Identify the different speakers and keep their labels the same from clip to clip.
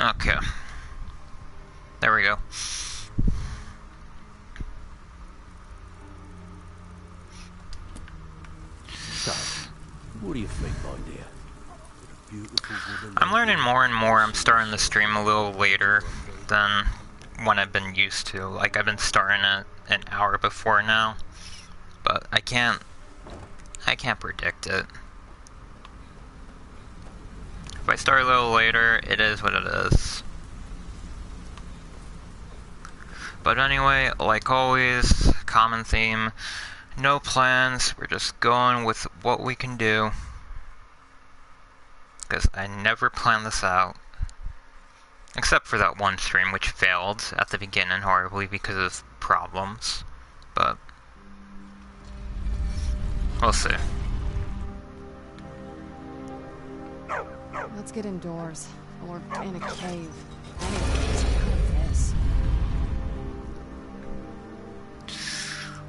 Speaker 1: Okay. There we go.
Speaker 2: So, what do you think, my dear?
Speaker 1: I'm learning more and more. I'm starting the stream a little later than when I've been used to. Like, I've been starting it an hour before now, but I can't predict it. If I start a little later, it is what it is. But anyway, like always, common theme, no plans, we're just going with what we can do. Because I never planned this out. Except for that one stream, which failed at the beginning horribly because of problems. But we'll see.
Speaker 3: Let's get indoors. Or in a cave. Anyways, of this.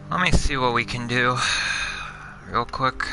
Speaker 1: Let me see what we can do. Real quick.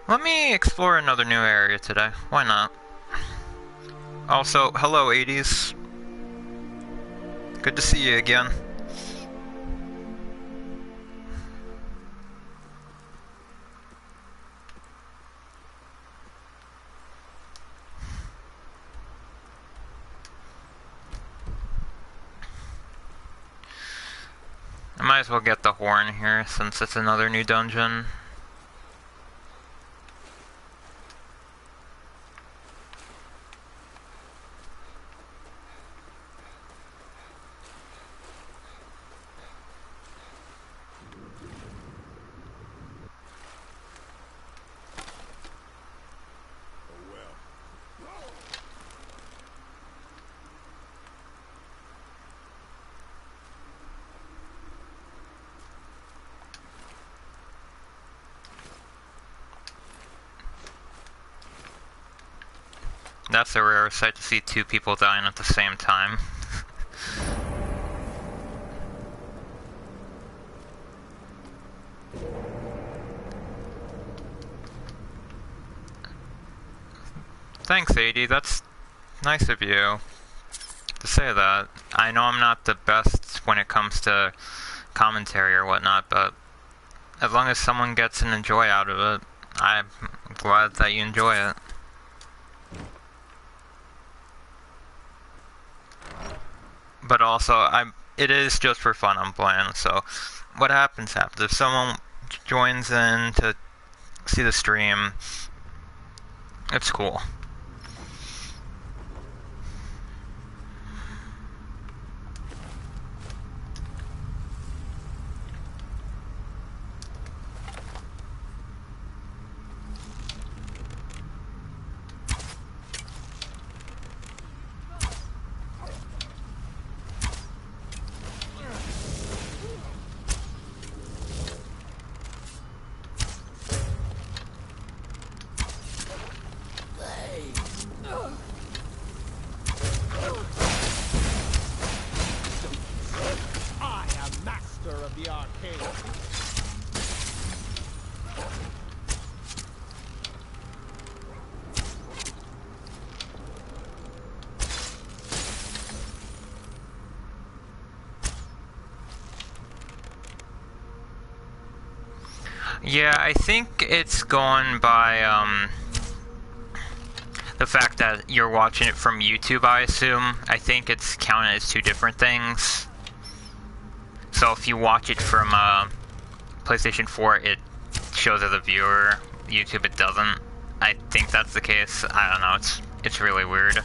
Speaker 1: Let me explore another new area today. Why not? Also, hello 80s. Good to see you again. I might as well get the horn here since it's another new dungeon. That's a rare sight to see two people dying at the same time. Thanks, 80. That's nice of you to say that. I know I'm not the best when it comes to commentary or whatnot, but as long as someone gets an enjoy out of it, I'm glad that you enjoy it. But also, it is just for fun I'm playing, so what happens happens. If someone joins in to see the stream, it's cool. Yeah, I think it's going by, the fact that you're watching it from YouTube, I assume. I think it's counted as two different things. So if you watch it from, PlayStation 4, it shows as a viewer. YouTube, it doesn't. I think that's the case. I don't know, it's really weird.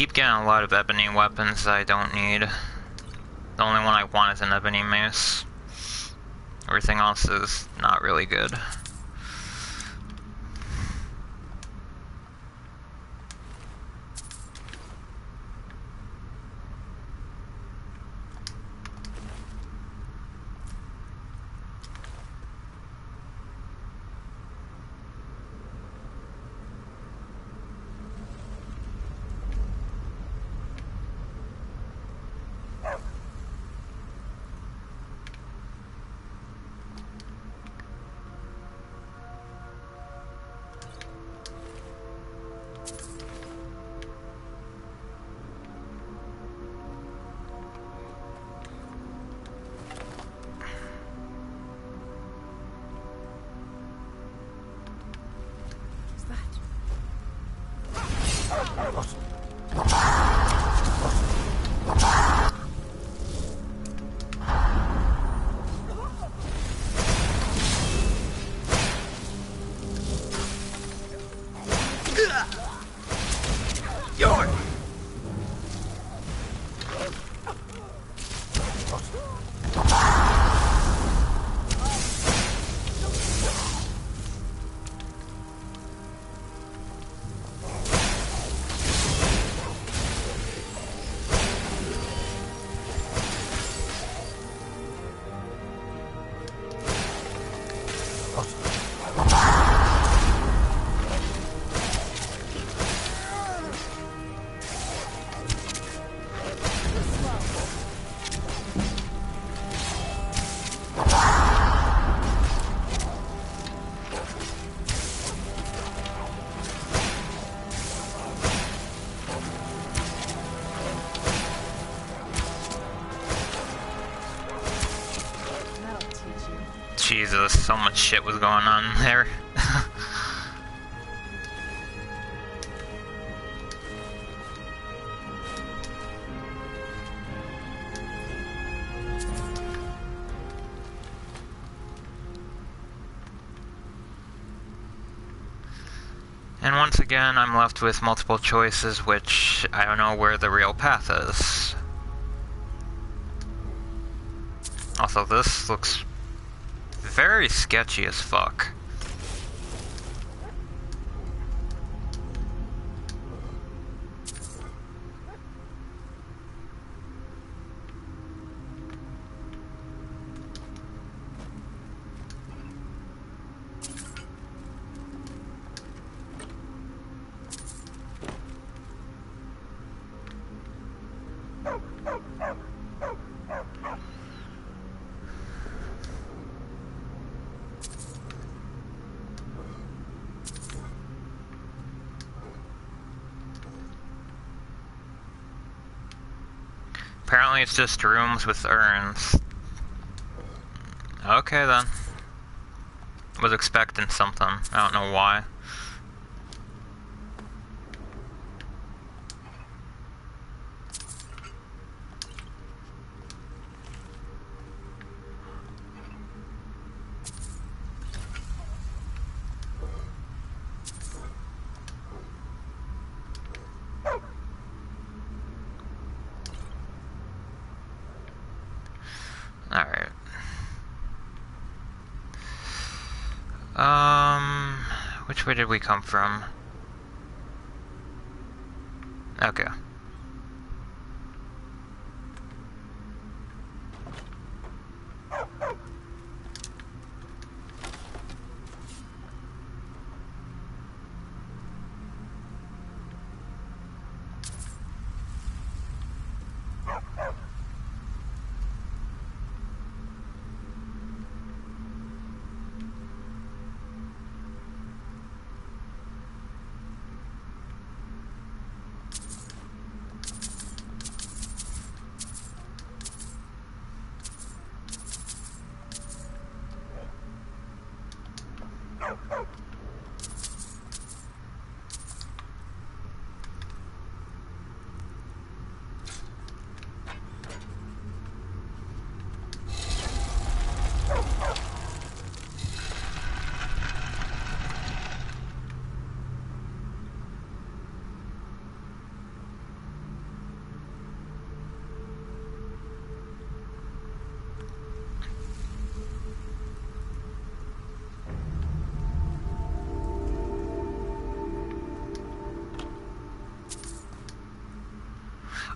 Speaker 1: keep getting a lot of ebony weapons I don't need. The only one I want is an ebony mace. Everything else is not really good. Jesus, so much shit was going on there. And once again, I'm left with multiple choices, which I don't know where the real path is. Also, this looks very sketchy as fuck. Apparently it's just rooms with urns. Okay then. Was expecting something. I don't know why. Alright. Which way did we come from? Okay.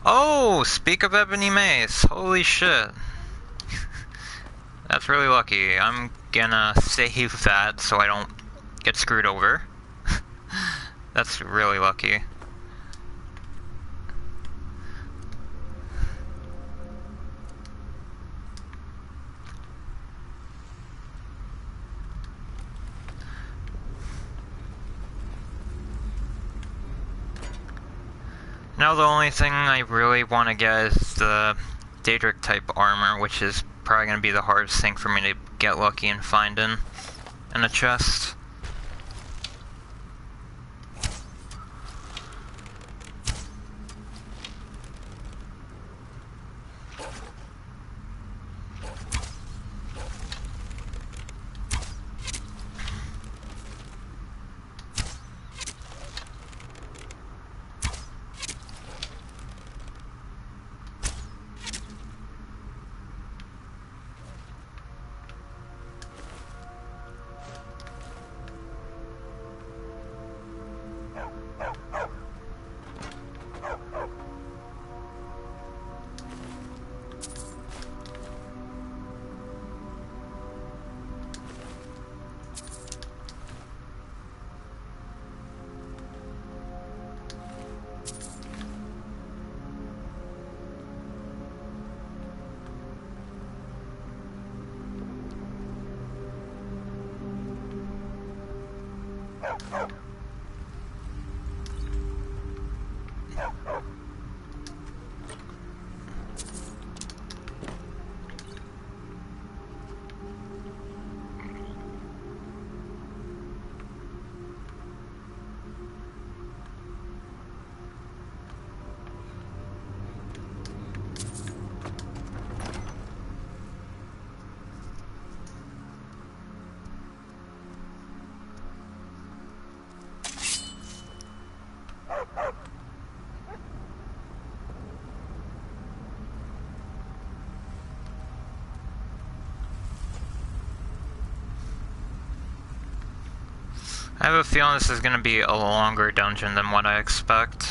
Speaker 1: Oh, speak of Ebony Mace. Holy shit. That's really lucky. I'm gonna save that so I don't get screwed over. That's really lucky. Now the only thing I really want to get is the Daedric type armor, which is probably going to be the hardest thing for me to get lucky and find in a chest. I have a feeling this is going to be a longer dungeon than what I expect.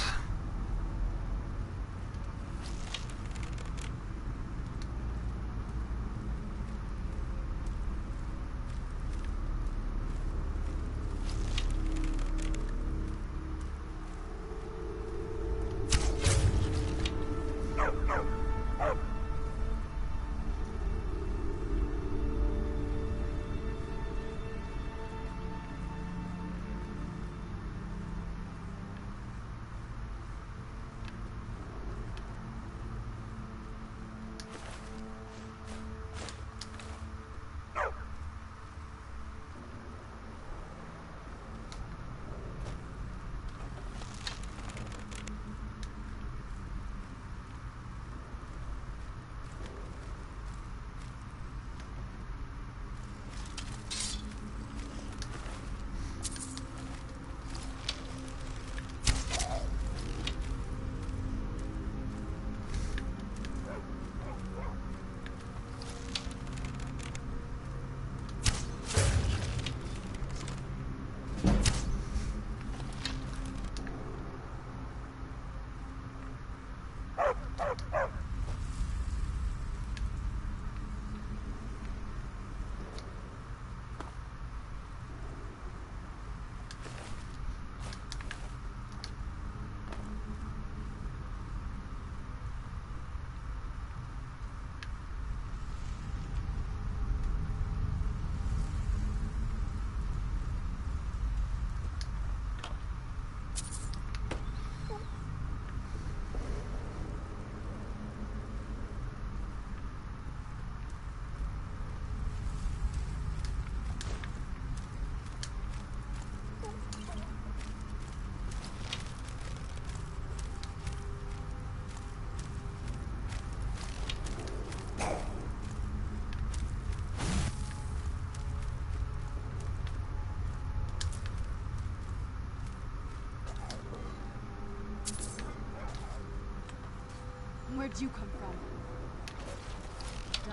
Speaker 3: Where'd you come from?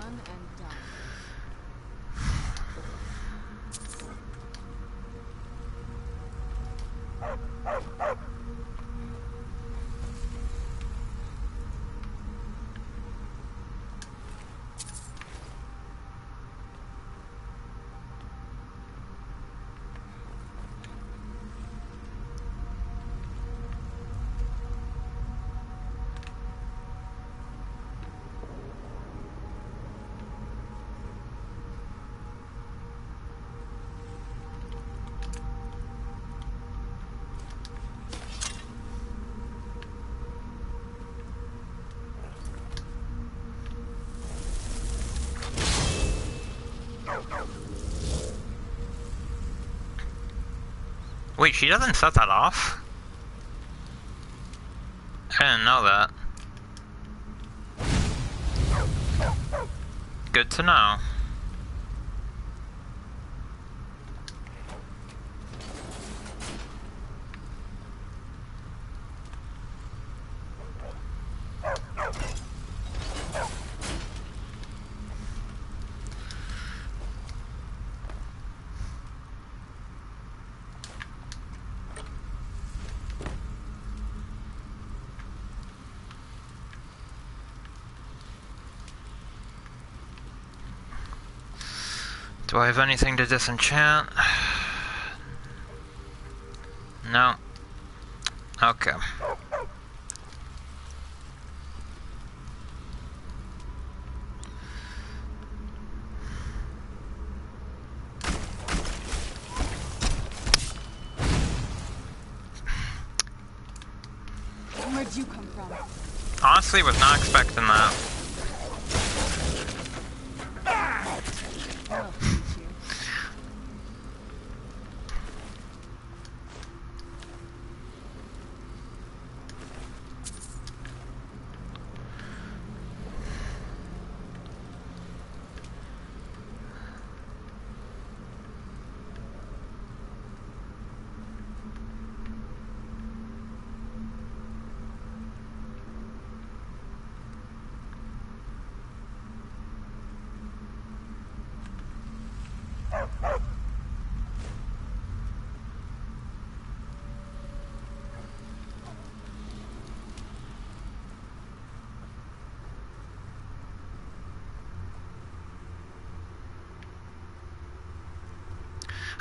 Speaker 3: Done and done.
Speaker 1: Wait, she doesn't set that off? I didn't know that. Good to know. Do I have anything to disenchant? No. Okay.
Speaker 3: Where'd you come from?
Speaker 1: Honestly, was not expecting that.
Speaker 3: Oh, thank you.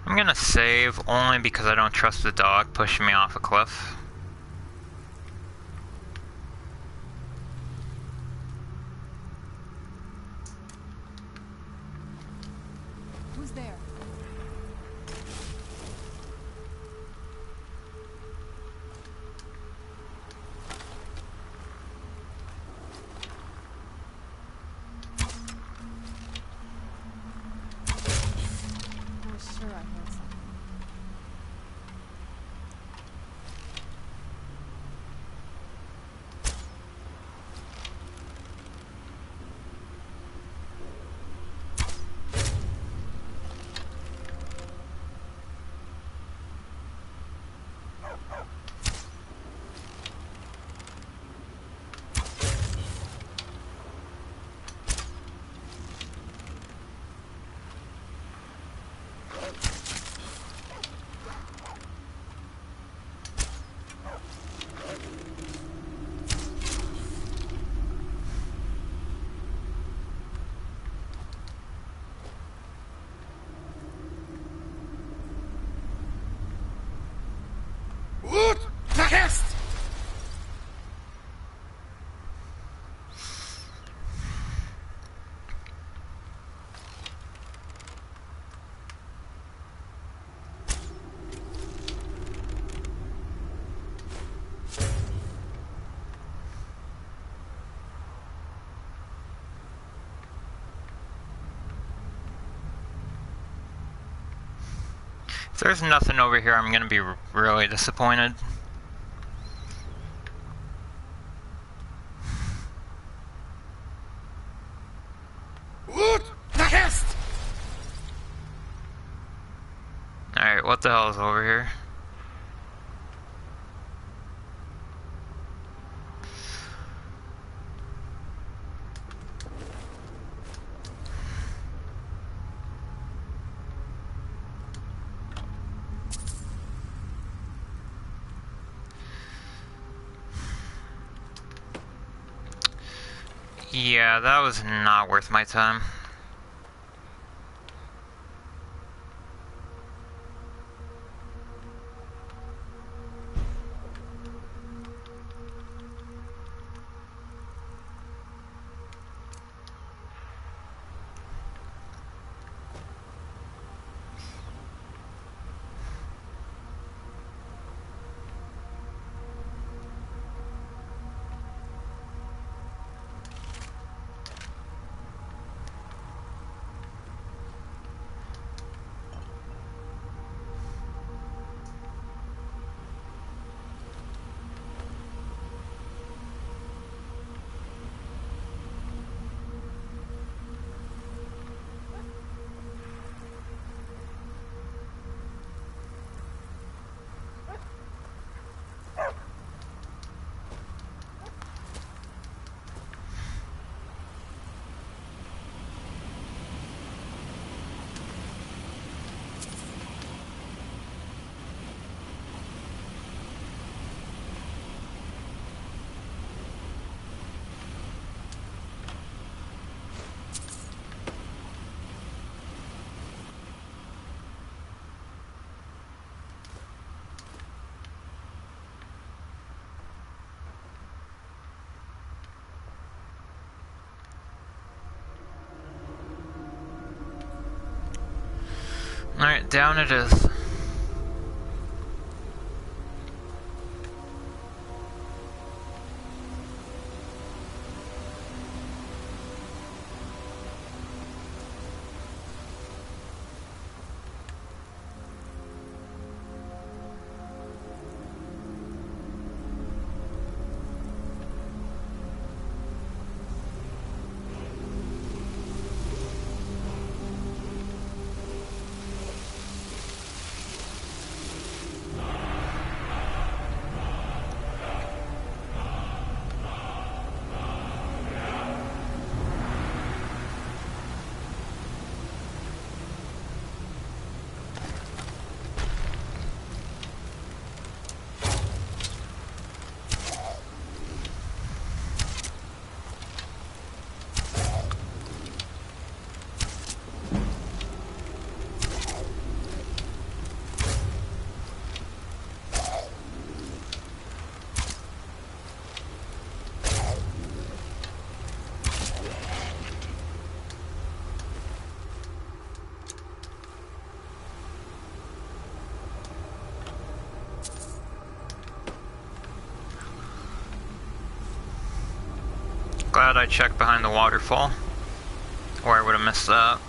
Speaker 1: I'm gonna save only because I don't trust the dog pushing me off a cliff.
Speaker 3: Who's there? I was sure I heard something.
Speaker 1: If there's nothing over here, I'm gonna be really disappointed. Alright, what the hell is over here? Yeah, that was not worth my time. Alright, down it is. Glad I checked behind the waterfall, or I would have missed that.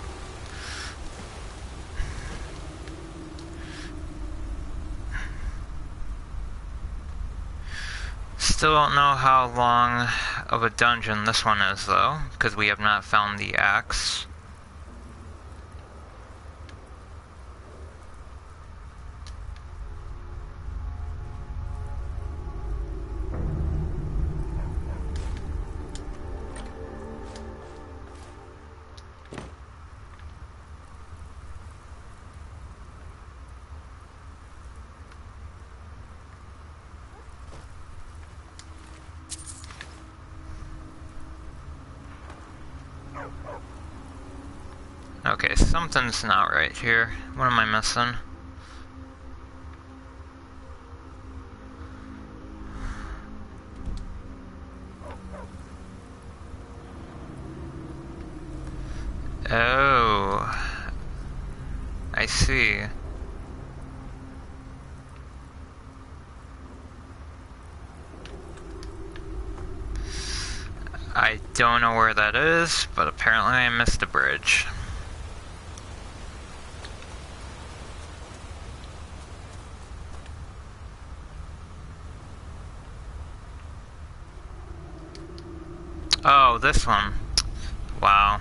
Speaker 1: Still don't know how long of a dungeon this one is though, because we have not found the axe. Okay, something's not right here. What am I missing? Oh, I see. I don't know where that is, but apparently I missed a bridge. Oh, this one. Wow.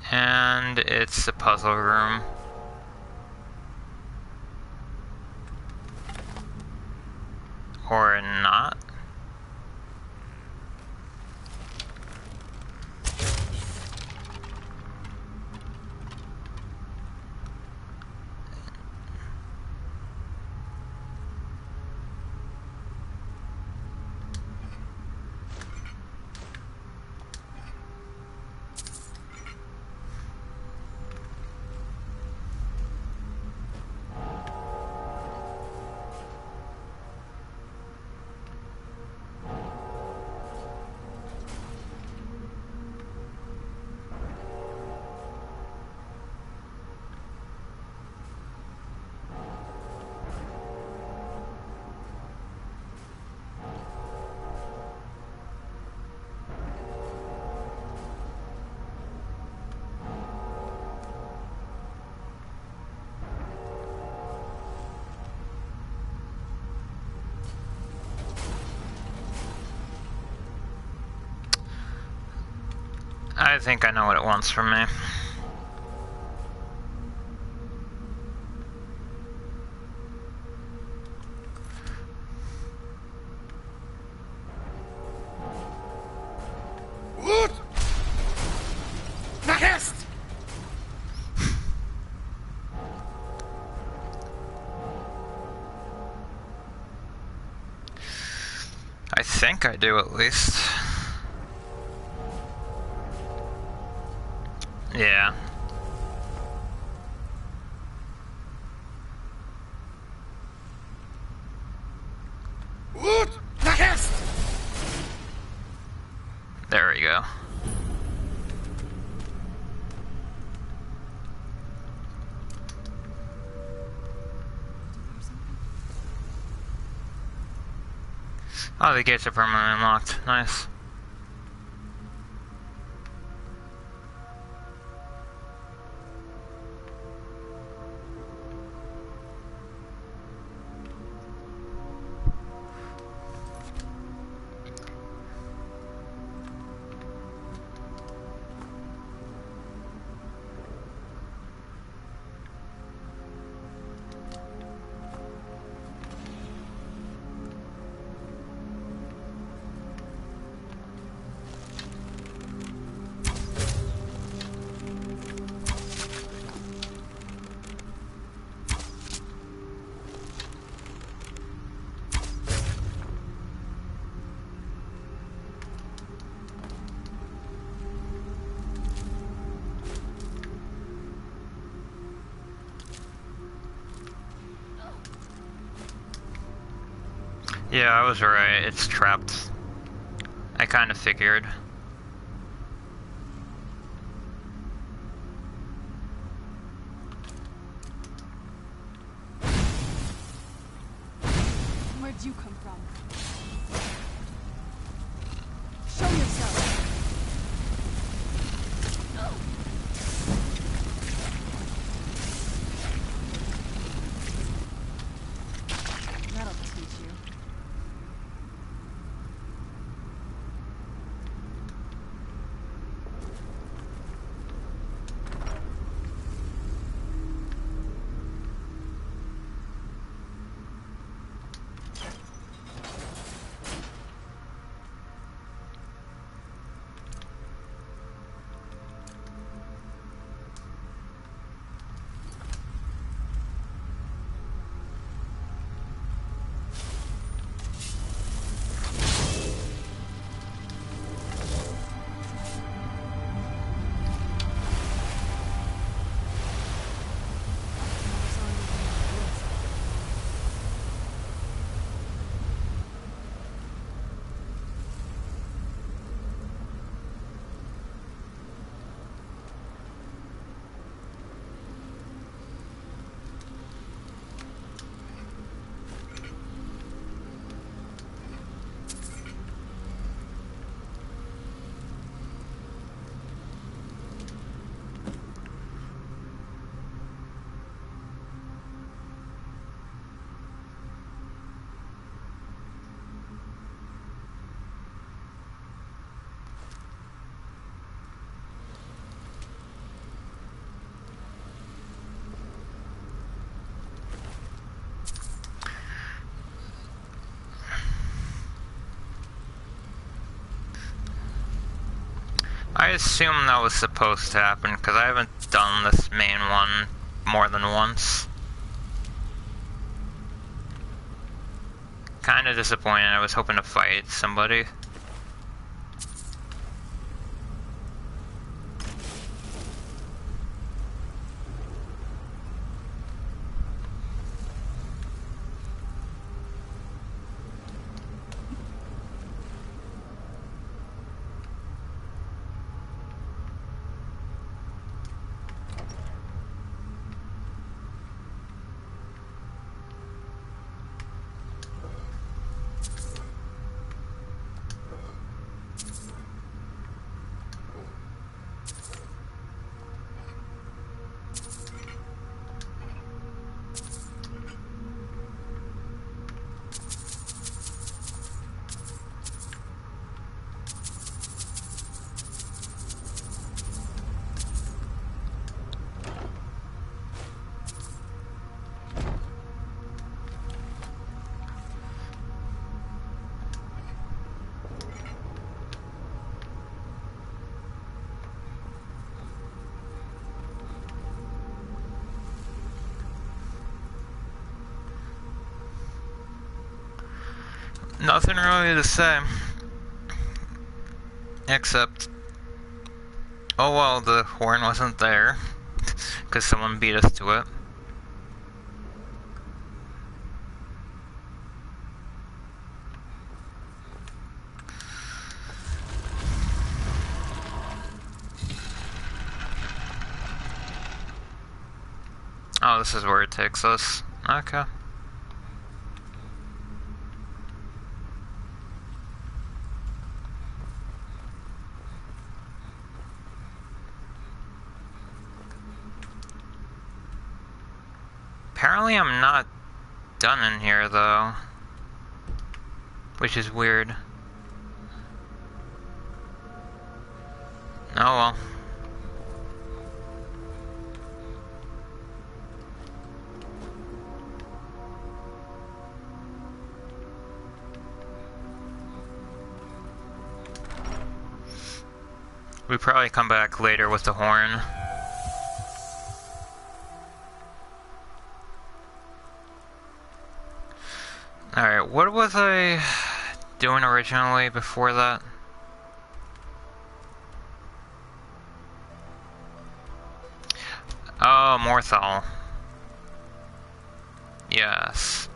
Speaker 1: And it's the puzzle room. Or not. I think I know what it wants from me. I think I do at least. Yeah. Oh, the gates are permanently unlocked. Nice. Yeah, I was right. It's trapped. I kind of figured.
Speaker 3: Where'd you come from? Show yourself! That'll teach you. I assume that was supposed to happen, because I haven't done this main one more than once. Kinda disappointed, I was hoping to fight somebody. Nothing really to say. Except, oh well, the horn wasn't there, because someone beat us to it. Oh, this is where it takes us. Okay.
Speaker 1: Apparently I'm not done in here, though. Which is weird. Oh well. We probably come back later with the horn. Alright, what was I doing originally before that? Oh, Morthal. Yes.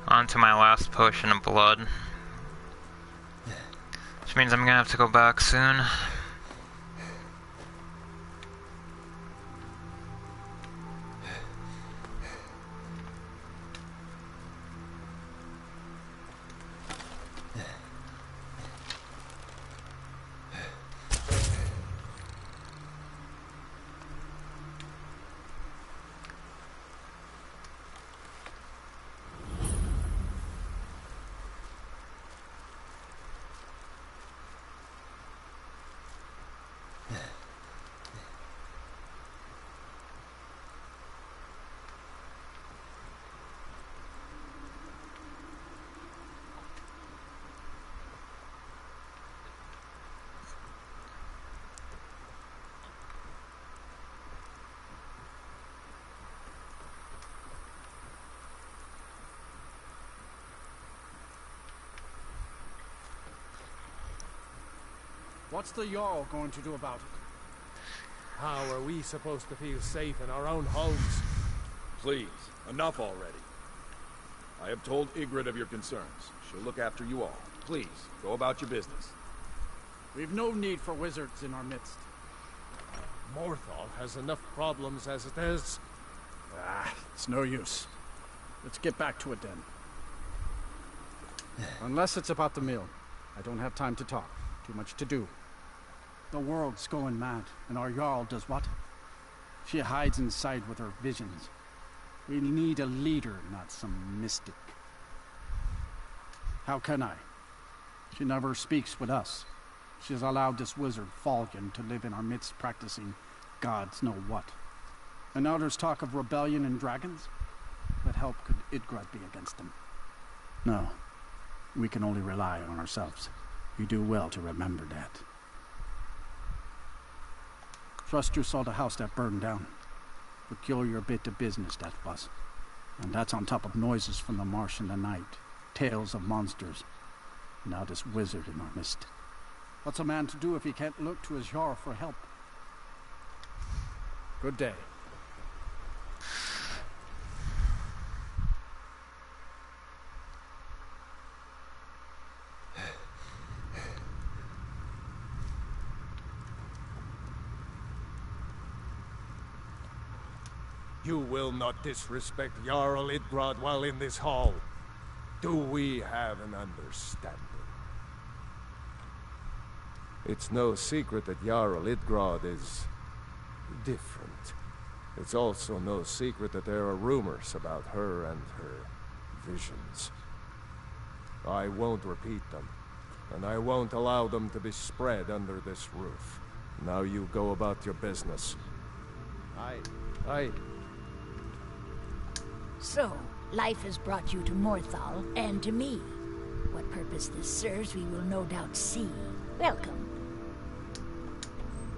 Speaker 1: On to my last potion of blood. Which means I'm gonna have to go back soon.
Speaker 4: What's the Jarl going to do about it?
Speaker 5: How are we supposed to feel safe in our own homes?
Speaker 2: Please, enough already. I have told Ygritte of your concerns. She'll look after you all. Please, go about your business.
Speaker 4: We've no need for wizards in our midst.
Speaker 5: Morthal has enough problems as it is.
Speaker 4: It's no use. Let's get back to it then. Unless it's about the mill. I don't have time to talk. Too much to do. The world's going mad, and our Jarl does what? She hides inside with her visions. We need a leader, not some mystic. How can I? She never speaks with us. She's allowed this wizard, Falcon, to live in our midst practicing gods know what. And now there's talk of rebellion and dragons? What help could Ygritte be against them? No. We can only rely on ourselves. You do well to remember that. Thruster saw the house that burned down. Peculiar bit of business that was. And that's on top of noises from the marsh in the night. Tales of monsters. Now this wizard in our midst. What's a man to do if he can't look to his Jarl for help? Good day.
Speaker 5: You will not disrespect Jarl Idgrod while in this hall. Do we have an understanding? It's no secret that Jarl Idgrod is different. It's also no secret that there are rumors about her and her visions. I won't repeat them, and I won't allow them to be spread under this roof. Now you go about your business.
Speaker 6: So, life has brought you to Morthal, and to me. What purpose this serves, we will no doubt see. Welcome.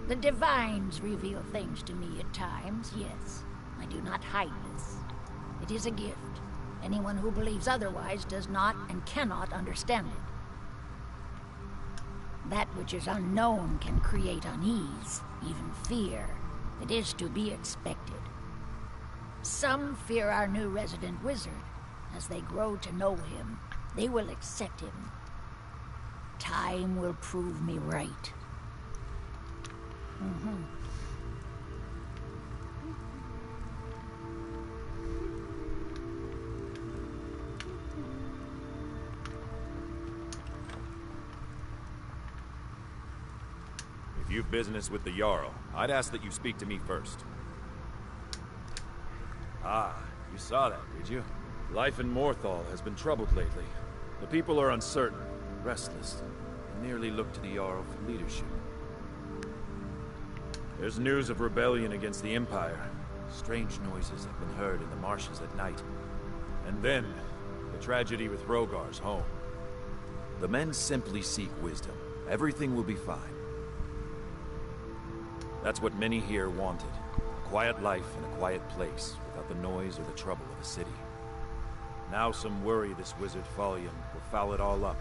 Speaker 6: The divines reveal things to me at times, yes. I do not hide this. It is a gift, Anyone who believes otherwise does not and cannot understand it. That which is unknown can create unease, even fear. It is to be expected. Some fear our new resident wizard. As they grow to know him, they will accept him. Time will prove me right.
Speaker 2: If you've business with the Jarl, I'd ask that you speak to me first. Ah, you saw that, did you? Life in Morthal has been troubled lately. The people are uncertain, restless, and nearly look to the Jarl for leadership. There's news of rebellion against the Empire. Strange noises have been heard in the marshes at night. And then, the tragedy with Rogar's home. The men simply seek wisdom. Everything will be fine. That's what many here wanted. A quiet life in a quiet place, without the noise or the trouble of a city. Now some worry this wizard Fallion will foul it all up.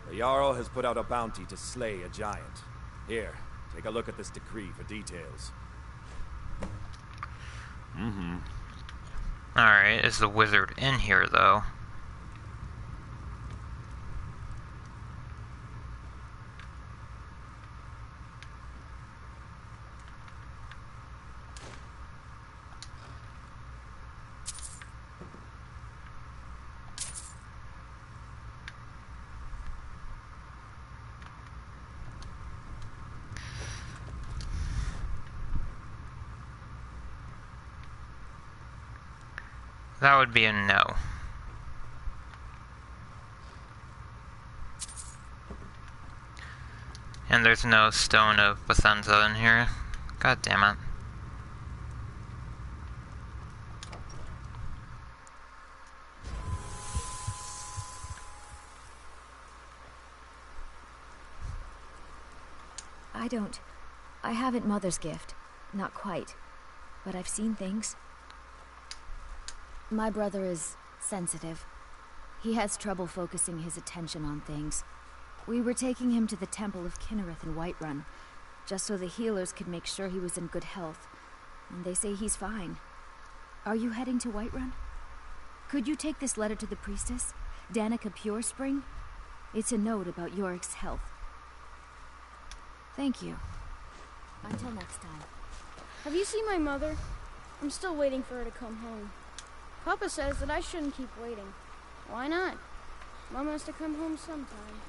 Speaker 2: The Jarl has put out a bounty to slay a giant. Here, take a look at this decree for details.
Speaker 1: Alright, is the wizard in here, though? That would be a no. And there's no Stone of Bethenza in here. God damn it.
Speaker 7: I haven't Mother's gift. Not quite. But I've seen things. My brother is sensitive. He has trouble focusing his attention on things. We were taking him to the Temple of Kinnereth in Whiterun, just so the healers could make sure he was in good health. And they say he's fine. Are you heading to Whiterun? Could you take this letter to the priestess, Danica Purespring? It's a note about Yorick's health. Thank you. Until next time.
Speaker 8: Have you seen my mother? I'm still waiting for her to come home. Papa says that I shouldn't keep waiting. Why not? Mom has to come home sometime.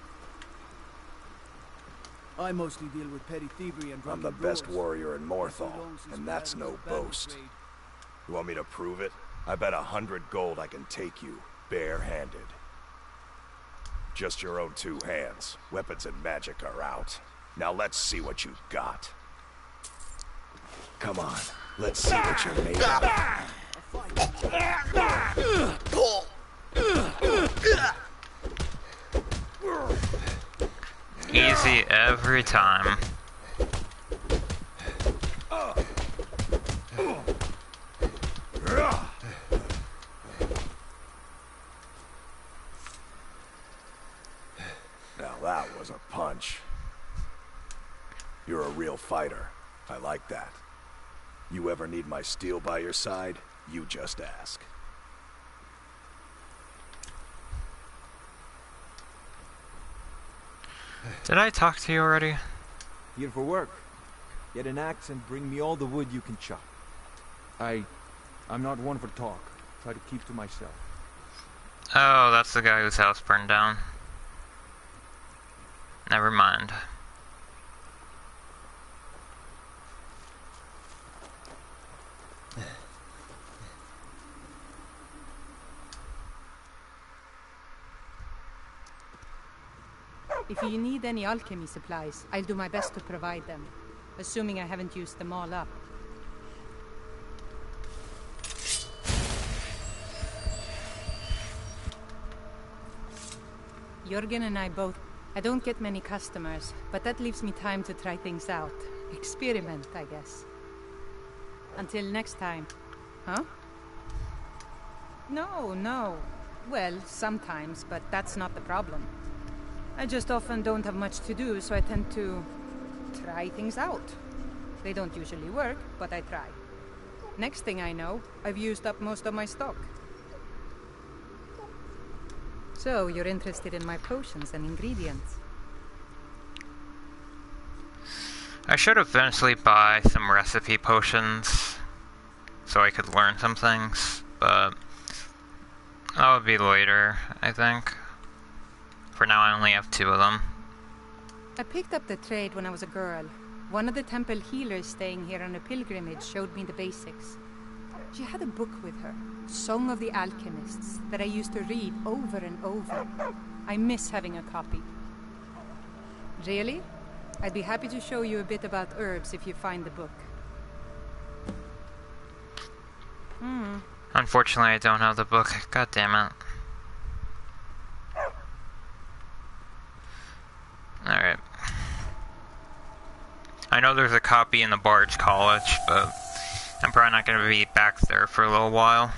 Speaker 9: I mostly deal with petty thievery and
Speaker 10: I'm
Speaker 9: drunken
Speaker 10: the best
Speaker 9: brewers.
Speaker 10: warrior in Morthal, and that's no boast. You want me to prove it? I bet 100 gold I can take you, bare-handed. Just your own 2 hands. Weapons and magic are out. Now let's see what you've got. Come on, let's see what you're made of.
Speaker 1: Easy every time.
Speaker 10: Now that was a punch. You're a real fighter. I like that. You ever need my steel by your side, you just ask.
Speaker 1: Did I talk to you already?
Speaker 11: Here for work. Get an axe and bring me all the wood you can chop. I'm not one for talk. Try to keep to myself.
Speaker 1: Oh, that's the guy whose house burned down. Never mind.
Speaker 12: If you need any alchemy supplies, I'll do my best to provide them, assuming I haven't used them all up. Jürgen and I both... I don't get many customers, but that leaves me time to try things out. Experiment, I guess. Until next time. Huh? No. Well, sometimes, but that's not the problem. I just often don't have much to do, so I tend to try things out. They don't usually work, but I try. Next thing I know, I've used up most of my stock. So, you're interested in my potions and ingredients?
Speaker 1: I should eventually buy some recipe potions so I could learn some things, but that would be later, I think. For now, I only have 2 of them.
Speaker 12: I picked up the trade when I was a girl. One of the temple healers staying here on a pilgrimage showed me the basics. She had a book with her, Song of the Alchemists, that I used to read over and over. I miss having a copy. Really? I'd be happy to show you a bit about herbs if you find the book.
Speaker 1: Unfortunately, I don't have the book. God damn it. Alright. I know there's a copy in the Bard's College, but I'm probably not going to be back there for a little while.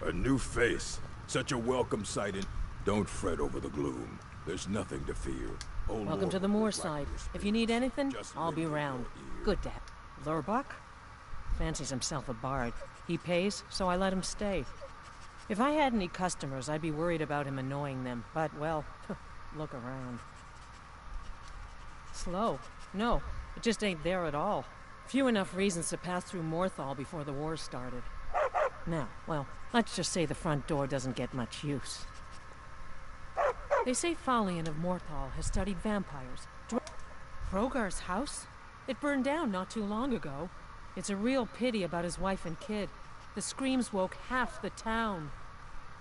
Speaker 13: A new face. Such a welcome sight in... Don't fret over the gloom. There's nothing to fear.
Speaker 14: Welcome to the Moorside. If you need anything, I'll be round. Good to have. Lurbach? Fancies himself a bard. He pays, so I let him stay. If I had any customers, I'd be worried about him annoying them. But, well, look around. Slow? No, it just ain't there at all. Few enough reasons to pass through Morthal before the war started. Now, well, let's just say the front door doesn't get much use. They say Falion of Morthal has studied vampires. Hrogar's house? It burned down not too long ago. It's a real pity about his wife and kid. The screams woke half the town.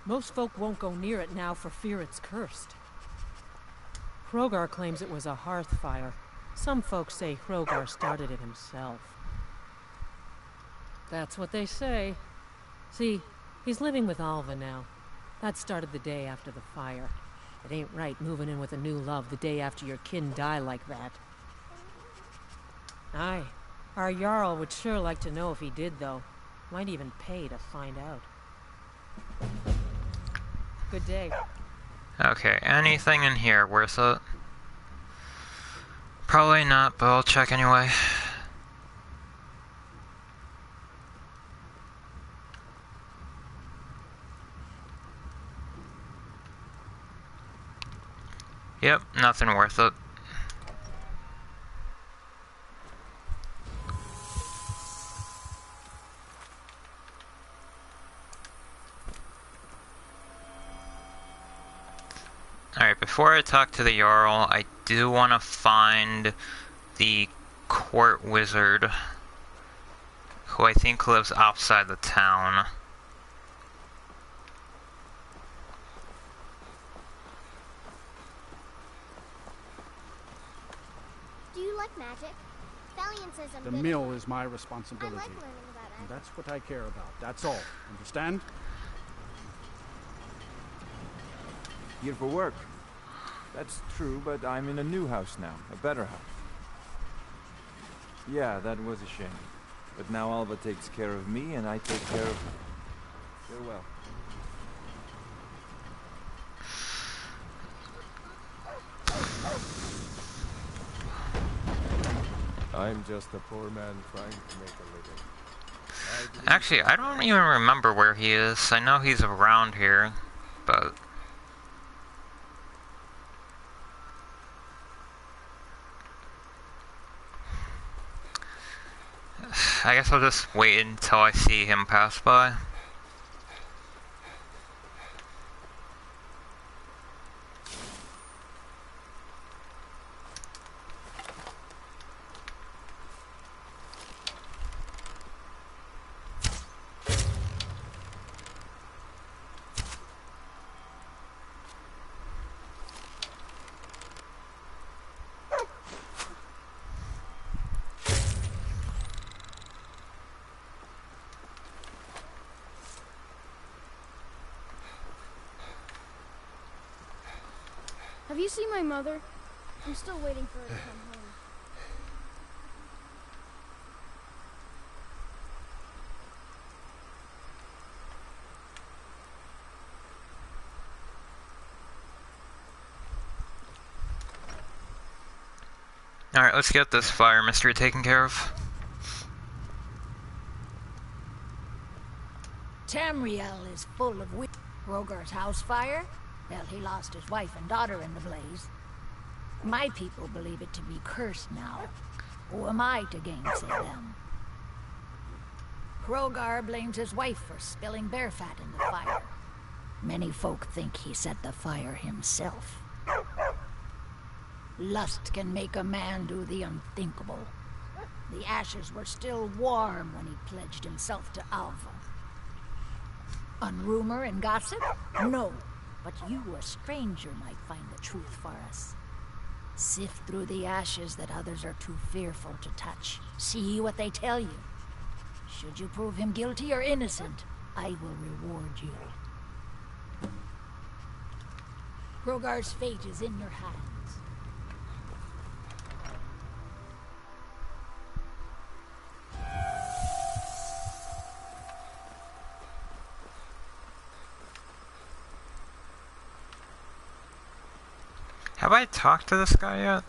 Speaker 14: Most folk won't go near it now for fear it's cursed. Hrogar claims it was a hearth fire. Some folks say Hrogar started it himself. That's what they say. See, he's living with Alva now. That started the day after the fire. It ain't right moving in with a new love the day after your kin die like that. Aye. Our Jarl would sure like to know if he did, though. Might even pay to find out. Good day.
Speaker 1: Okay, anything in here worth it? Probably not, but I'll check anyway. Yep, nothing worth it. Alright, before I talk to the Jarl, I do want to find the court wizard, who I think lives outside the town.
Speaker 15: Do you like magic? Valiant says I'm
Speaker 4: The
Speaker 15: good
Speaker 4: mill
Speaker 15: at it.
Speaker 4: is my
Speaker 15: I
Speaker 4: responsibility.
Speaker 15: like learning about
Speaker 4: And
Speaker 15: it.
Speaker 4: that's what I care about. That's all. Understand?
Speaker 11: Here for work. That's true, but I'm in a new house now. A better house. Yeah, that was a shame. But now Alva takes care of me, and I take care of her. Farewell.
Speaker 5: I'm just a poor man trying to make a living.
Speaker 1: Actually, I don't even remember where he is. I know he's around here, but... I guess I'll just wait until I see him pass by.
Speaker 8: Have you seen my mother? I'm still waiting for her to come home.
Speaker 1: Alright, let's get this fire mystery taken care of.
Speaker 6: Tamriel is full of wit. Rogar's house fire? Well, he lost his wife and daughter in the blaze. My people believe it to be cursed now. Who am I to gainsay them? Rogar blames his wife for spilling bear fat in the fire. Many folk think he set the fire himself. Lust can make a man do the unthinkable. The ashes were still warm when he pledged himself to Alva. On rumor and gossip? No. But you, a stranger, might find the truth for us. Sift through the ashes that others are too fearful to touch. See what they tell you. Should you prove him guilty or innocent, I will reward you. Rogar's fate is in your hands.
Speaker 1: Have I talked to this guy yet?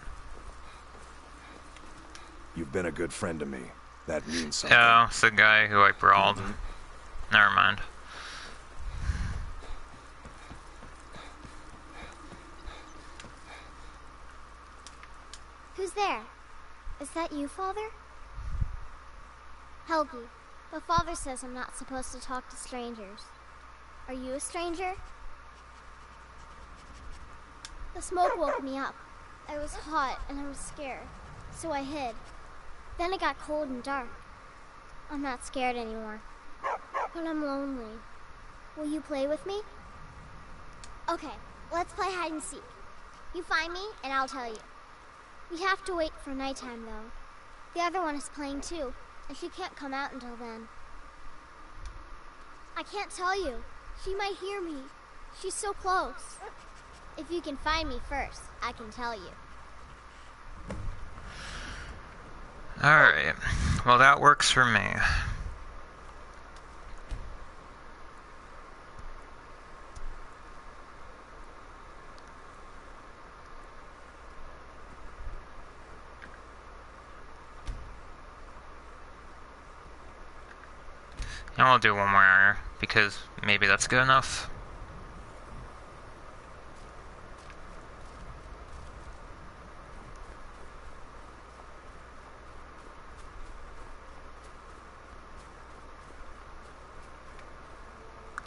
Speaker 10: You've been a good friend to me. That means something.
Speaker 1: Yeah, it's the guy who I brawled. Never mind.
Speaker 15: Who's there? Is that you, Father? Helgi, but Father says I'm not supposed to talk to strangers. Are you a stranger? The smoke woke me up. I was hot and I was scared, so I hid. Then it got cold and dark. I'm not scared anymore, but I'm lonely. Will you play with me? Okay, let's play hide and seek. You find me and I'll tell you. We have to wait for nighttime though. The other one is playing too, and she can't come out until then. I can't tell you. She might hear me. She's so close. If you can find me first, I can tell you.
Speaker 1: Alright. Well, that works for me. And we'll do one more, because maybe that's good enough.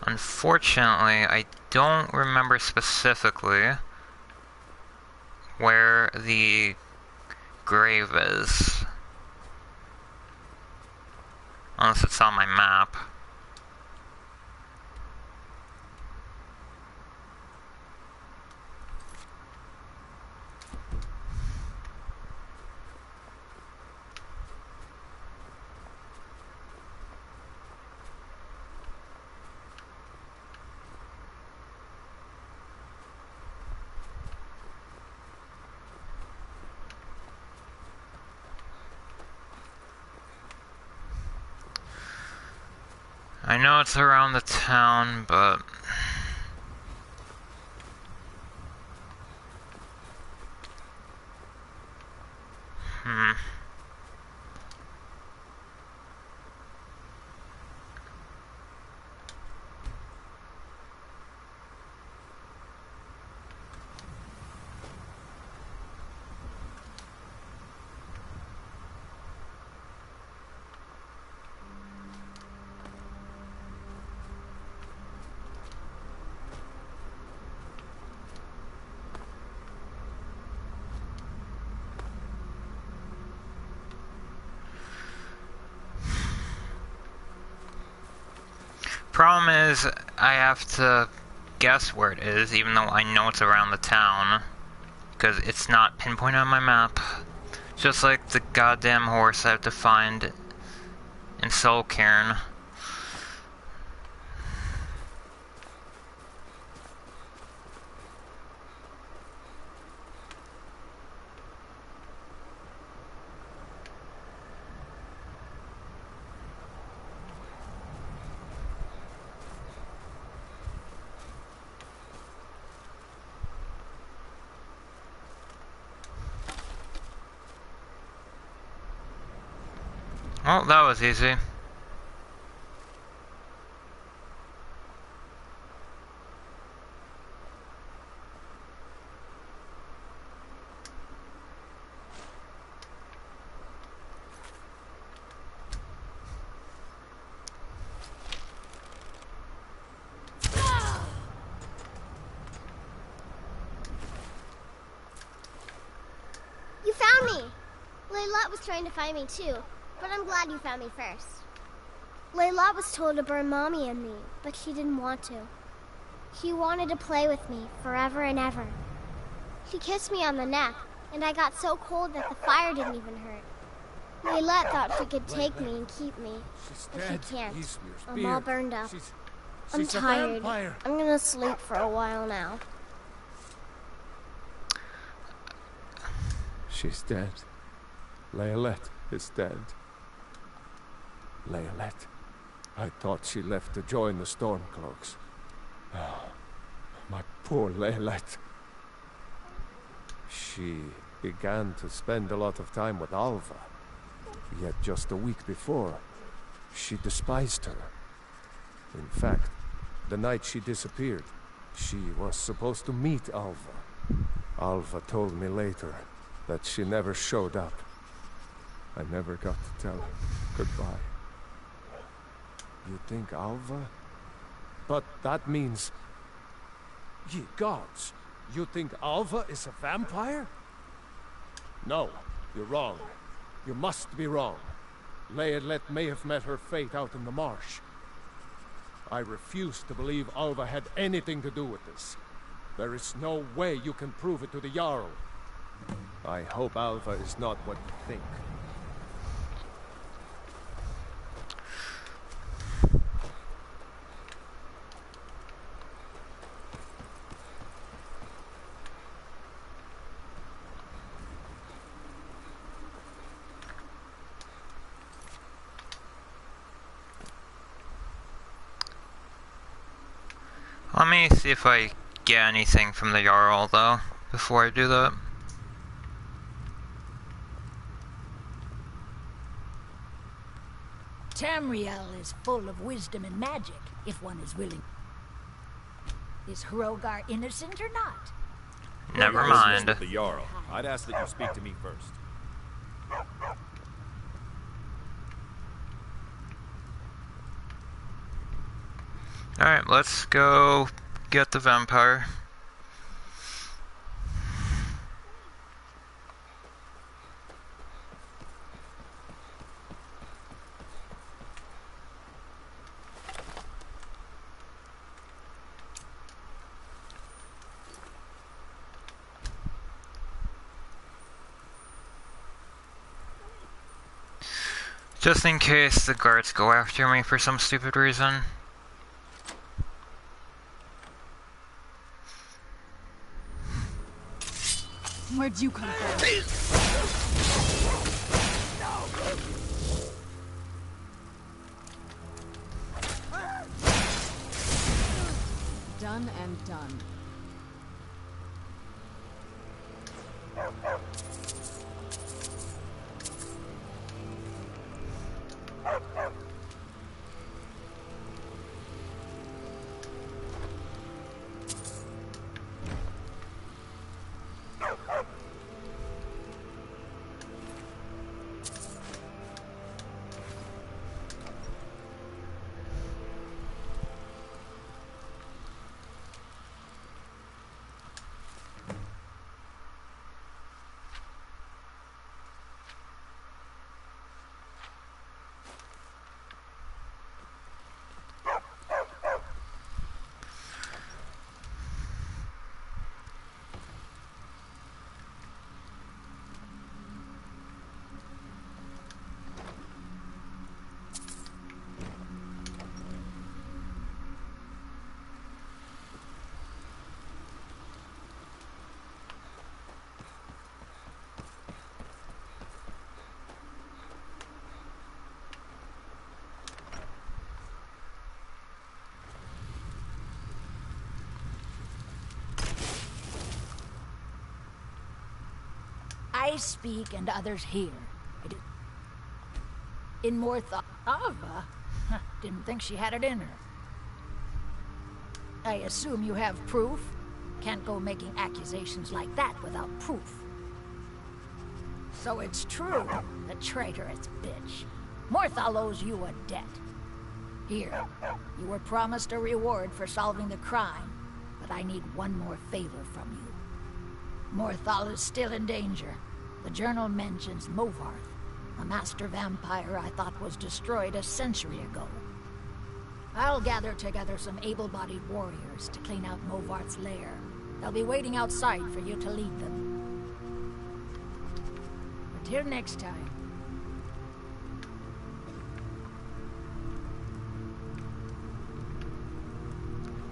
Speaker 1: Unfortunately, I don't remember specifically where the grave is. Unless it's on my map. I know it's around the town, but... Problem is, I have to guess where it is, even though I know it's around the town. Because it's not pinpointed on my map. Just like the goddamn horse I have to find in Soul Cairn. Well, that was easy.
Speaker 15: You found me! Layla was trying to find me too, but I'm glad you found me first. Layla was told to burn Mommy and me, but she didn't want to. She wanted to play with me forever and ever. She kissed me on the neck, and I got so cold that the fire didn't even hurt. Layla thought she could take me and keep me, but she can't. I'm all burned up. I'm tired. I'm gonna sleep for a while now.
Speaker 5: She's dead. Layalette is dead. Layalette. I thought she left to join the Stormcloaks. Oh, my poor Layalette. She began to spend a lot of time with Alva. Yet just a week before, she despised her. In fact, the night she disappeared, she was supposed to meet Alva. Alva told me later that she never showed up. I never got to tell her goodbye. You think Alva? But that means... Ye gods! You think Alva is a vampire? No, you're wrong. You must be wrong. Layalette may have met her fate out in the marsh. I refuse to believe Alva had anything to do with this. There is no way you can prove it to the Jarl. I hope Alva is not what you think.
Speaker 1: Let me see if I get anything from the Jarl, though, before I do that.
Speaker 6: Tamriel is full of wisdom and magic, if one is willing. Is Hrogar innocent or not?
Speaker 1: Never mind.
Speaker 2: The Jarl. I'd ask that you speak to me first.
Speaker 1: Alright, let's go get the vampire. Just in case the guards go after me for some stupid reason.
Speaker 6: Where'd you come from?
Speaker 16: Done and done.
Speaker 6: I speak and others hear. In Morthal. Ava? Didn't think she had it in her. I assume you have proof? Can't go making accusations like that without proof. So it's true, the traitorous bitch. Morthal owes you a debt. Here, you were promised a reward for solving the crime, but I need one more favor from you. Morthal is still in danger. The journal mentions Movarth, a master vampire I thought was destroyed a century ago. I'll gather together some able-bodied warriors to clean out Movarth's lair. They'll be waiting outside for you to lead them. Until next time.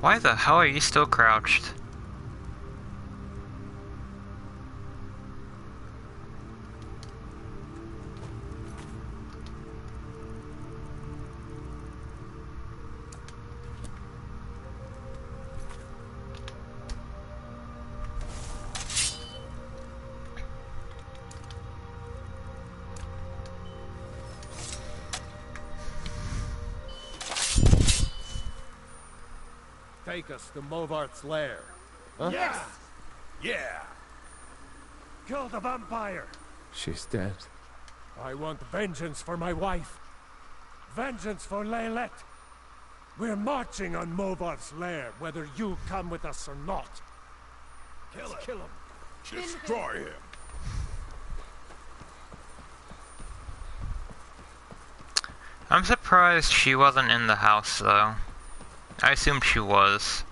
Speaker 1: Why the hell are you still crouched?
Speaker 5: Take us to Movarth's lair. Huh?
Speaker 10: Yes! Yeah! Kill the vampire!
Speaker 5: She's dead. I want vengeance for my wife. Vengeance for Leylette. We're marching on Movarth's lair, whether you come with us or not.
Speaker 10: Kill him!
Speaker 5: Kill him!
Speaker 13: Destroy him!
Speaker 1: I'm surprised she wasn't in the house, though. I assumed she was.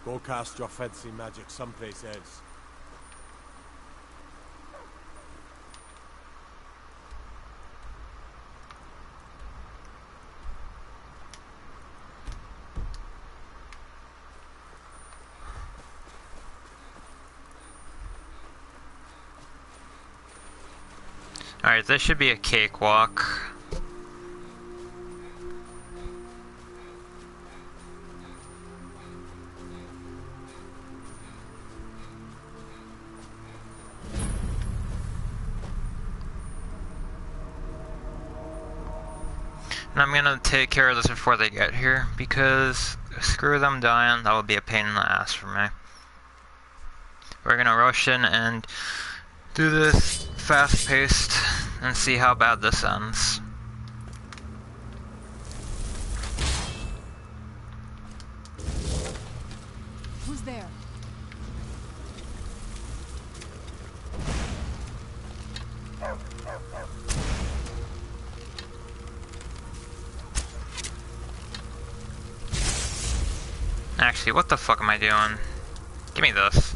Speaker 10: Go cast your fancy magic someplace else.
Speaker 1: Alright, this should be a cakewalk. And I'm gonna take care of this before they get here, because screw them dying, that would be a pain in the ass for me. We're gonna rush in and do this fast-paced and see how bad this ends.
Speaker 12: Who's there?
Speaker 1: Actually, what the fuck am I doing? Give me this.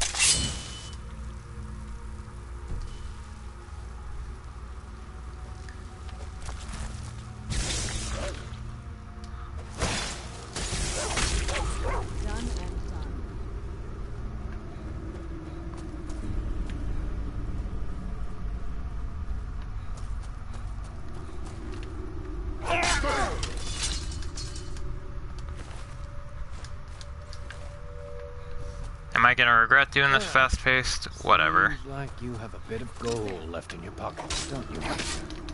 Speaker 1: Am I gonna regret doing this fast-paced? Whatever.
Speaker 16: Seems like you have a bit of gold left in your pockets, don't you?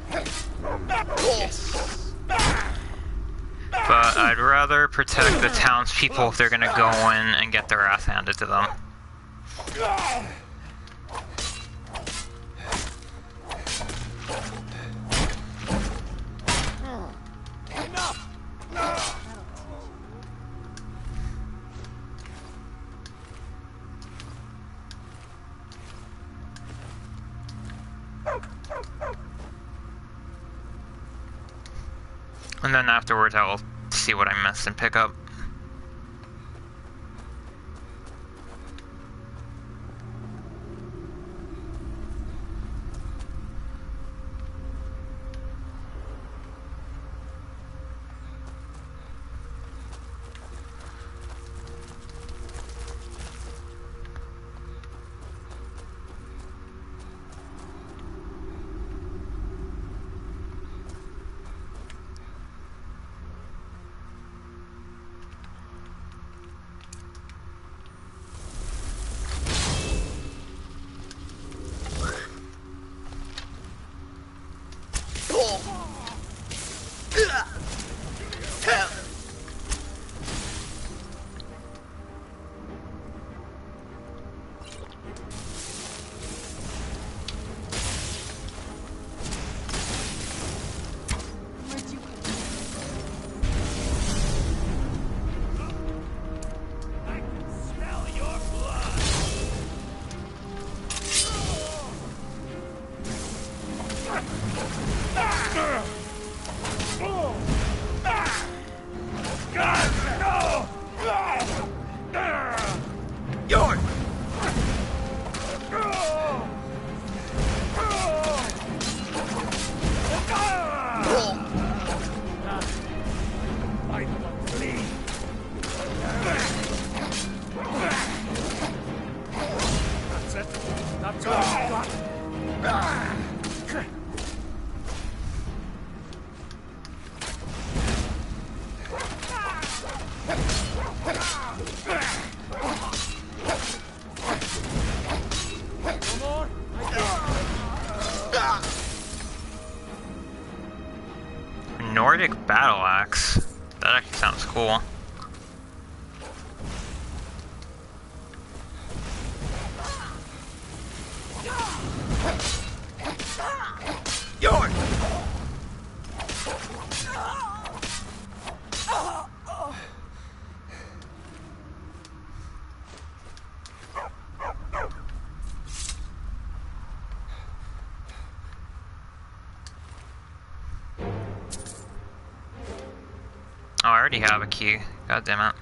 Speaker 1: Yes. But I'd rather protect the townspeople if they're gonna go in and get their ass handed to them. And then afterwards I will see what I missed and pick up.
Speaker 9: That's it. Not good.
Speaker 1: Nordic battle axe. That actually sounds cool. Oh, I already have a key. God damn it.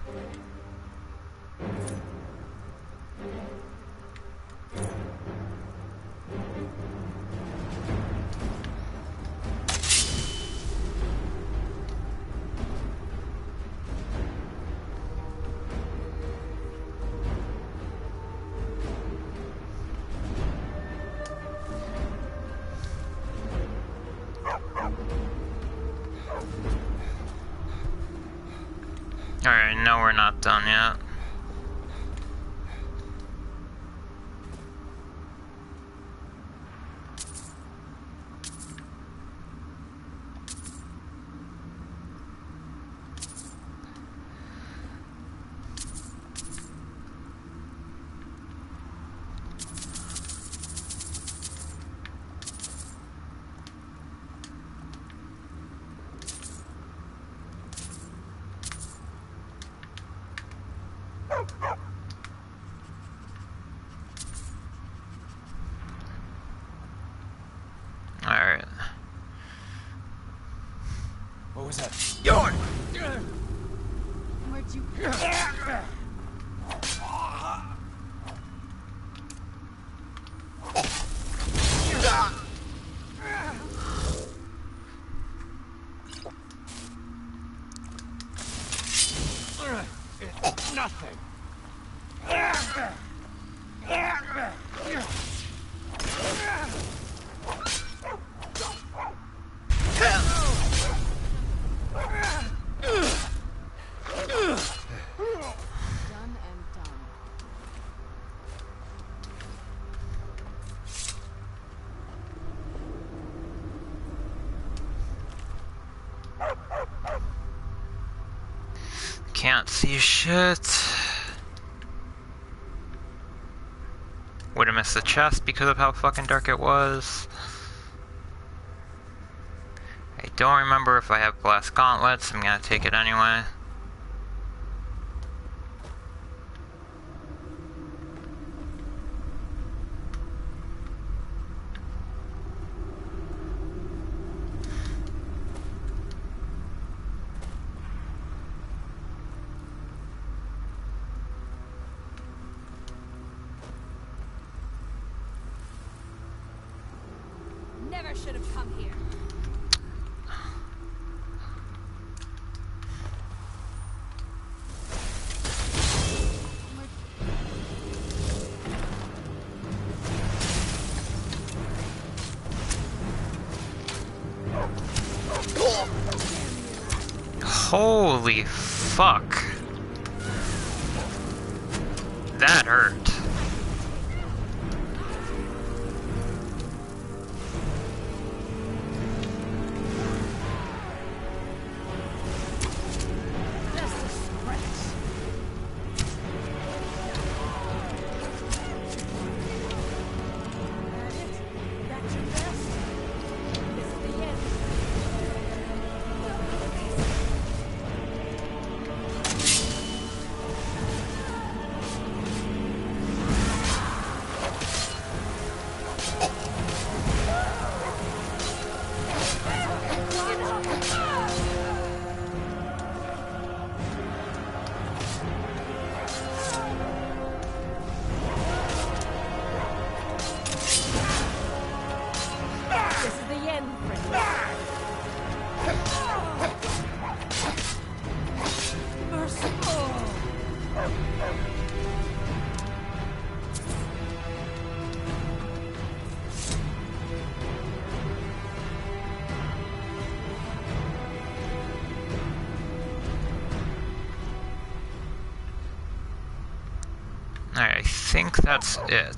Speaker 1: Alright, no, we're not done yet. Alright.
Speaker 11: What was that?
Speaker 9: York!
Speaker 7: Where'd you...
Speaker 9: It's nothing.
Speaker 7: Done and done.
Speaker 1: Can't see shit. Would've missed the chest because of how fucking dark it was. I don't remember if I have glass gauntlets. I'm gonna take it anyway.
Speaker 7: Never should have come here.
Speaker 1: Holy fuck. That hurt. think that's it.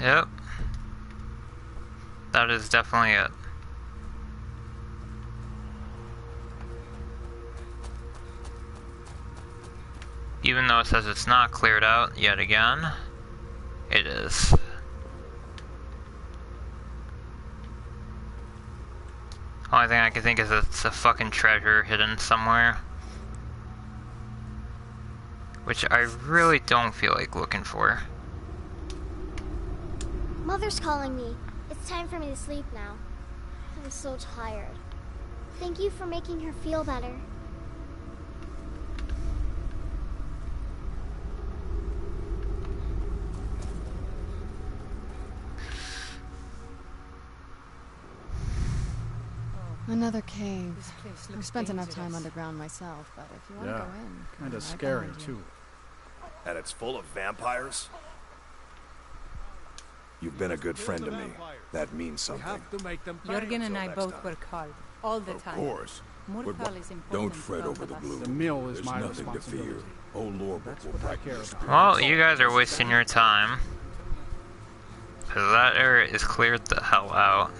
Speaker 1: Yep. That is definitely it. Even though it says it's not cleared out yet again, it is. Only thing I can think is it's a fucking treasure hidden somewhere. Which I really don't feel like looking for.
Speaker 15: Mother's calling me. It's time for me to sleep now. I'm so tired. Thank you for making her feel better.
Speaker 17: Another cave. I've spent enough time underground myself, but if you want to go in...
Speaker 4: Kind of scary, too.
Speaker 10: And it's full of vampires? You've been a good friend to me. That means something.
Speaker 12: Jürgen and I both work hard, all the time.
Speaker 13: Of course.
Speaker 12: Morthal is important.
Speaker 13: Don't fret over the gloom.
Speaker 4: The mill is
Speaker 13: There's
Speaker 4: my
Speaker 13: nothing to fear.
Speaker 4: responsibility.
Speaker 13: Old Lorbert will practice.
Speaker 1: Well, you guys are wasting your time. Because that area is cleared the hell out.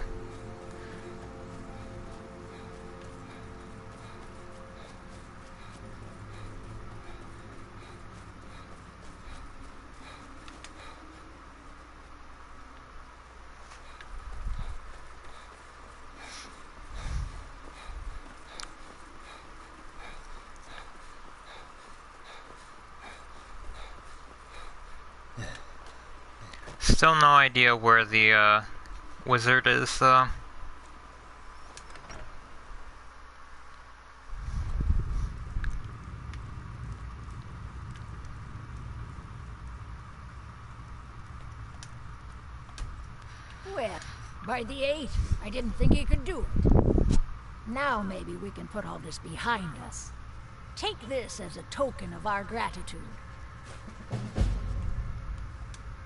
Speaker 1: Still no idea where the wizard is, though.
Speaker 6: Well, by the 8, I didn't think he could do it. Now maybe we can put all this behind us. Take this as a token of our gratitude.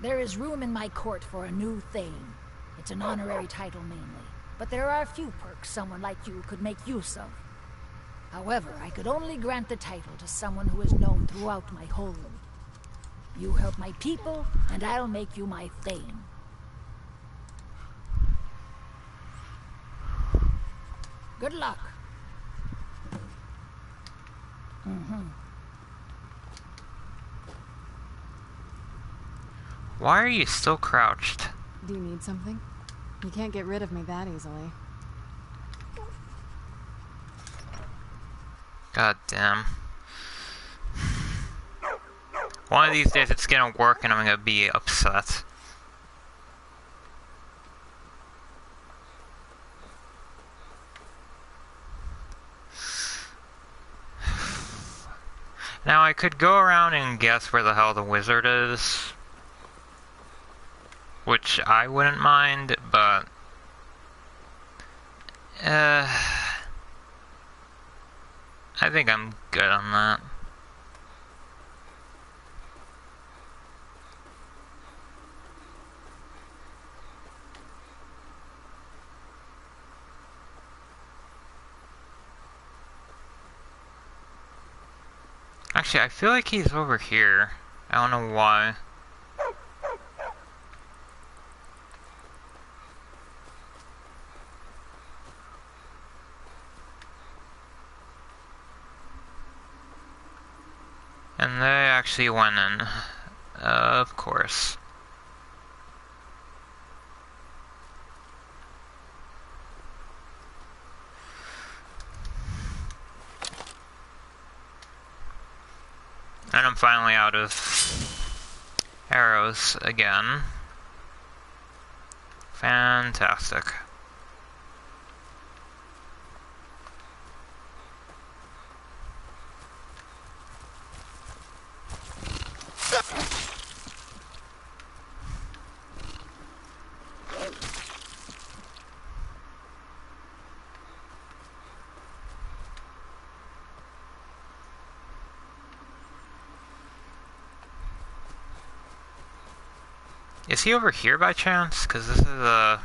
Speaker 6: There is room in my court for a new thane. It's an honorary title mainly, but there are a few perks someone like you could make use of. However, I could only grant the title to someone who is known throughout my holding. You help my people, and I'll make you my thane. Good luck.
Speaker 1: Why are you still crouched?
Speaker 17: Do you need something? You can't get rid of me that easily.
Speaker 1: God damn. One of these days it's gonna work and I'm gonna be upset. Now I could go around and guess where the hell the wizard is. Which I wouldn't mind, but... I think I'm good on that. Actually, I feel like he's over here. I don't know why. And they actually went in. Of course. And I'm finally out of arrows again. Fantastic. Is he over here by chance? Because this is a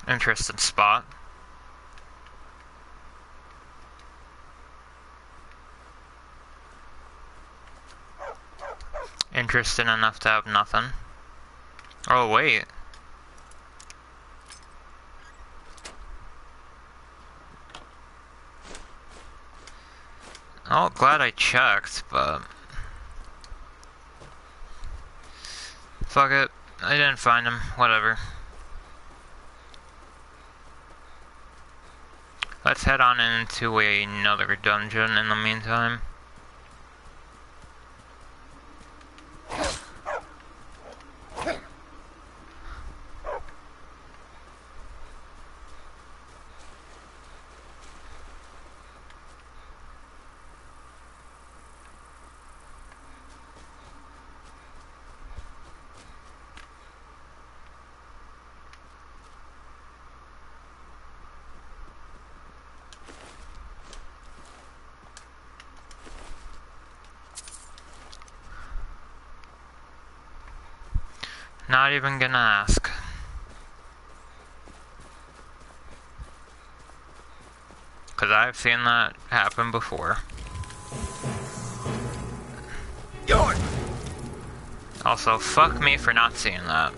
Speaker 1: interesting spot. interested enough to have nothing. Oh, wait. Oh, glad I checked, but... fuck it. I didn't find him. Whatever. Let's head on into another dungeon in the meantime. Not even gonna ask. Cause I've seen that happen before. Also, fuck me for not seeing that.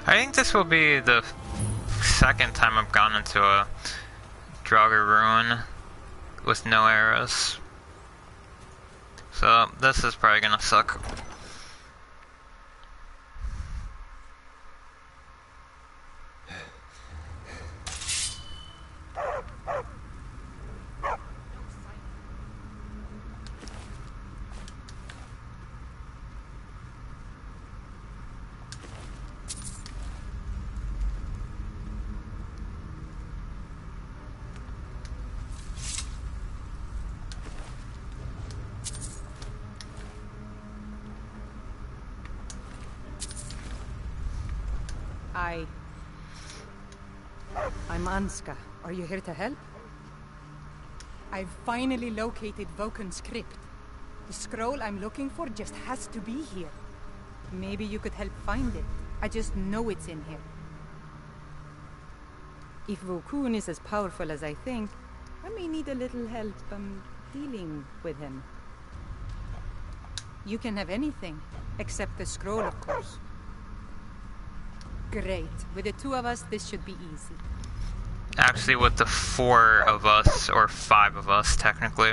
Speaker 1: I think this will be the second time I've gone into a Draugr ruin with no arrows. So this is probably gonna suck.
Speaker 12: I'm Anska. Are you here to help? I've finally located Vokun's crypt. The scroll I'm looking for just has to be here. Maybe you could help find it. I just know it's in here. If Vokun is as powerful as I think, I may need a little help dealing with him. You can have anything, except the scroll, of course. Great. With the two of us, this should be easy.
Speaker 1: Actually, with the 4 of us, or 5 of us, technically.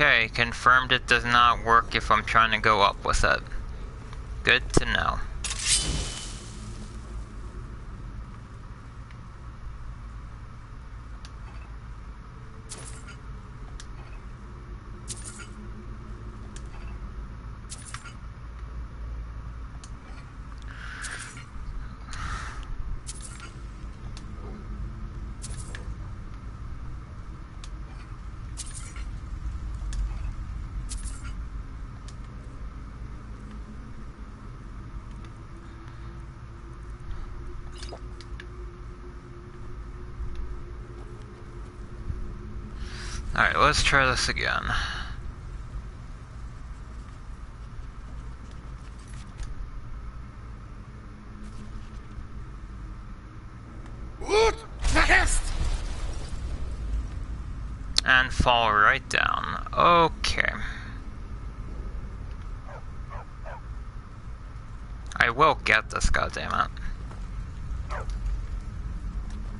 Speaker 1: Okay, confirmed it does not work if I'm trying to go up with it. Good to know. Alright, let's try this again. And fall right down. Okay. I will get this, goddammit.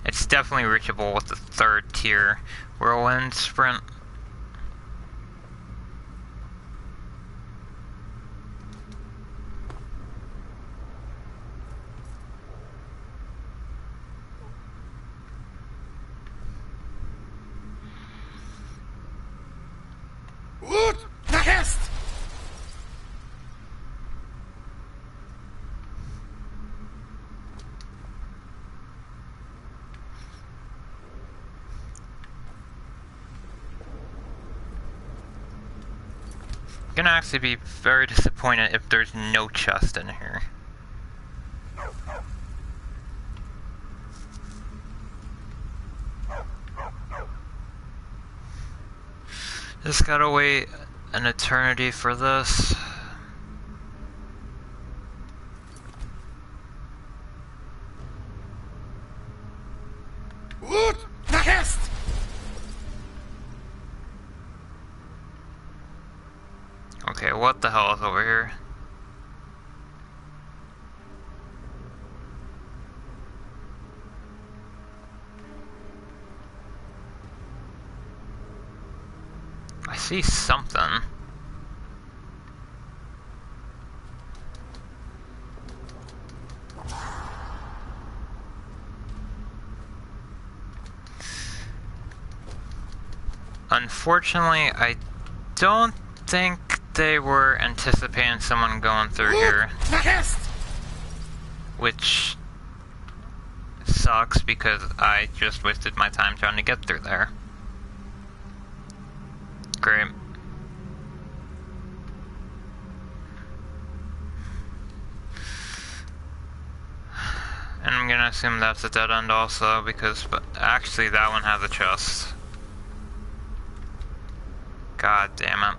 Speaker 1: It's definitely reachable with the 3rd tier whirlwind sprint. I'm gonna actually be very disappointed if there's no chest in here. Just gotta wait an eternity for this. Okay, what the hell is over here? I see something. Unfortunately, I don't think they were anticipating someone going through here. Which sucks because I just wasted my time trying to get through there. Great. And I'm gonna assume that's a dead end also because, but actually that one has a chest. God damn it.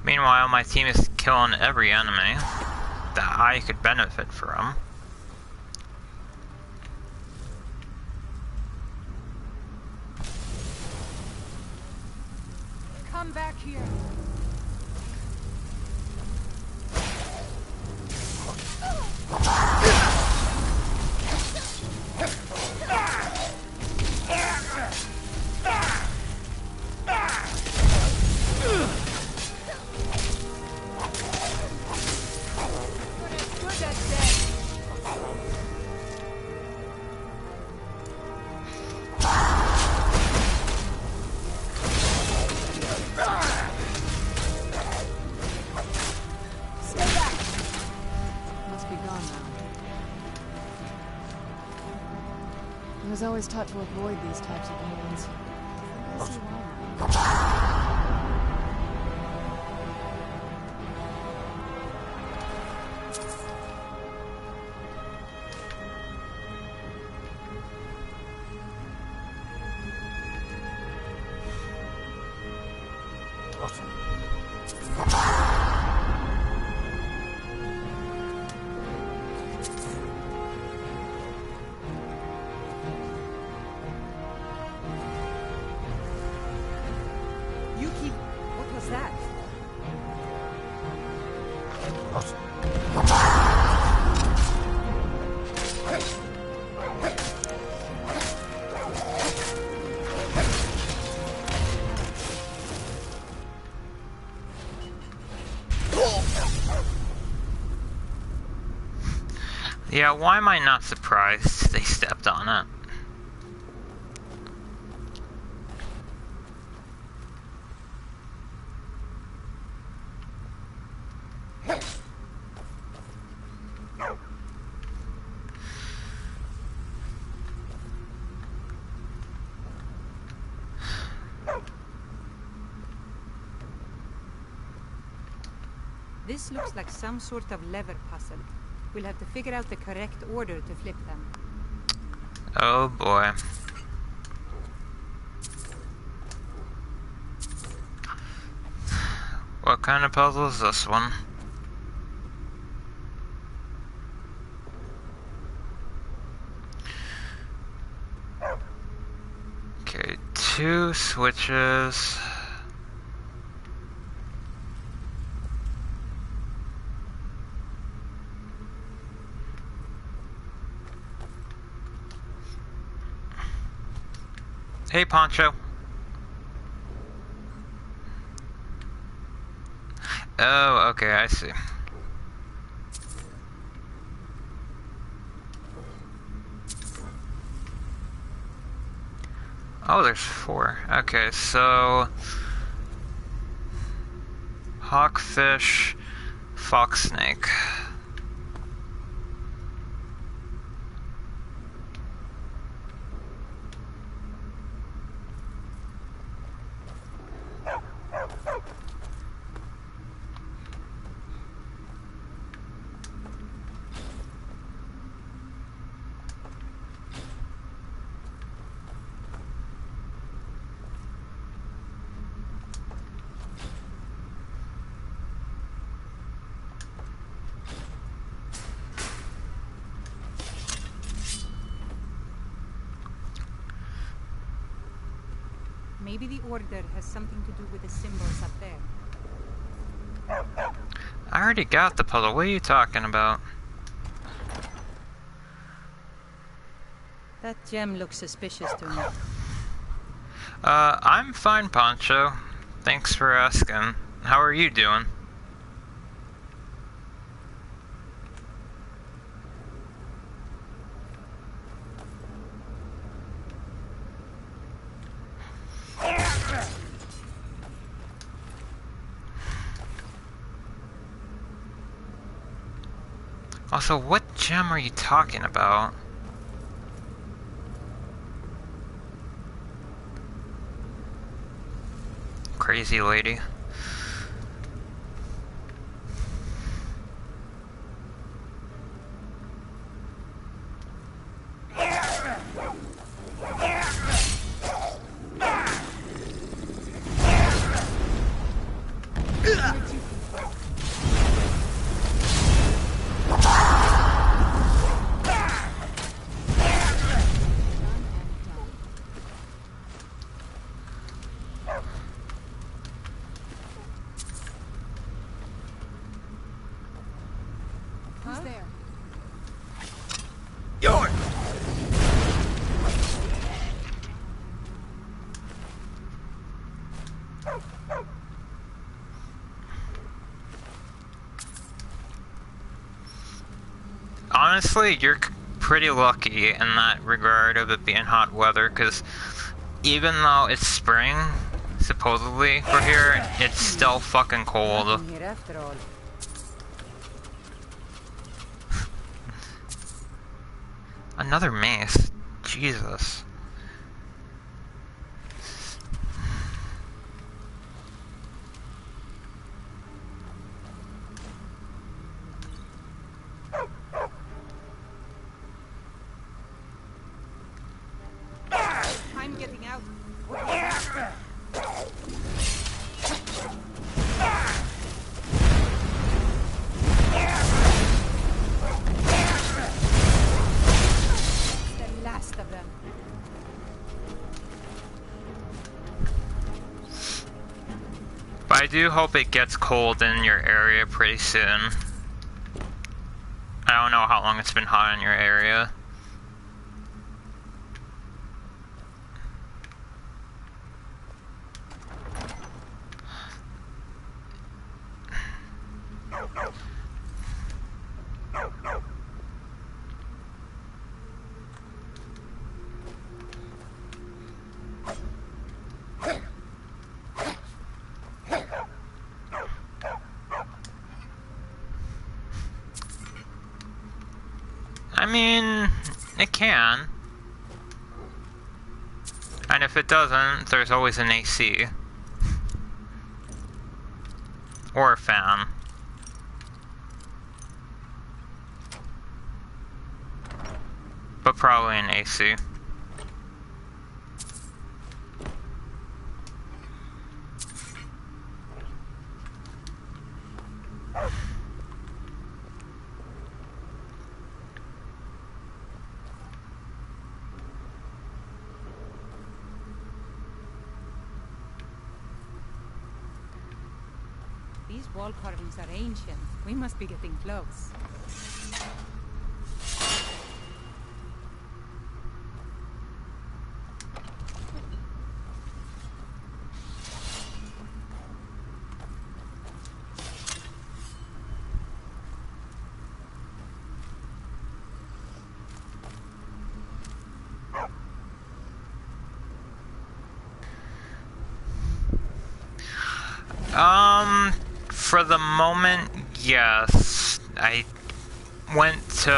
Speaker 1: Meanwhile, my team is killing every enemy that I could benefit from.
Speaker 12: Come back here.
Speaker 17: I was always taught to avoid these types of hands. I see why now.
Speaker 1: Yeah, why am I not surprised they stepped on it?
Speaker 12: This looks like some sort of lever puzzle. We'll have to figure out the correct order to flip them.
Speaker 1: Oh boy. What kind of puzzle is this one? Okay, 2 switches. Hey, Poncho. Oh, okay, I see. Oh, there's 4. Okay, so... Hawkfish, fox snake.
Speaker 12: Maybe the order has something to do with the symbols up there.
Speaker 1: I already got the puzzle. What are you talking about?
Speaker 12: That gem looks suspicious to me.
Speaker 1: I'm fine, Poncho. Thanks for asking. How are you doing? Also, what gem are you talking about? Crazy lady.
Speaker 17: Who's there?
Speaker 10: Yours!
Speaker 1: Honestly, you're pretty lucky in that regard of it being hot weather, because even though it's spring, supposedly, for here, it's still fucking cold.
Speaker 12: Here after all.
Speaker 1: Another mace. Jesus.
Speaker 12: I'm getting out. The last of them.
Speaker 1: But I do hope it gets cold in your area pretty soon. I don't know how long it's been hot in your area. I mean, it can. And if it doesn't, there's always an AC. Or a fan. But probably an AC.
Speaker 12: These wall carvings are ancient. We must be getting close.
Speaker 1: For the moment, yes. I went to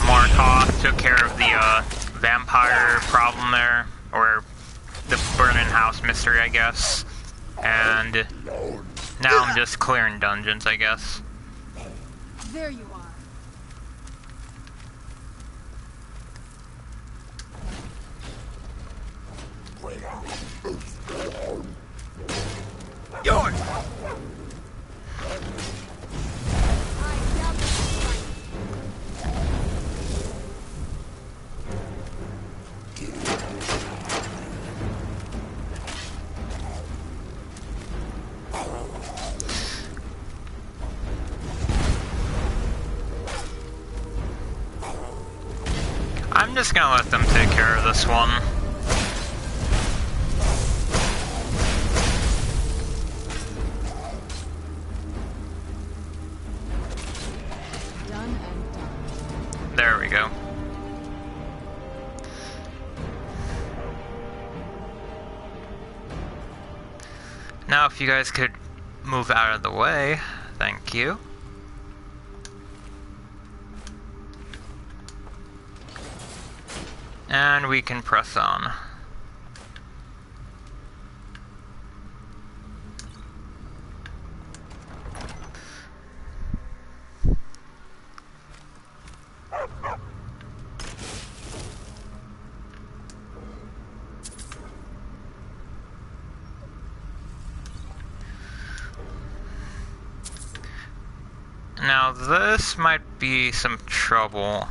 Speaker 1: Morthal, took care of the vampire problem there, or the burning house mystery, I guess. And now I'm just clearing dungeons, I guess.
Speaker 17: There you are.
Speaker 10: Yours!
Speaker 1: I'm just gonna let them take care of this one. There we go. Now if you guys could move out of the way, thank you. And we can press on. Now this might be some trouble,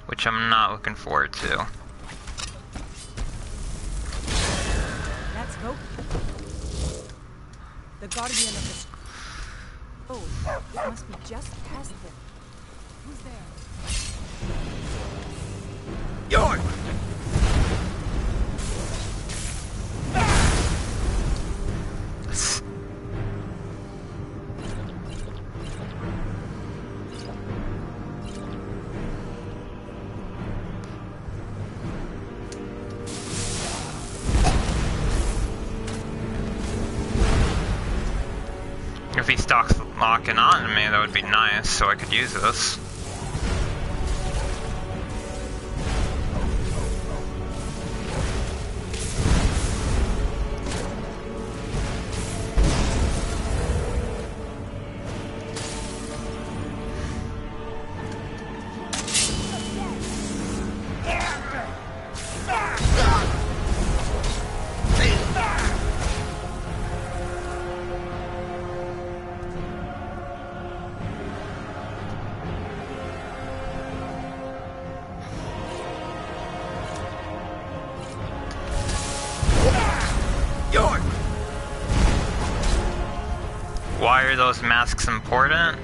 Speaker 1: which I'm not looking forward to.
Speaker 12: Let's go. The guardian of the... Oh, it must be just past them. Who's there?
Speaker 10: Yours!
Speaker 1: If he stocks locking on to me, that would be nice, so I could use this. Why are those masks important?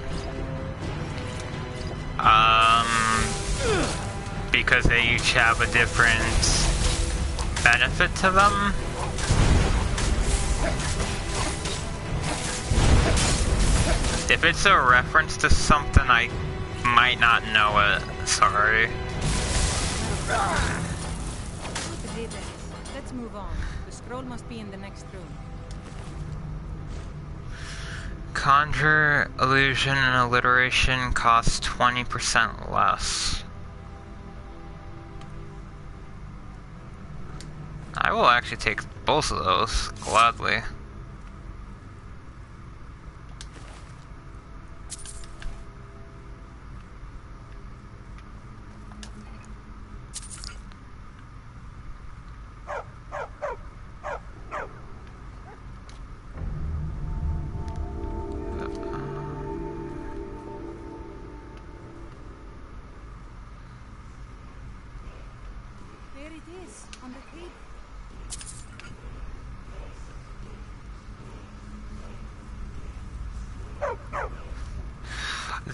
Speaker 1: Because they each have a different benefit to them. If it's a reference to something, I might not know it. Sorry.
Speaker 12: Let's move on. The scroll must be in the next room.
Speaker 1: Conjure, illusion, and alliteration costs 20% less. I will actually take both of those, gladly.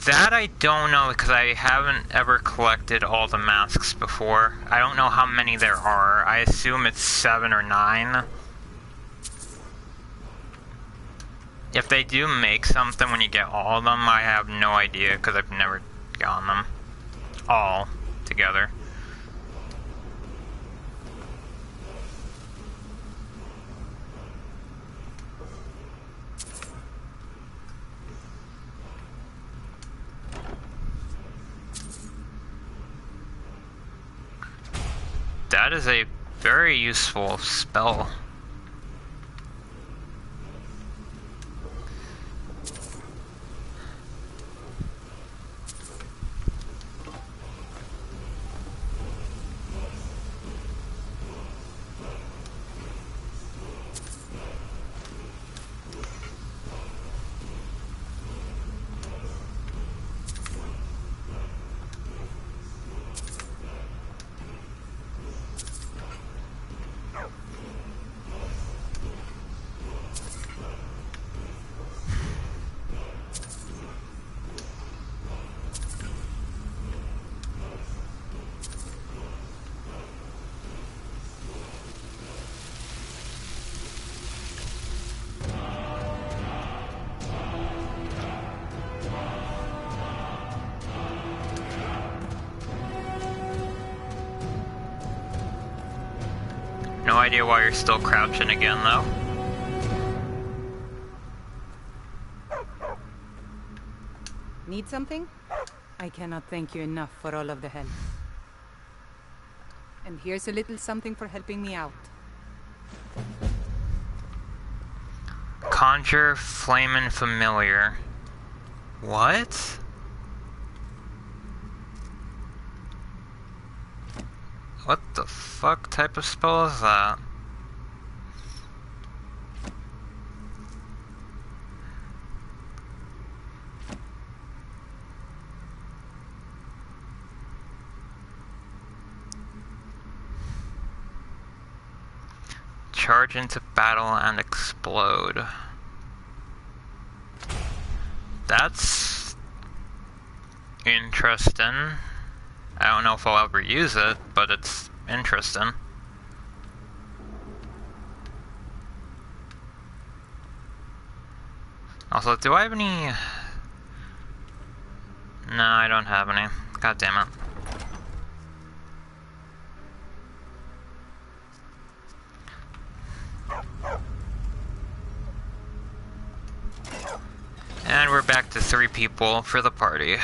Speaker 1: That I don't know, because I haven't ever collected all the masks before. I don't know how many there are. I assume it's 7 or 9. If they do make something when you get all of them, I have no idea, because I've never gotten them all together. That is a very useful spell. No idea why you're still crouching again, though.
Speaker 12: Need something? I cannot thank you enough for all of the help. And here's a little something for helping me out.
Speaker 1: Conjure Flamin' Familiar. What? What the fuck type of spell is that? Charge into battle and explode. That's interesting. I don't know if I'll ever use it, but it's interesting. Also, do I have any? No, I don't have any. God damn it. And we're back to 3 people for the party.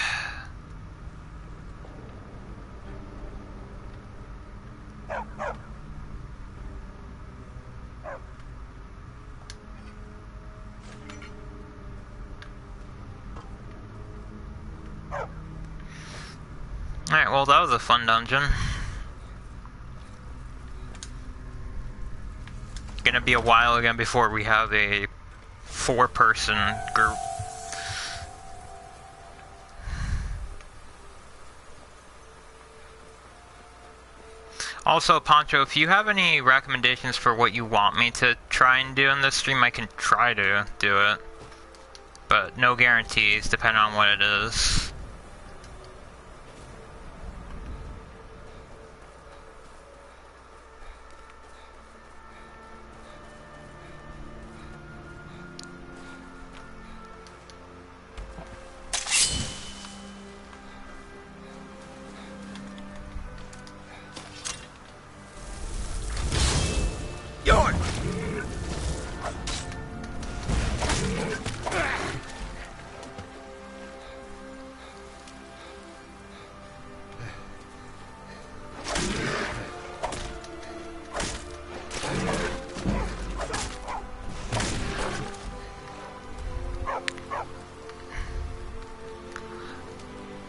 Speaker 1: Alright, well that was a fun dungeon. Gonna be a while again before we have a 4-person group. Also, Pancho, if you have any recommendations for what you want me to try and do in this stream, I can try to do it. but no guarantees depending on what it is.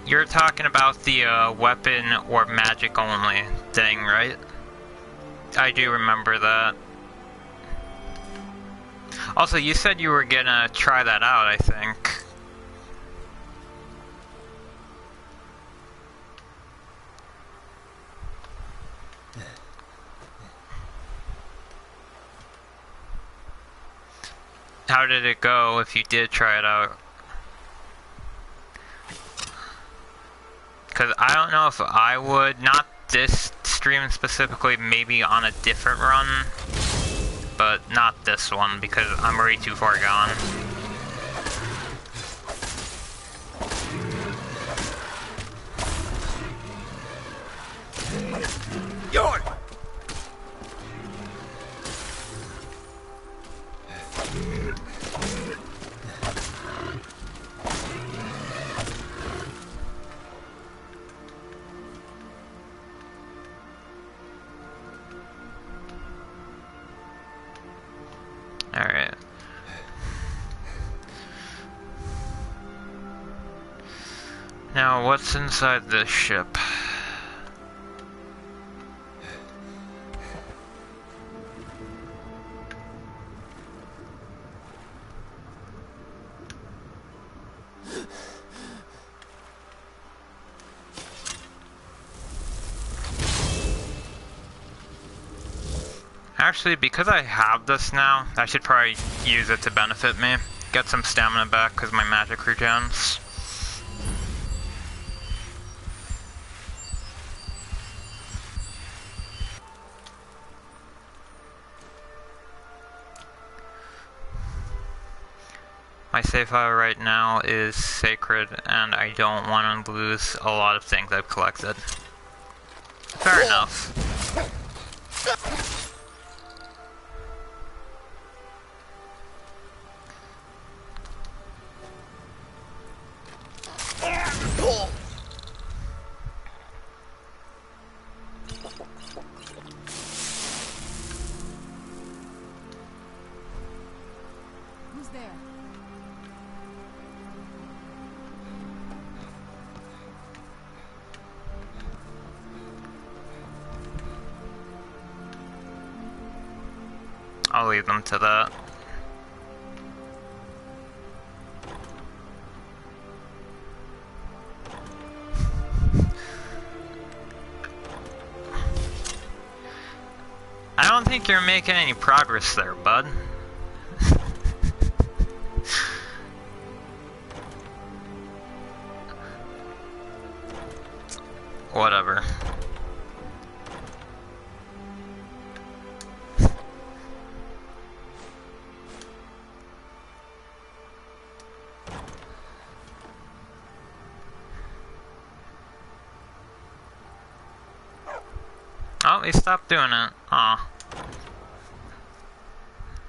Speaker 1: You're talking about the weapon or magic only thing, right? I do remember that. Also, you said you were gonna try that out, I think. How did it go if you did try it out? Because I don't know if I would, not this stream specifically, maybe on a different run, but not this one because I'm already too far gone. York! Alright. Now, what's inside this ship? Actually, because I have this now, I should probably use it to benefit me. Get some stamina back because my magic regens. My save file right now is sacred, and I don't want to lose a lot of things I've collected. Fair enough.
Speaker 17: Who's there?
Speaker 1: I'll leave them to that. I don't think you're making any progress there, bud. Whatever. Oh, he stopped doing it. Aw.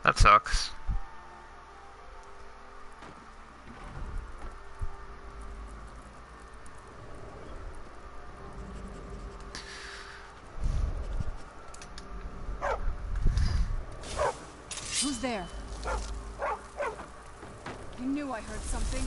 Speaker 1: That sucks.
Speaker 17: Who's there? I knew I heard something.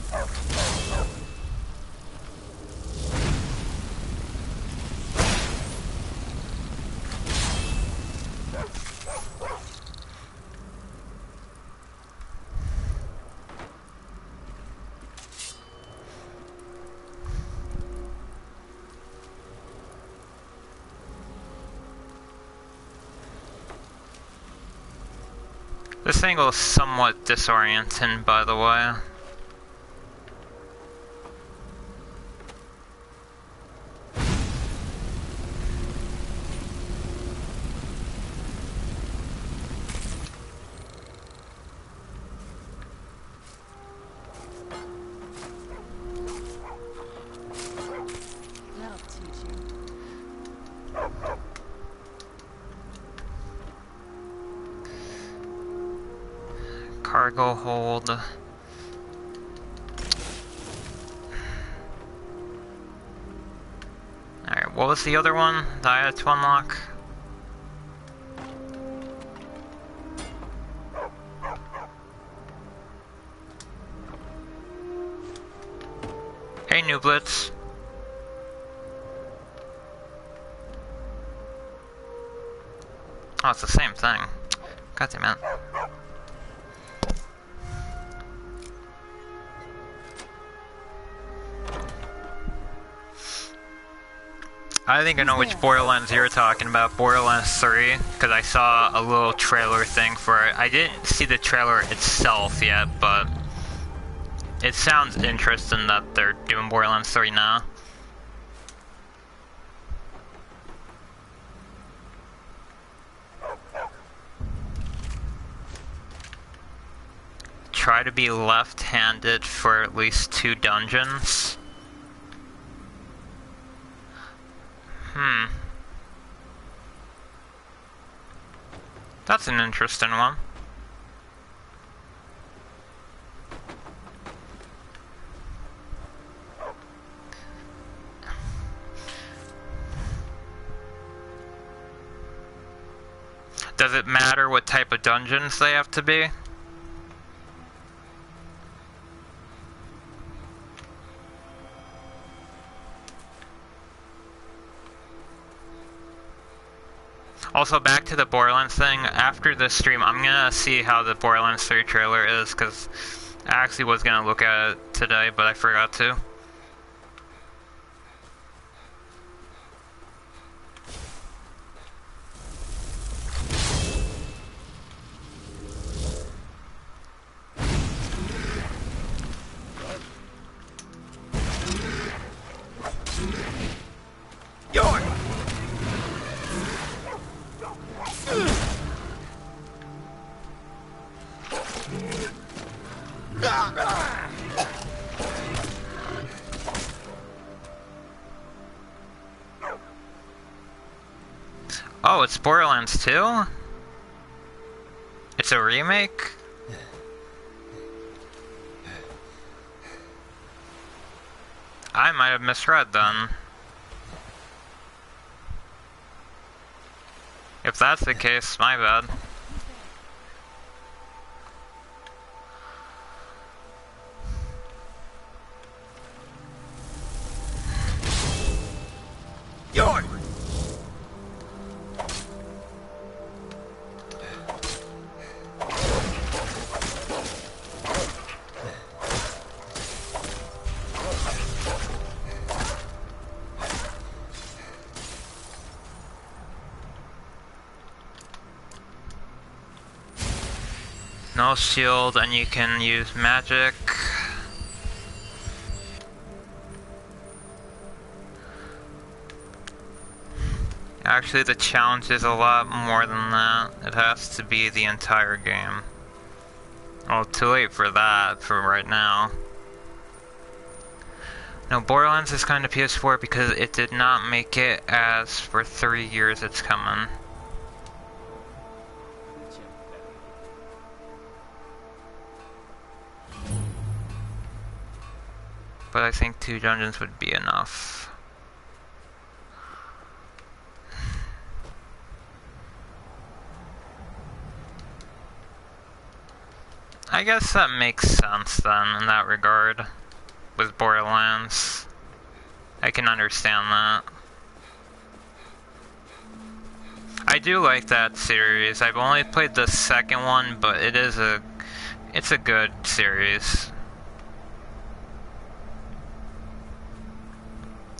Speaker 1: This angle is somewhat disorienting, by the way. Cargo hold. Alright, what was the other one that I had to unlock? Hey, New Blitz. Oh, it's the same thing. God damn it. I think I know which Borderlands you're talking about, Borderlands 3, because I saw a little trailer thing for it. I didn't see the trailer itself yet, but it sounds interesting that they're doing Borderlands 3 now. Try to be left-handed for at least 2 dungeons. That's an interesting one. Does it matter what type of dungeons they have to be? Also, back to the Borderlands thing, after this stream, I'm gonna see how the Borderlands 3 trailer is, because I actually was gonna look at it today, but I forgot to. Oh, it's Borderlands 2? It's a remake? I might have misread then. If that's the case, my bad.
Speaker 9: Yoink!
Speaker 1: No shield, and you can use magic. Actually, the challenge is a lot more than that. It has to be the entire game. Well, too late for that for right now. No, Borderlands is kind of PS4 because it did not make it as for 3 years it's coming. But I think 2 dungeons would be enough. I guess that makes sense then in that regard with Borderlands. I can understand that. I do like that series. I've only played the second one, but it's a good series.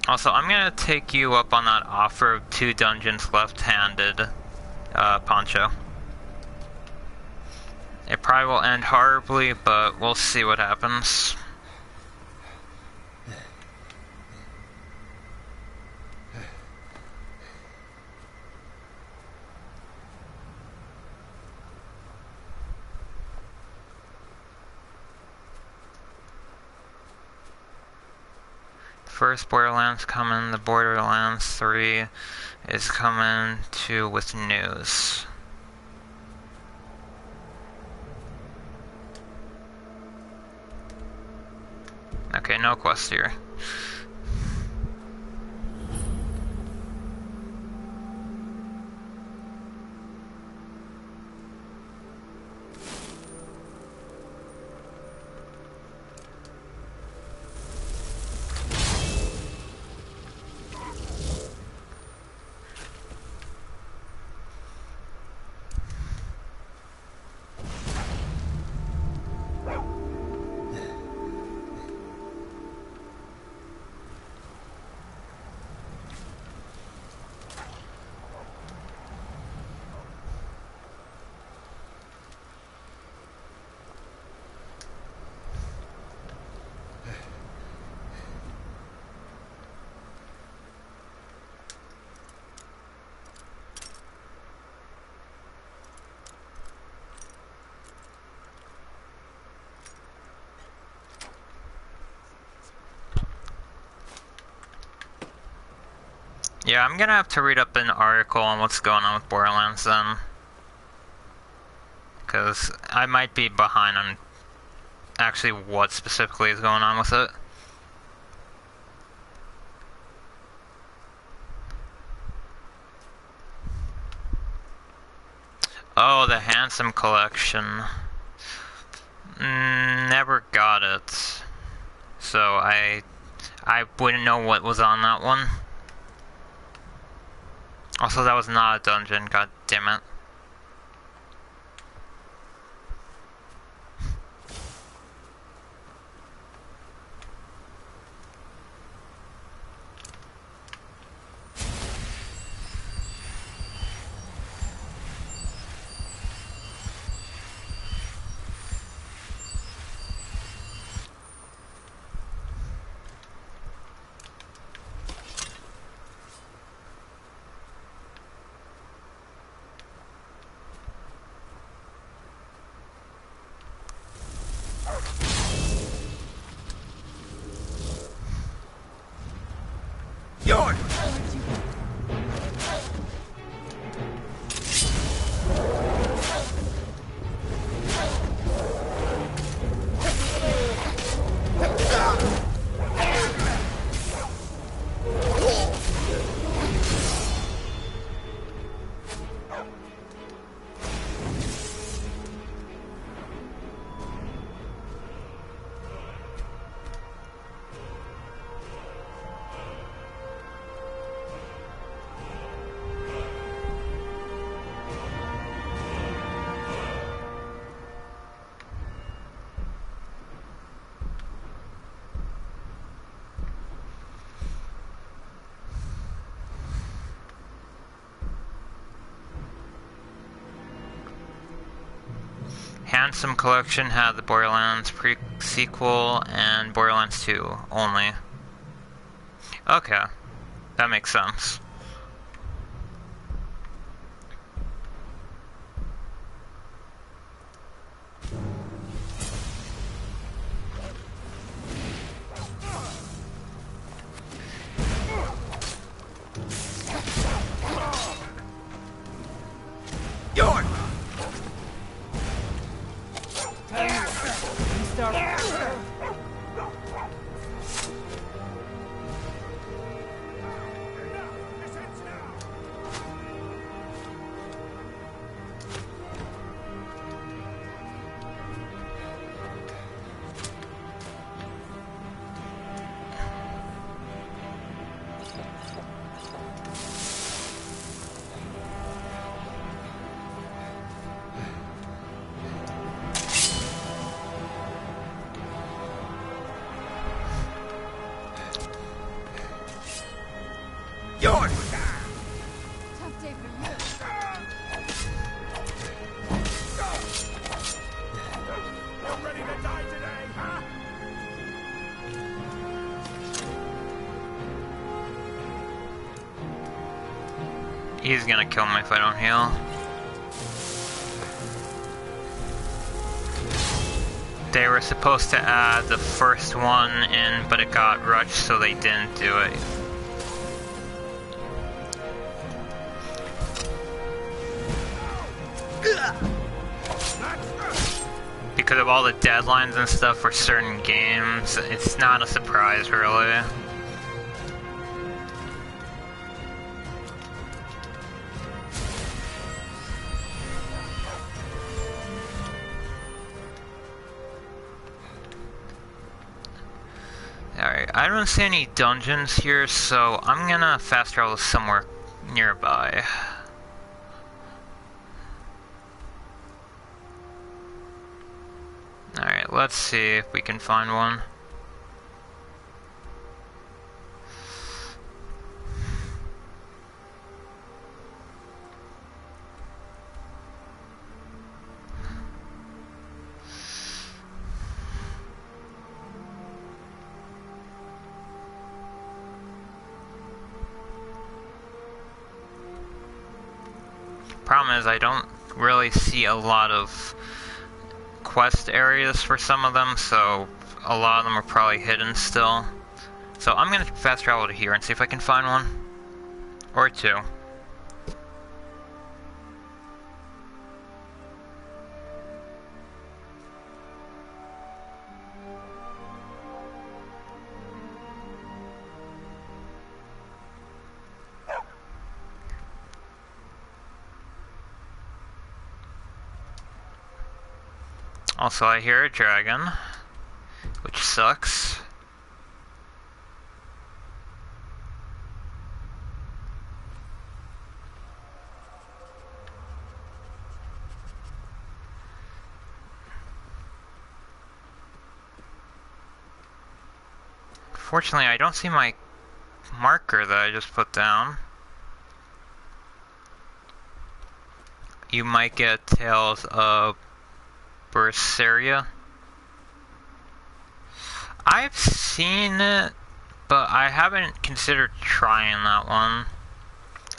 Speaker 1: Also, I'm gonna take you up on that offer of 2 dungeons left-handed, Poncho. It probably will end horribly, but we'll see what happens. First Borderlands coming, the Borderlands 3 is coming too with news. Okay, no quest here. Yeah, I'm gonna have to read up an article on what's going on with Borderlands then. Because I might be behind on actually what specifically is going on with it. Oh, the Handsome Collection. Never got it. So I wouldn't know what was on that one. Also, that was not a dungeon, god damn it. Handsome Collection had the Borderlands pre-sequel and Borderlands 2 only. Okay, that makes sense. He's gonna kill me if I don't heal. They were supposed to add the first one in, but it got rushed, so they didn't do it. because of all the deadlines and stuff for certain games, it's not a surprise, really. Alright, I don't see any dungeons here, so I'm gonna fast travel somewhere nearby. Alright, let's see if we can find one. Problem is, I don't really see a lot of quest areas for some of them, so a lot of them are probably hidden still. So I'm gonna fast travel to here and see if I can find one. Or two. Also, I hear a dragon, which sucks. Fortunately, I don't see my marker that I just put down. You might get Tales of Berseria. I've seen it, but I haven't considered trying that one.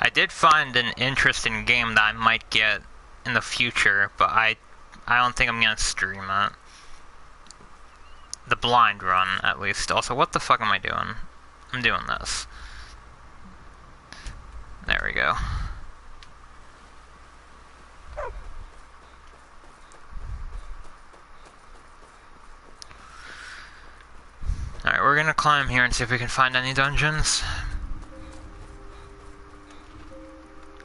Speaker 1: I did find an interesting game that I might get in the future, but I don't think I'm gonna stream it. The blind run, at least. Also, what the fuck am I doing? I'm doing this. There we go. Alright, we're gonna climb here and see if we can find any dungeons.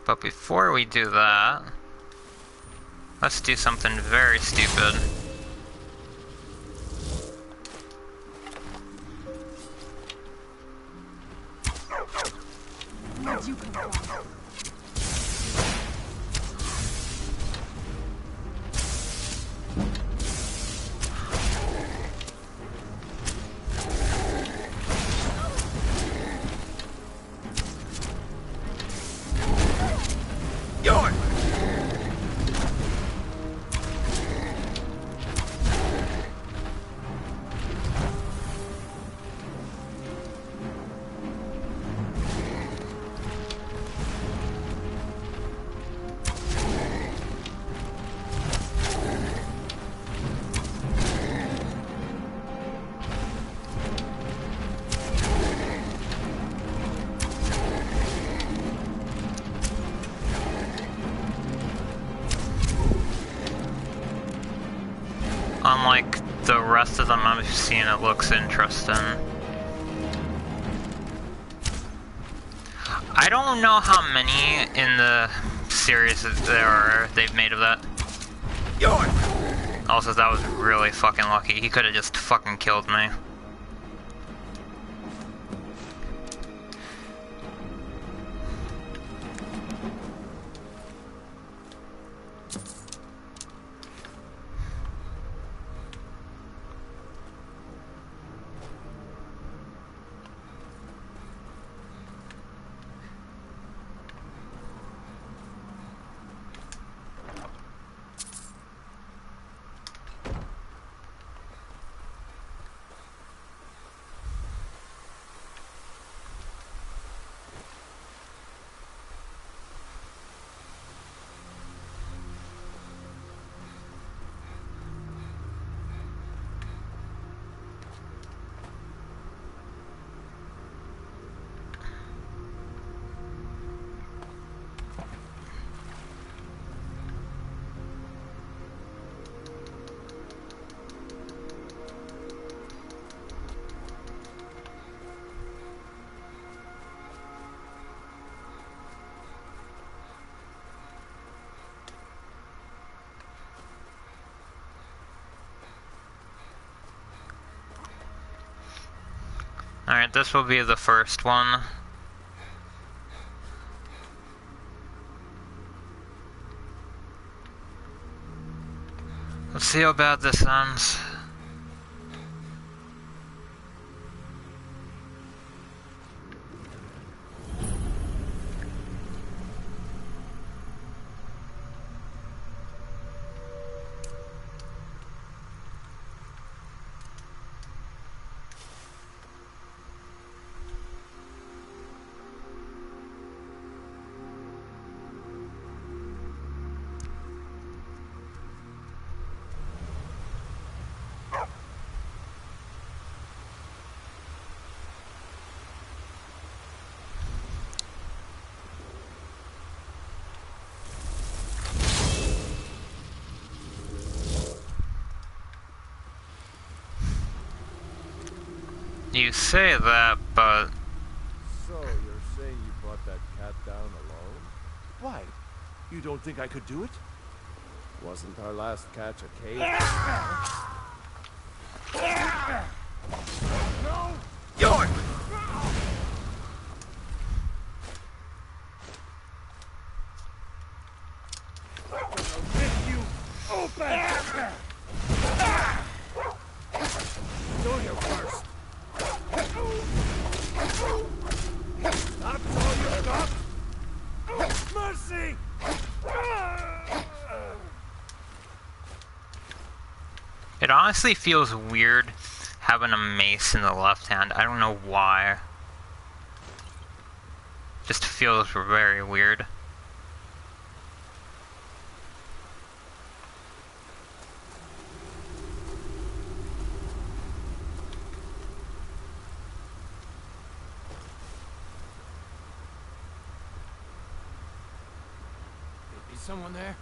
Speaker 1: But before we do that, let's do something very stupid.
Speaker 17: Where'd you come from?
Speaker 1: Unlike the rest of them I've seen, it looks interesting. I don't know how many in the series they've made of that. Also, that was really fucking lucky. He could have just fucking killed me. Alright, this will be the first one. Let's see how bad this ends. You say that, but...
Speaker 5: So, you're saying you brought that cat down alone?
Speaker 9: Why? You don't think I could do it?
Speaker 5: Wasn't our last catch a cave?
Speaker 9: No!
Speaker 5: Yoink!
Speaker 9: Rip you open! Do your worst. That's all you got? Mercy!
Speaker 1: It honestly feels weird having a mace in the left hand. I don't know why. Just feels very weird.
Speaker 9: Is someone there?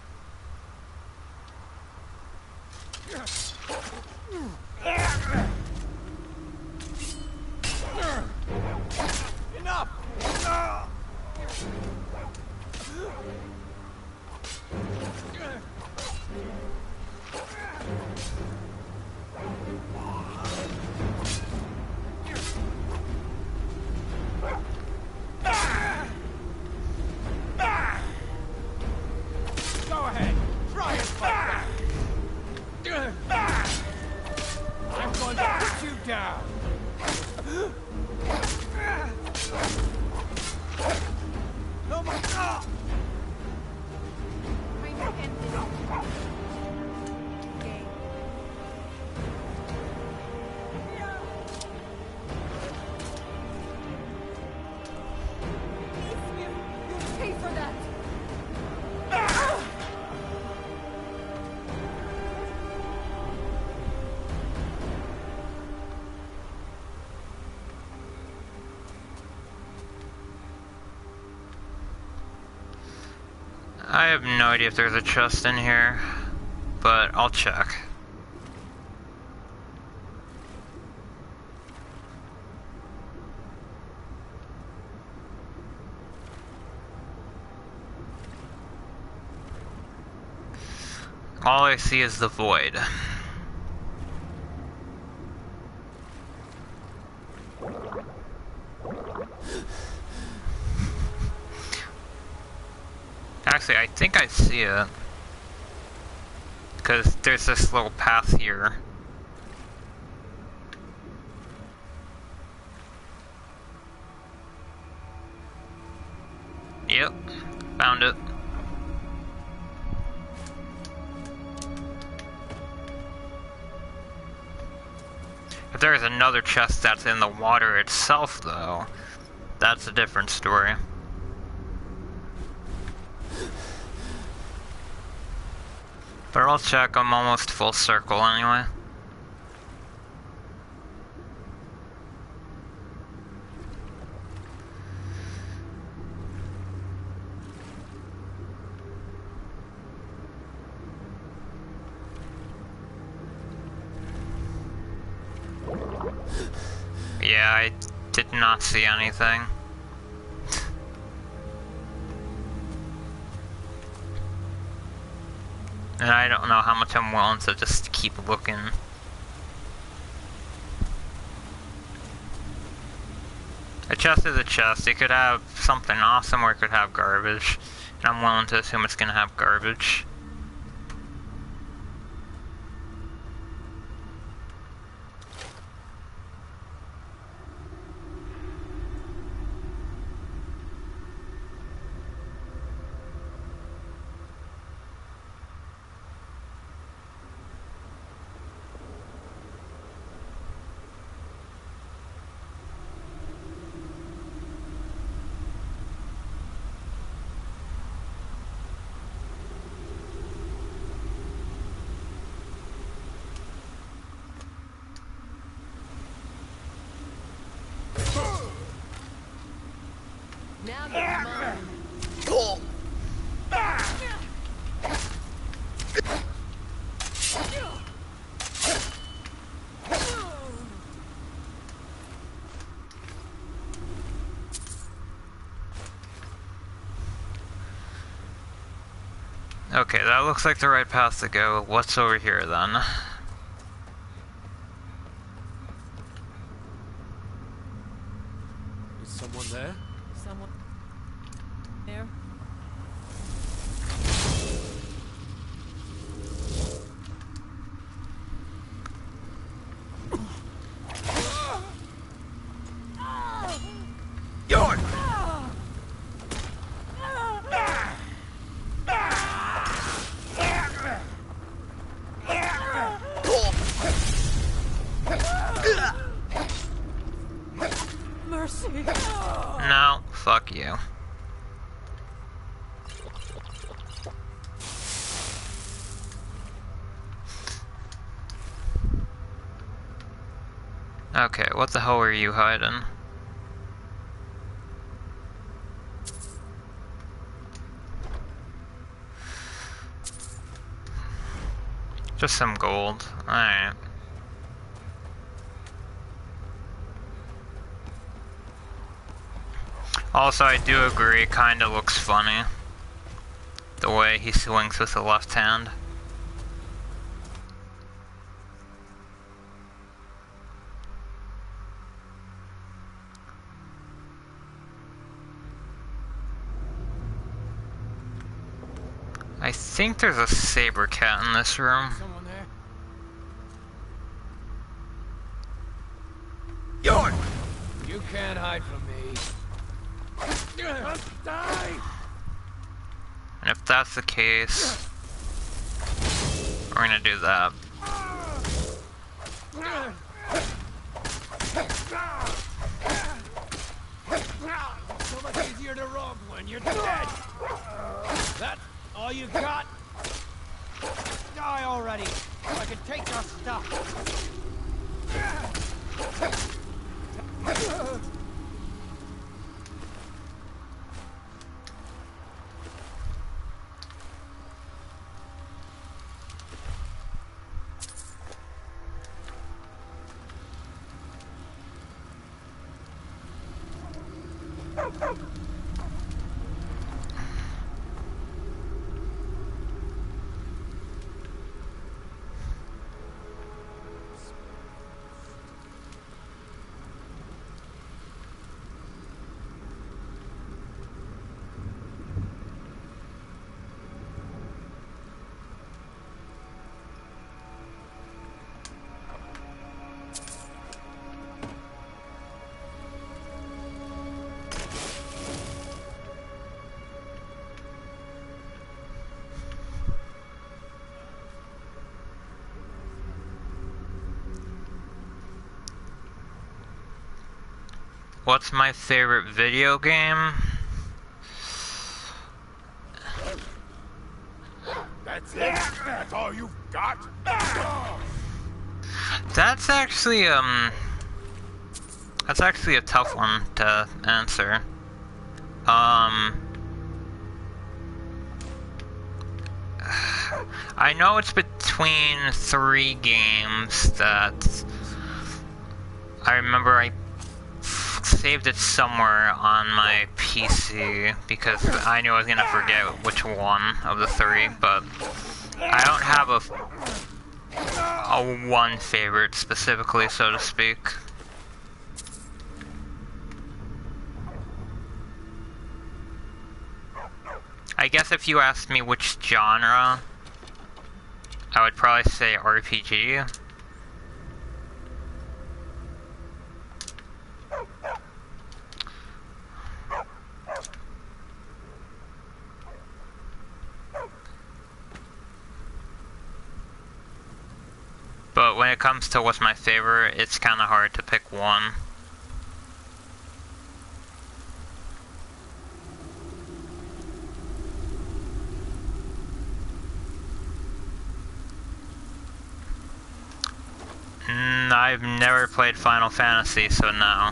Speaker 9: Enough! Go ahead, try and fight back. I'm going to put you down. No more.
Speaker 12: You'll pay for that!
Speaker 1: I have no idea if there's a chest in here, but I'll check. All I see is the void. Actually, I think I see it. Because there's this little path here. Yep, found it. If there's another chest that's in the water itself, though, that's a different story. But I'll check, I'm almost full circle anyway. Yeah, I did not see anything. And I don't know how much I'm willing to just keep looking. A chest is a chest. It could have something awesome or it could have garbage. And I'm willing to assume it's gonna have garbage.
Speaker 9: Now you're mine.
Speaker 1: Okay, that looks like the right path to go. What's over here then?
Speaker 9: Is someone there?
Speaker 14: Someone there?
Speaker 9: York!
Speaker 14: Mercy!
Speaker 1: No, fuck you. Okay, what the hell are you hiding? Just some gold. Alright. Also, I do agree, it kinda looks funny. The way he swings with the left hand. I think there's a saber cat in this room.
Speaker 9: Someone there?
Speaker 16: York! You can't hide from me.
Speaker 9: Die!
Speaker 1: And if that's the case, we're gonna do that.
Speaker 9: So much easier to rob when you're dead. That all you got? Die already, so I can take your stuff.
Speaker 1: What's my favorite video game?
Speaker 13: That's it? That's all you've got?
Speaker 1: That's actually a tough one to answer. I know it's between 3 games that I remember I saved it somewhere on my PC because I knew I was gonna forget which one of the 3, but I don't have a one favorite specifically, so to speak. I guess if you asked me which genre, I would probably say RPG. But when it comes to what's my favorite, it's kind of hard to pick one. I've never played Final Fantasy, so no.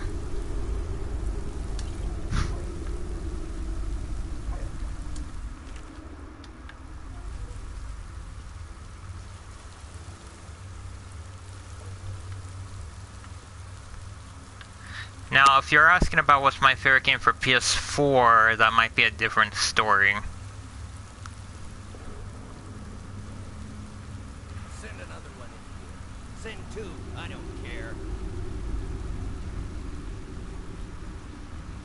Speaker 1: Now, if you're asking about what's my favorite game for PS4, that might be a different story.
Speaker 9: Send another one in here. Send two. I don't care.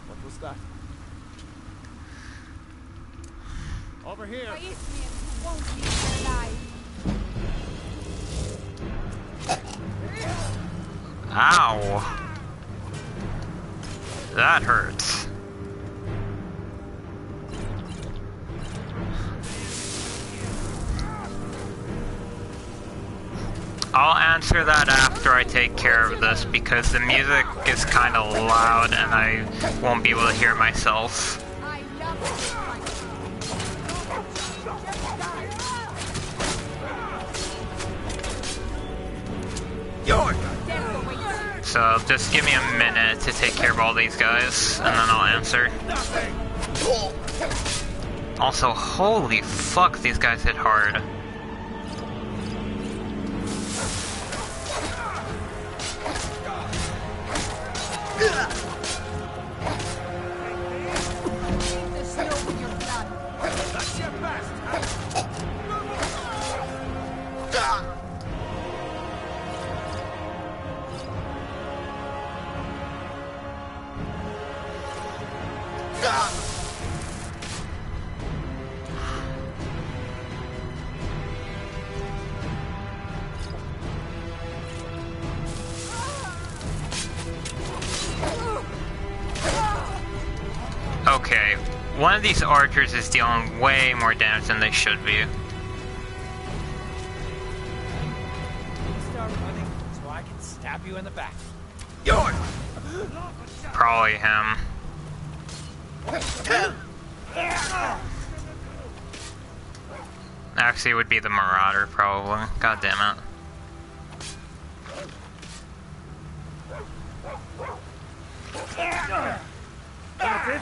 Speaker 11: What was that?
Speaker 9: Over here.
Speaker 1: Ow. That hurts. I'll answer that after I take care of this because the music is kind of loud and I won't be able to hear myself. So just give me a minute to take care of all these guys, and then I'll answer. Also, holy fuck, these guys hit hard. Okay, one of these archers is dealing way more damage than they should be.
Speaker 9: Start running so I can stab you in the back.
Speaker 1: Probably him. Actually, it would be the Marauder, probably. God damn it.
Speaker 9: That's it?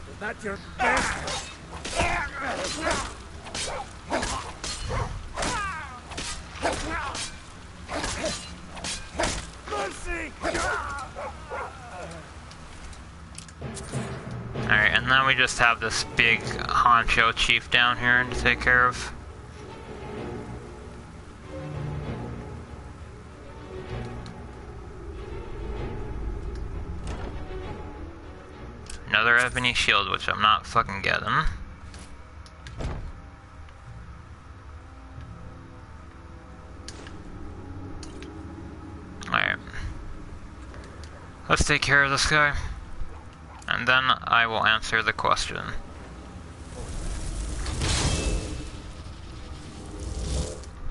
Speaker 9: Is that your best? Mercy!
Speaker 1: Alright, and then we just have this big honcho chief down here to take care of. Another ebony shield, which I'm not fucking getting. Alright. Let's take care of this guy. And then I will answer the question.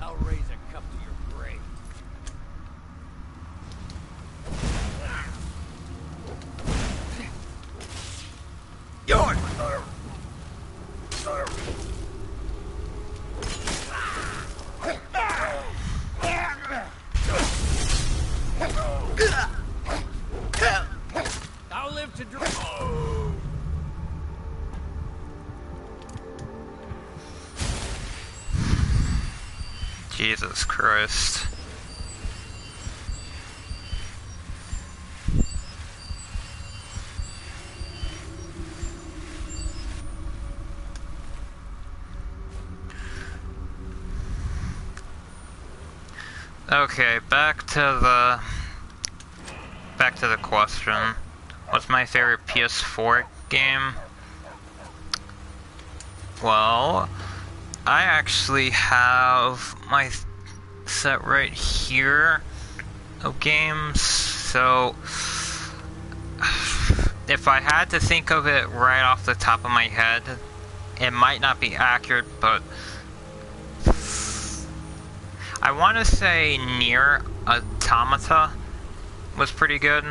Speaker 9: I'll raise a cup to your grave. I'll live to
Speaker 1: Jesus Christ. Okay, back to the question. What's my favorite PS4 game? Well, I actually have my set right here of games, so if I had to think of it right off the top of my head, it might not be accurate, but I want to say Nier Automata was pretty good.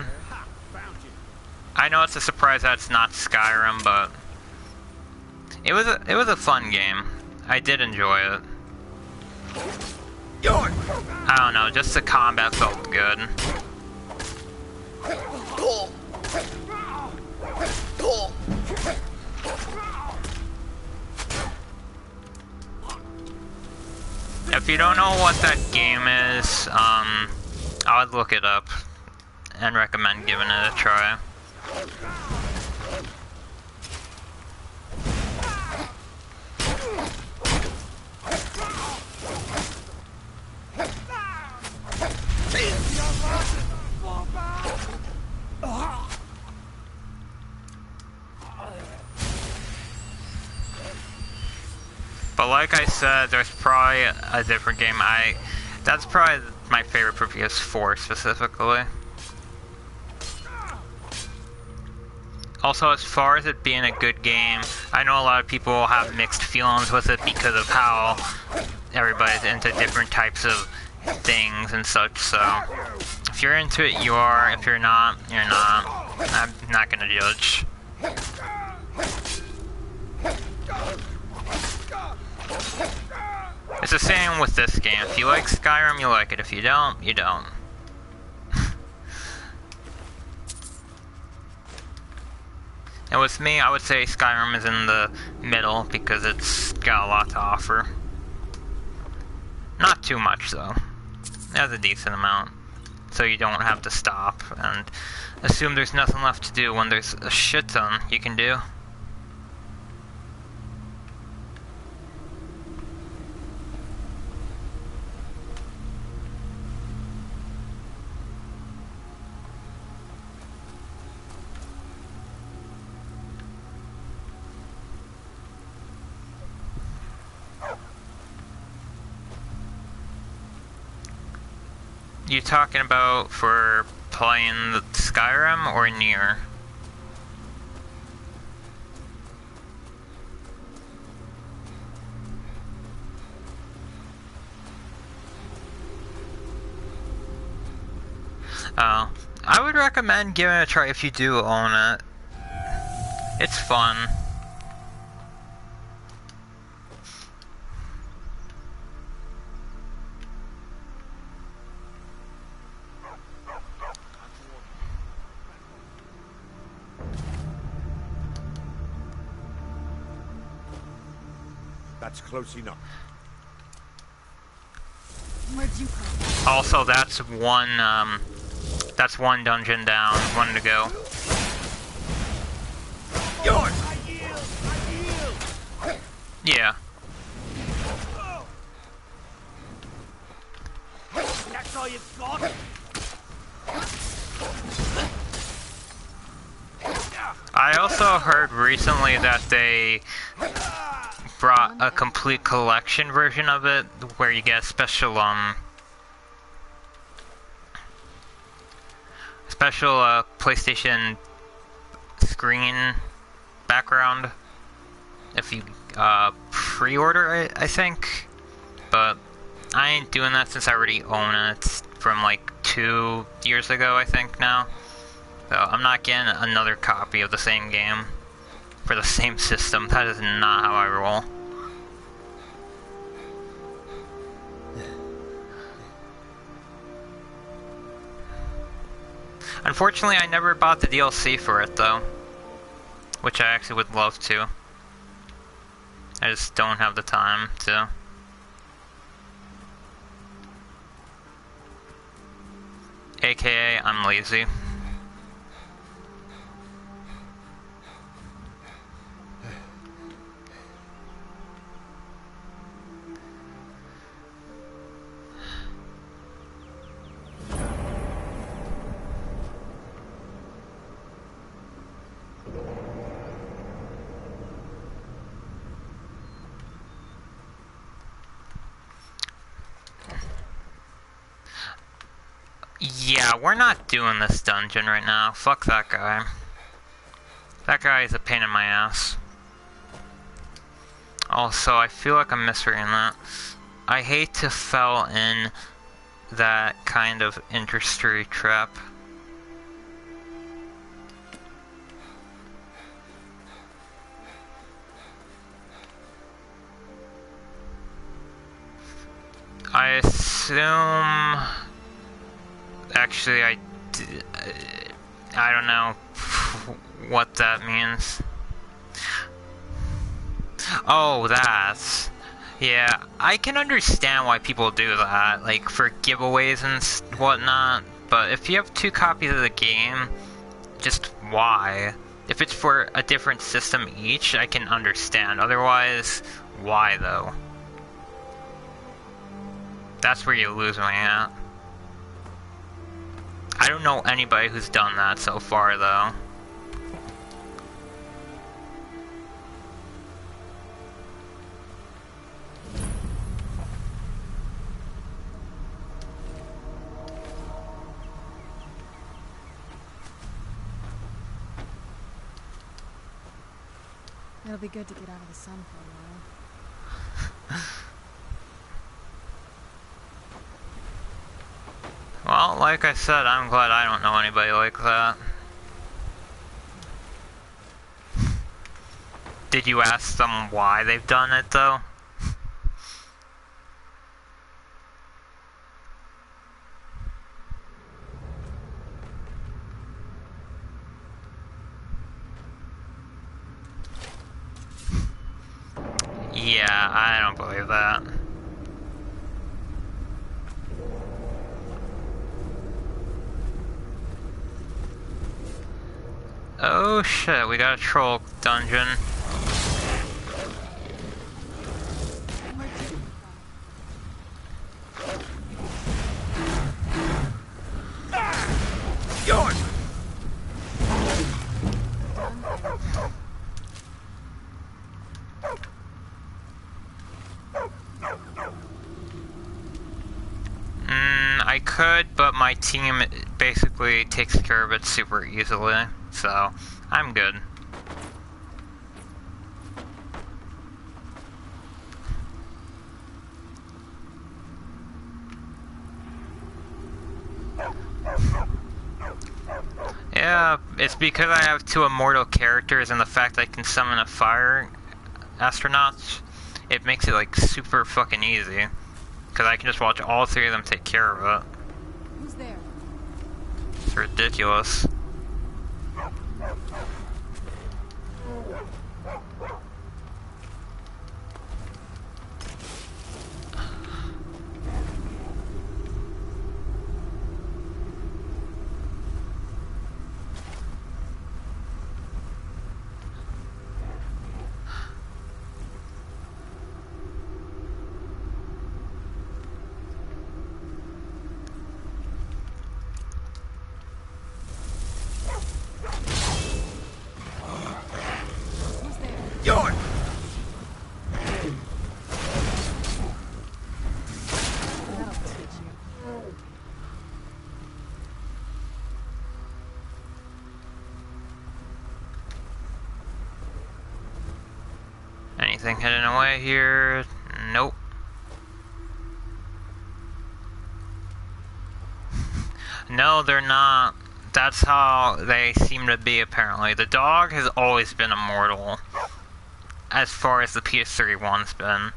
Speaker 1: I know it's a surprise that it's not Skyrim, but it was a fun game. I did enjoy it. I don't know, just the combat felt good. If you don't know what that game is, I would look it up and recommend giving it a try. But like I said, there's probably a different game. That's probably my favorite for PS4 specifically. Also, as far as it being a good game, I know a lot of people have mixed feelings with it because of how everybody's into different types of things and such, so if you're into it, you are. If you're not, you're not. I'm not gonna judge. It's the same with this game. If you like Skyrim, you like it. If you don't, you don't. And with me, I would say Skyrim is in the middle because it's got a lot to offer. Not too much, though. It has a decent amount. So you don't have to stop and assume there's nothing left to do when there's a shit ton you can do. You talking about for playing the Skyrim or Nier? Oh, I would recommend giving it a try if you do own it. It's fun.
Speaker 10: That's close enough.
Speaker 17: Where'd you come from?
Speaker 1: Also, that's one dungeon down, one to go.
Speaker 9: Yours! I yield!
Speaker 1: Yeah.
Speaker 9: That's all you got?
Speaker 1: I also heard recently that they brought a complete collection version of it where you get a special PlayStation screen background if you pre-order it, I think. But I ain't doing that since I already own it. It's from like 2 years ago, I think now. So I'm not getting another copy of the same game for the same system. That is not how I roll. Unfortunately, I never bought the DLC for it though, which I actually would love to. I just don't have the time to. AKA, I'm lazy. Yeah, we're not doing this dungeon right now. Fuck that guy. That guy is a pain in my ass. Also, I feel like I'm misreading that. I hate to fall in that kind of industry trap. I assume... Actually, I don't know what that means. Oh, that's... Yeah, I can understand why people do that, like for giveaways and whatnot, but if you have 2 copies of the game, just why? If it's for a different system each, I can understand. Otherwise, why though? That's where you lose me at. I don't know anybody who's done that so far though.
Speaker 17: It'll be good to get out of the sun for a while.
Speaker 1: Well, like I said, I'm glad I don't know anybody like that. Did you ask them why they've done it, though? Yeah, I don't believe that. Oh shit, we got a troll dungeon.
Speaker 9: Yours!
Speaker 1: I could, but my team basically takes care of it super easily, so I'm good. Yeah, it's because I have 2 immortal characters and the fact I can summon a fire astronaut, it makes it like super fucking easy. Because I can just watch all 3 of them take care of it.
Speaker 17: Who's there?
Speaker 1: It's ridiculous.
Speaker 9: Yours!
Speaker 1: Anything hidden away here? Nope. No, they're not. That's how they seem to be, apparently. The dog has always been immortal, as far as the PS3 one's been.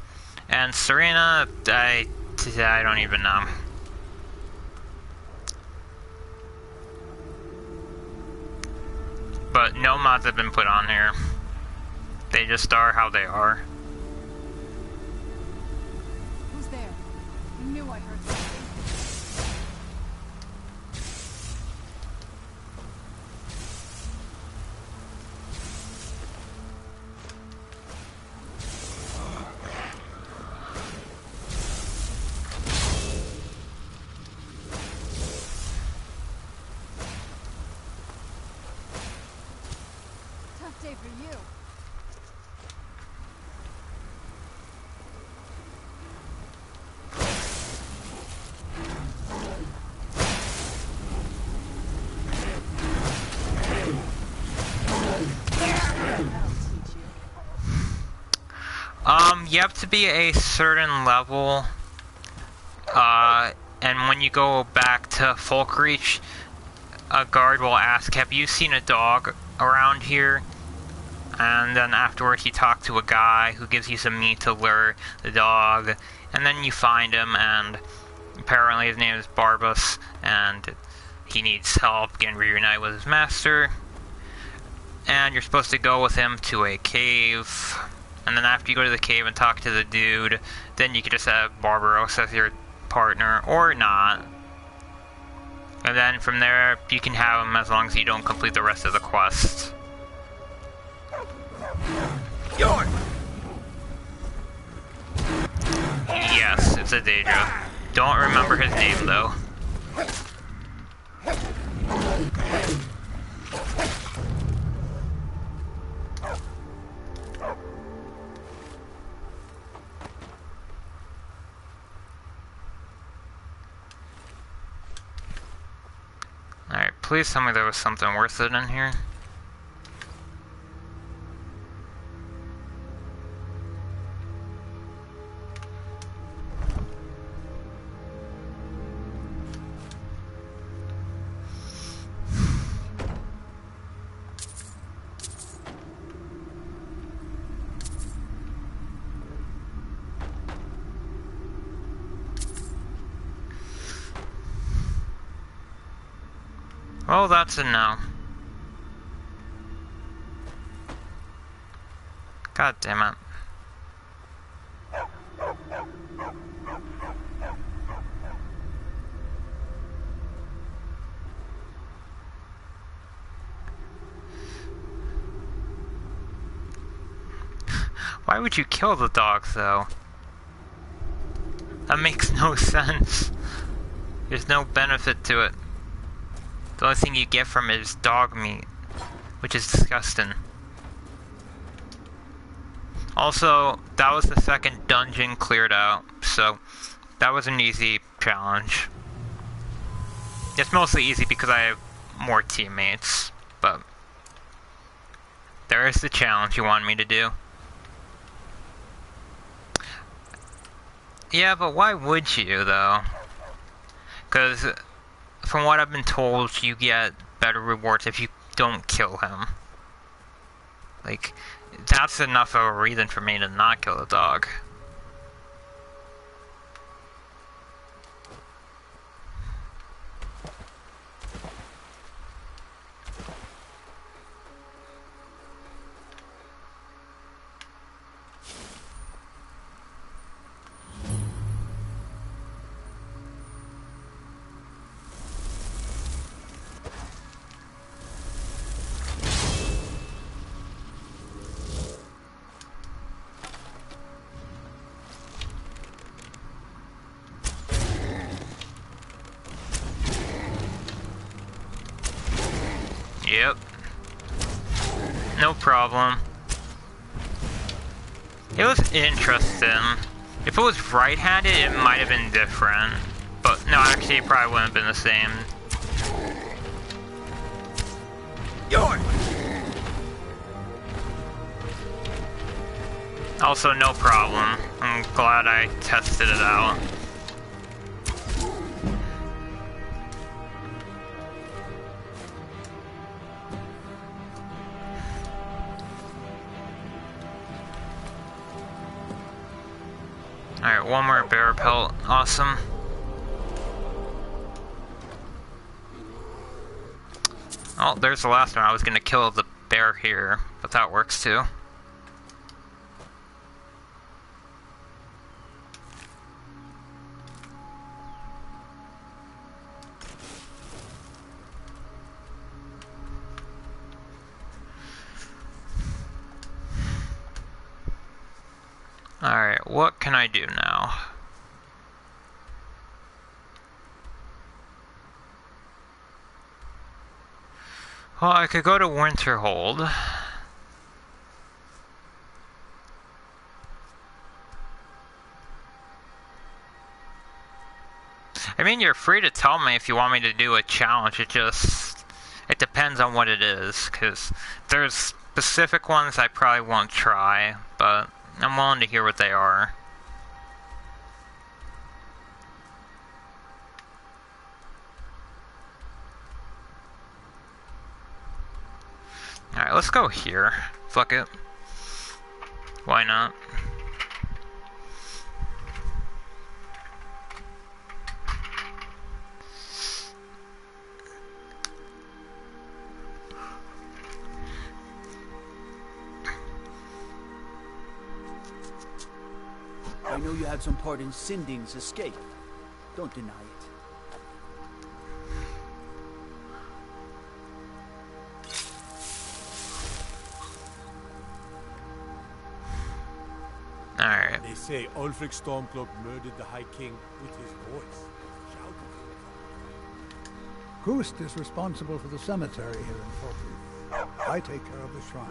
Speaker 1: And Serena, I don't even know. But no mods have been put on here. They just are how they are.
Speaker 17: Who's there? I knew I heard something. Tough day for you.
Speaker 1: you have to be a certain level, and when you go back to Folkreach, a guard will ask, have you seen a dog around here? And then afterwards you talk to a guy who gives you some meat to lure the dog, and then you find him, and apparently his name is Barbas, and he needs help getting reunited with his master. And you're supposed to go with him to a cave, and then after you go to the cave and talk to the dude, then you can just have Barbaros as your partner, or not. And then from there, you can have him as long as you don't complete the rest of the quest. Yes, it's a Daedra. Don't remember his name, though. Alright, please tell me there was something worth it in here. Well, that's a no. God damn it. Why would you kill the dogs, though? That makes no sense. There's no benefit to it. The only thing you get from it is dog meat, which is disgusting. Also, that was the second dungeon cleared out, so that was an easy challenge. It's mostly easy because I have more teammates, but there is the challenge you want me to do. Yeah, but why would you, though? Because from what I've been told, you get better rewards if you don't kill him. Like, that's enough of a reason for me to not kill the dog. Yep. No problem. It was interesting. If it was right-handed, it might have been different. But no, actually, it probably wouldn't have been the same. Also, no problem. I'm glad I tested it out. Alright, one more bear pelt. Awesome. Oh, there's the last one. I was gonna kill the bear here, but that works too. Alright, what can I do now? Well, I could go to Winterhold. I mean, you're free to tell me if you want me to do a challenge. It depends on what it is, because there's specific ones I probably won't try, but I'm willing to hear what they are. Alright, let's go here. Fuck it. Why not?
Speaker 9: I know you had some part in Sinding's escape. Don't deny it.
Speaker 1: Alright.
Speaker 18: They say Ulfric Stormcloak murdered the High King with his voice.
Speaker 19: Gust is responsible for the cemetery here in Falkreath. I take care of the shrine.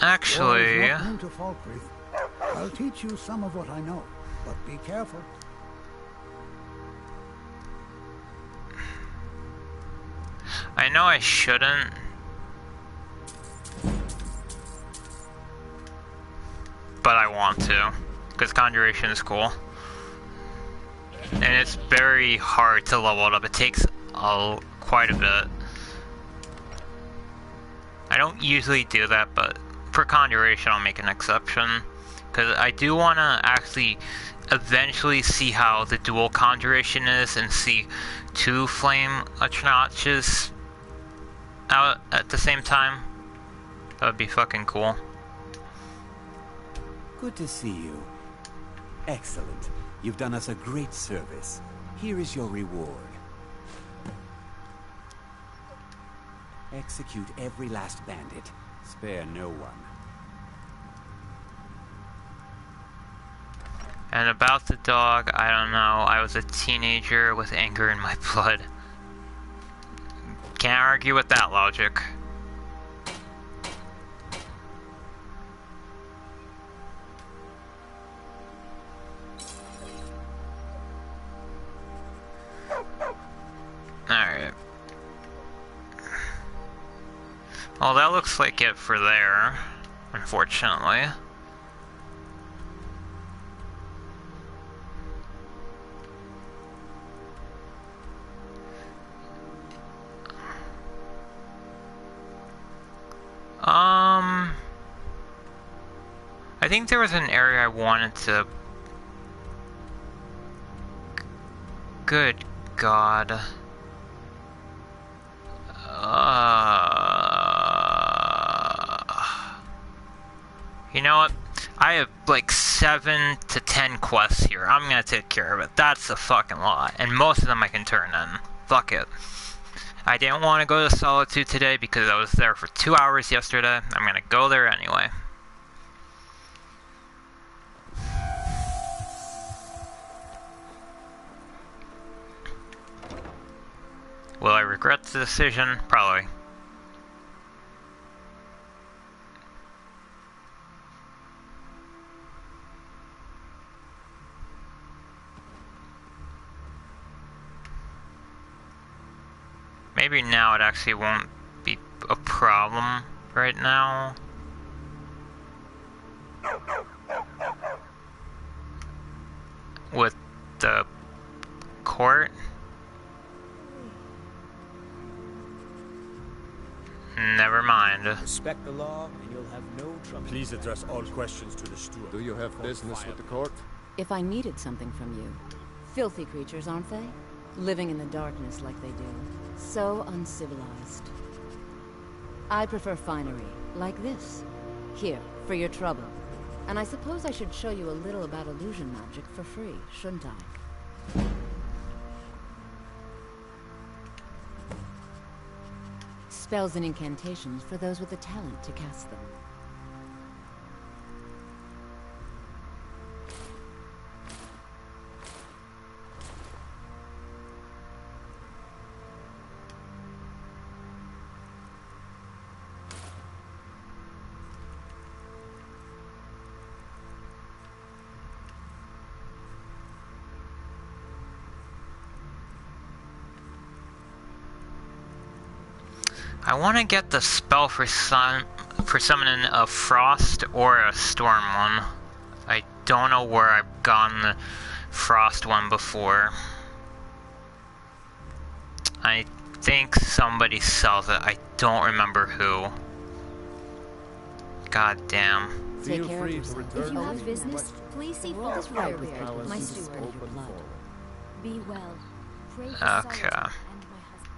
Speaker 1: Actually...
Speaker 19: War is not new to Falkreath. I'll teach you some of what I know, but be careful.
Speaker 1: I know I shouldn't. But I want to, because Conjuration is cool. And it's very hard to level it up. It takes quite a bit. I don't usually do that, but for Conjuration I'll make an exception. Because I do want to actually eventually see how the dual Conjuration is and see 2 flame notches out at the same time. That would be fucking cool.
Speaker 20: Good to see you. Excellent. You've done us a great service. Here is your reward. Execute every last bandit. Spare no one.
Speaker 1: And about the dog, I don't know. I was a teenager with anger in my blood. Can't argue with that logic. Alright. Well, that looks like it for there, unfortunately. I think there was an area I wanted to... Good God. You know what? I have like 7 to 10 quests here. I'm gonna take care of it. That's a fucking lot. And most of them I can turn in. Fuck it. I didn't want to go to Solitude today because I was there for 2 hours yesterday. I'm gonna go there anyway. Will I regret the decision? Probably. Maybe now it actually won't be a problem right now. With the court. Never mind.
Speaker 2: Respect the law, and you'll have no trouble. Please address all questions to the steward.
Speaker 5: Do you have business with the court?
Speaker 21: If I needed something from you. Filthy creatures, aren't they? Living in the darkness like they do. So uncivilized. I prefer finery, like this. Here, for your trouble. And I suppose I should show you a little about illusion magic for free, shouldn't I? Spells and incantations for those with the talent to cast them.
Speaker 1: I want to get the spell for summoning a frost or a storm one. don't know where I've gotten the frost one before. I think somebody sells it. I don't remember who. God damn.
Speaker 7: Take care of yourself. If you have business, please see Falls Firebeard, my steward. Be well. Pray for
Speaker 1: Okay.
Speaker 7: Solitude.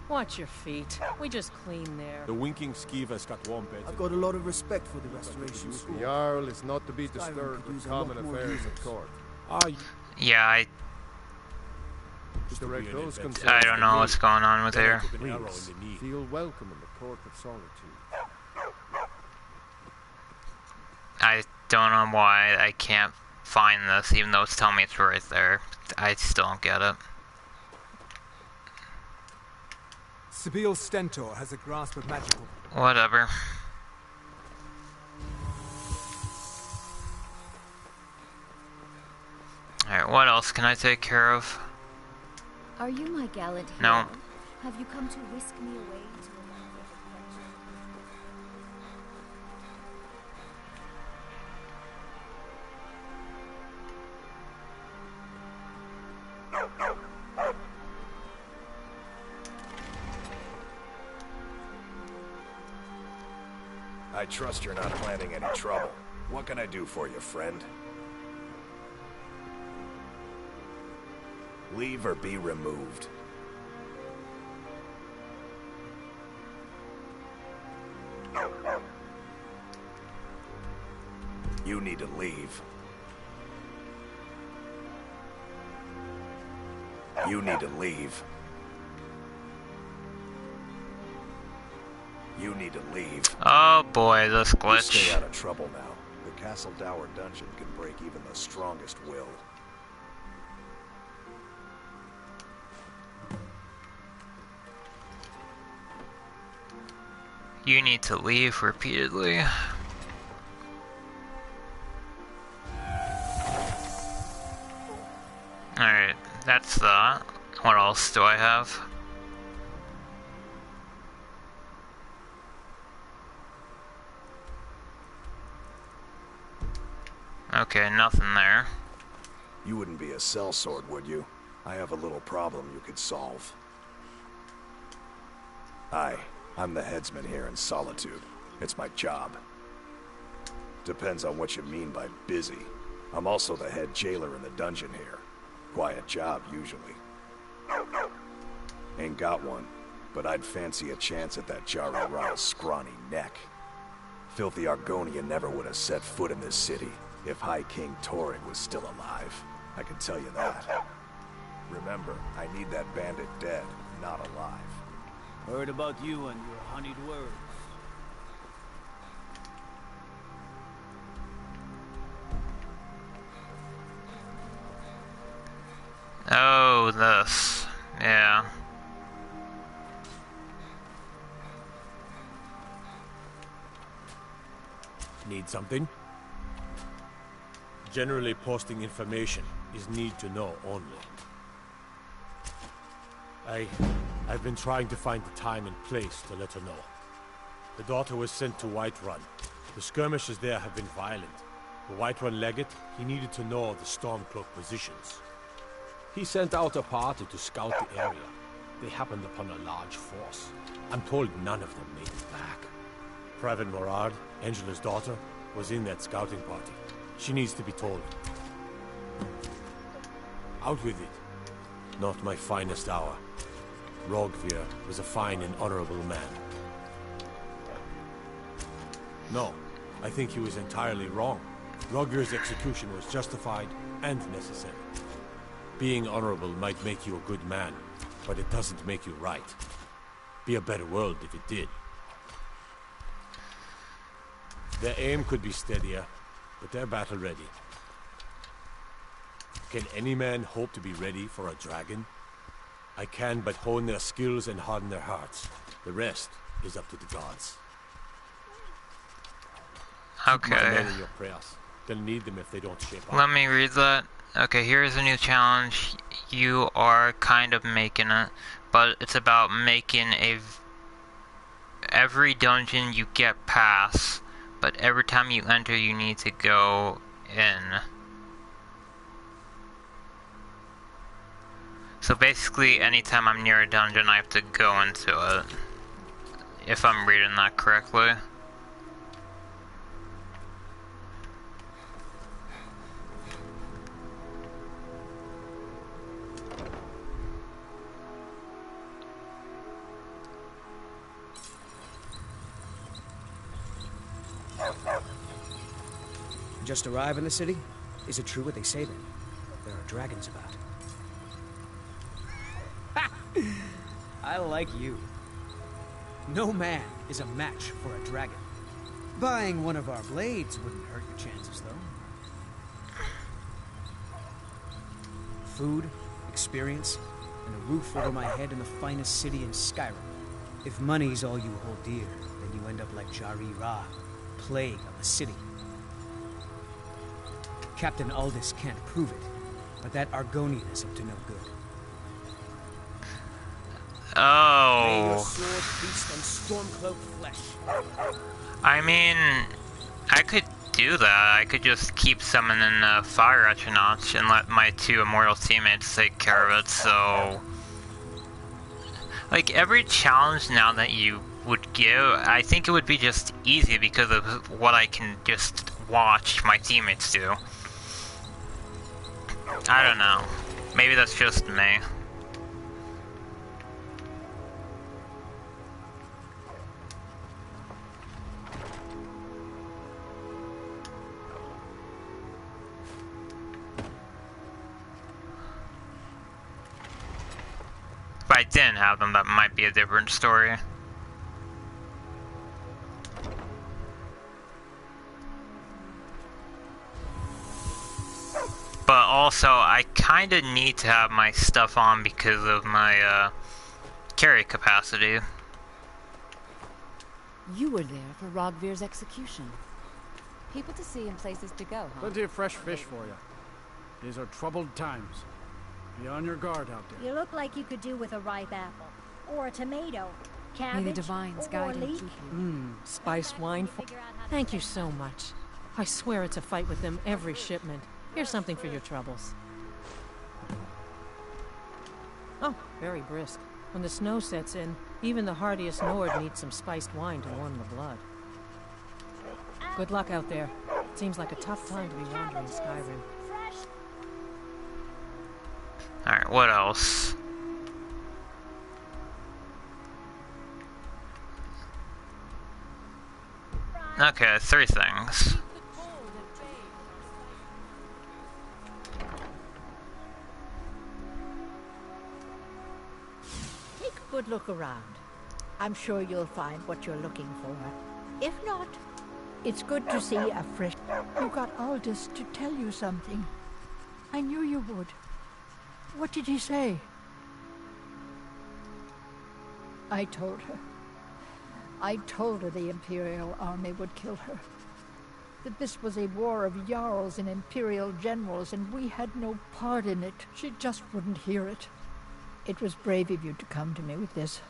Speaker 14: Watch your feet. We just clean there.
Speaker 18: The winking skeever's got one bed.
Speaker 3: I've got a lot of respect for the Restoration School.
Speaker 5: The Jarl is not to be disturbed with common affairs at court.
Speaker 1: Yeah, I don't know what's going on with her.
Speaker 5: Please, feel welcome in the Court of Solitude.
Speaker 1: I don't know why I can't find this, even though it's telling me it's right there. I still don't get it.
Speaker 11: Sibyl Stentor has a grasp of magical...
Speaker 1: Whatever. Alright, what else can I take care of?
Speaker 7: Are you my gallant hero?
Speaker 1: No.
Speaker 7: Have you come to whisk me away to a land of
Speaker 10: I trust you're not planning any trouble. What can I do for you, friend? Leave or be removed. You need to leave. You need to leave. You need to leave.
Speaker 1: Oh boy, this
Speaker 10: You
Speaker 1: glitch.
Speaker 10: stay out of trouble now. The Castle Dower dungeon can break even the strongest will.
Speaker 1: You need to leave repeatedly. Alright, that's that. What else do I have? Okay, nothing there.
Speaker 10: You wouldn't be a sellsword, would you? I have a little problem you could solve. I'm the headsman here in Solitude. It's my job. Depends on what you mean by busy. I'm also the head jailer in the dungeon here. Quiet job, usually. Ain't got one, but I'd fancy a chance at that Jari Ral's scrawny neck. Filthy Argonian never would have set foot in this city if High King Torrig was still alive. I can tell you that. Remember, I need that bandit dead, not alive.
Speaker 9: Heard about you and your honeyed words.
Speaker 1: Oh, this. Yeah.
Speaker 18: Need something? Generally, posting information is need to know only. I've been trying to find the time and place to let her know. The daughter was sent to Whiterun. The skirmishes there have been violent. The Whiterun legate, he needed to know the Stormcloak positions. He sent out a party to scout the area. They happened upon a large force. I'm told none of them made it back. Private Morard, Angela's daughter, was in that scouting party. She needs to be told. Out with it. Not my finest hour. Rogvir was a fine and honorable man. No, I think he was entirely wrong. Rogvir's execution was justified and necessary. Being honorable might make you a good man, but it doesn't make you right. Be a better world if it did. Their aim could be steadier, but they're battle ready. Can any man hope to be ready for a dragon? I can but hone their skills and harden their hearts. The rest is up to the gods.
Speaker 1: Okay.
Speaker 18: Keep my men in your prayers. They'll need them if they don't shape up.
Speaker 1: Let me read that. Okay, here's a new challenge. You are kind of making it, but it's about making every dungeon you get past, but every time you enter you need to go in. So basically, anytime I'm near a dungeon, I have to go into it. If I'm reading that correctly.
Speaker 8: Just arrive in the city? Is it true what they say then? There are dragons about. I like you. No man is a match for a dragon. Buying one of our blades wouldn't hurt your chances, though. Food, experience, and a roof over my head in the finest city in Skyrim. If money's all you hold dear, then you end up like Jari Ra, plague of the city. Captain Aldous can't prove it, but that Argonian is up to no good.
Speaker 1: Oh.
Speaker 8: May your sword feast on stormcloaked flesh.
Speaker 1: I mean, I could do that. I could just keep summoning Fire Etchnotch and let my 2 immortal teammates take care of it, so... Like, every challenge now that you would give, I think it would be just easy because of what I can just watch my teammates do. I don't know. Maybe that's just me. If I didn't have them, that might be a different story. But also, I kinda need to have my stuff on because of my, carry capacity.
Speaker 21: You were there for Rogvir's execution. People to see and places to go, huh?
Speaker 4: Plenty of fresh fish for you. These are troubled times. Be on your guard out there.
Speaker 22: You look like you could do with a ripe apple. Or a tomato. Cabbage.
Speaker 21: May the divines guide and keep you.
Speaker 14: Spiced wine. Thank you so much. I swear it's a fight with them every shipment. Here's something for your troubles. Oh, very brisk. When the snow sets in, even the hardiest Nord needs some spiced wine to warm the blood. Good luck out there. It seems like a tough time to be wandering Skyrim.
Speaker 1: Alright, what else? Okay, 3 things.
Speaker 22: Take a good look around. I'm sure you'll find what you're looking for. If not, it's good to see a fresh... You got Aldous to tell you something. I knew you would. What did he say? I told her. I told her the Imperial army would kill her. That this was a war of Jarls and Imperial generals, and we had no part in it. She just wouldn't hear it. It was brave of you to come to me with this.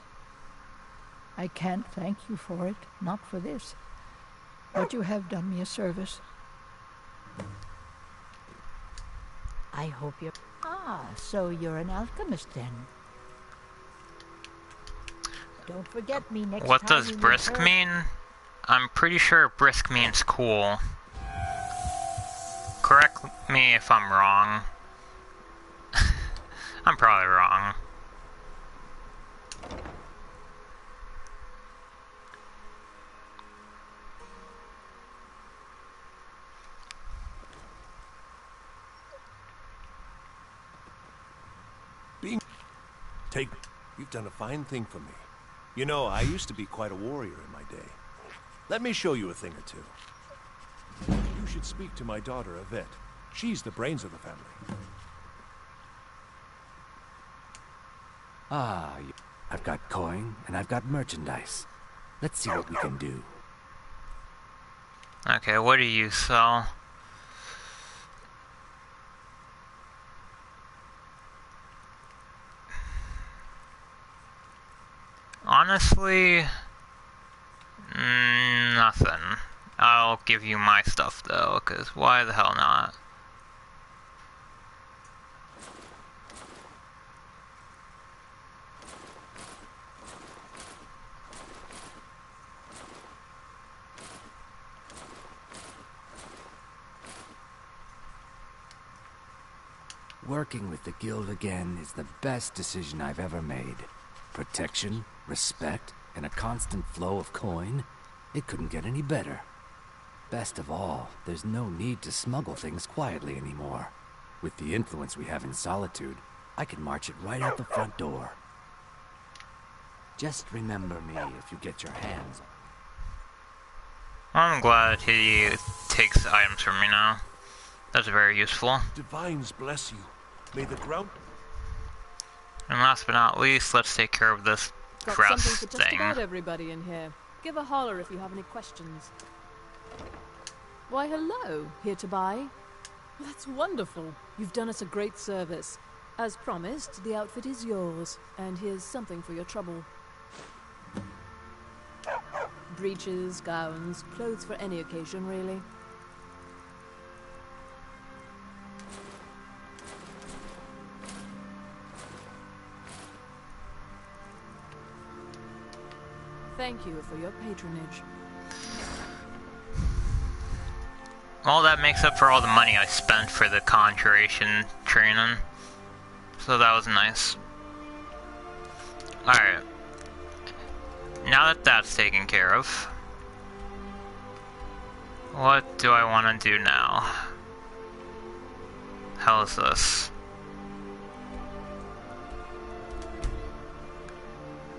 Speaker 22: I can't thank you for it, not for this. But you have done me a service. I hope you're... Ah, so you're an alchemist then. Don't forget me next time.
Speaker 1: What does brisk mean? I'm pretty sure brisk means cool. Correct me if I'm wrong. I'm probably wrong.
Speaker 10: You've done a fine thing for me. You know, I used to be quite a warrior in my day. Let me show you a thing or two. You should speak to my daughter, Yvette. She's the brains of the family.
Speaker 20: Ah, I've got coin, and I've got merchandise. Let's see what we can do.
Speaker 1: Okay, what do you sell? Honestly, nothing. I'll give you my stuff though, because why the hell not?
Speaker 20: Working with the guild again is the best decision I've ever made. Protection, respect, and a constant flow of coin. It couldn't get any better. Best of all, there's no need to smuggle things quietly anymore. With the influence we have in Solitude, I can march it right out the front door. Just remember me if you get your hands on it.
Speaker 1: I'm glad he takes items from me now. That's very useful.
Speaker 6: Divines bless you. May the ground...
Speaker 1: And last but not least, let's take care of this
Speaker 15: Got
Speaker 1: dress
Speaker 15: something for just
Speaker 1: thing.
Speaker 15: about everybody in here. Give a holler if you have any questions. Why, hello. Here to buy? Well, that's wonderful. You've done us a great service. As promised, the outfit is yours. And here's something for your trouble. Breeches, gowns, clothes for any occasion, really. Thank you for your patronage.
Speaker 1: Well, that makes up for all the money I spent for the conjuration training. So that was nice. Alright. Now that that's taken care of, what do I want to do now? How is this?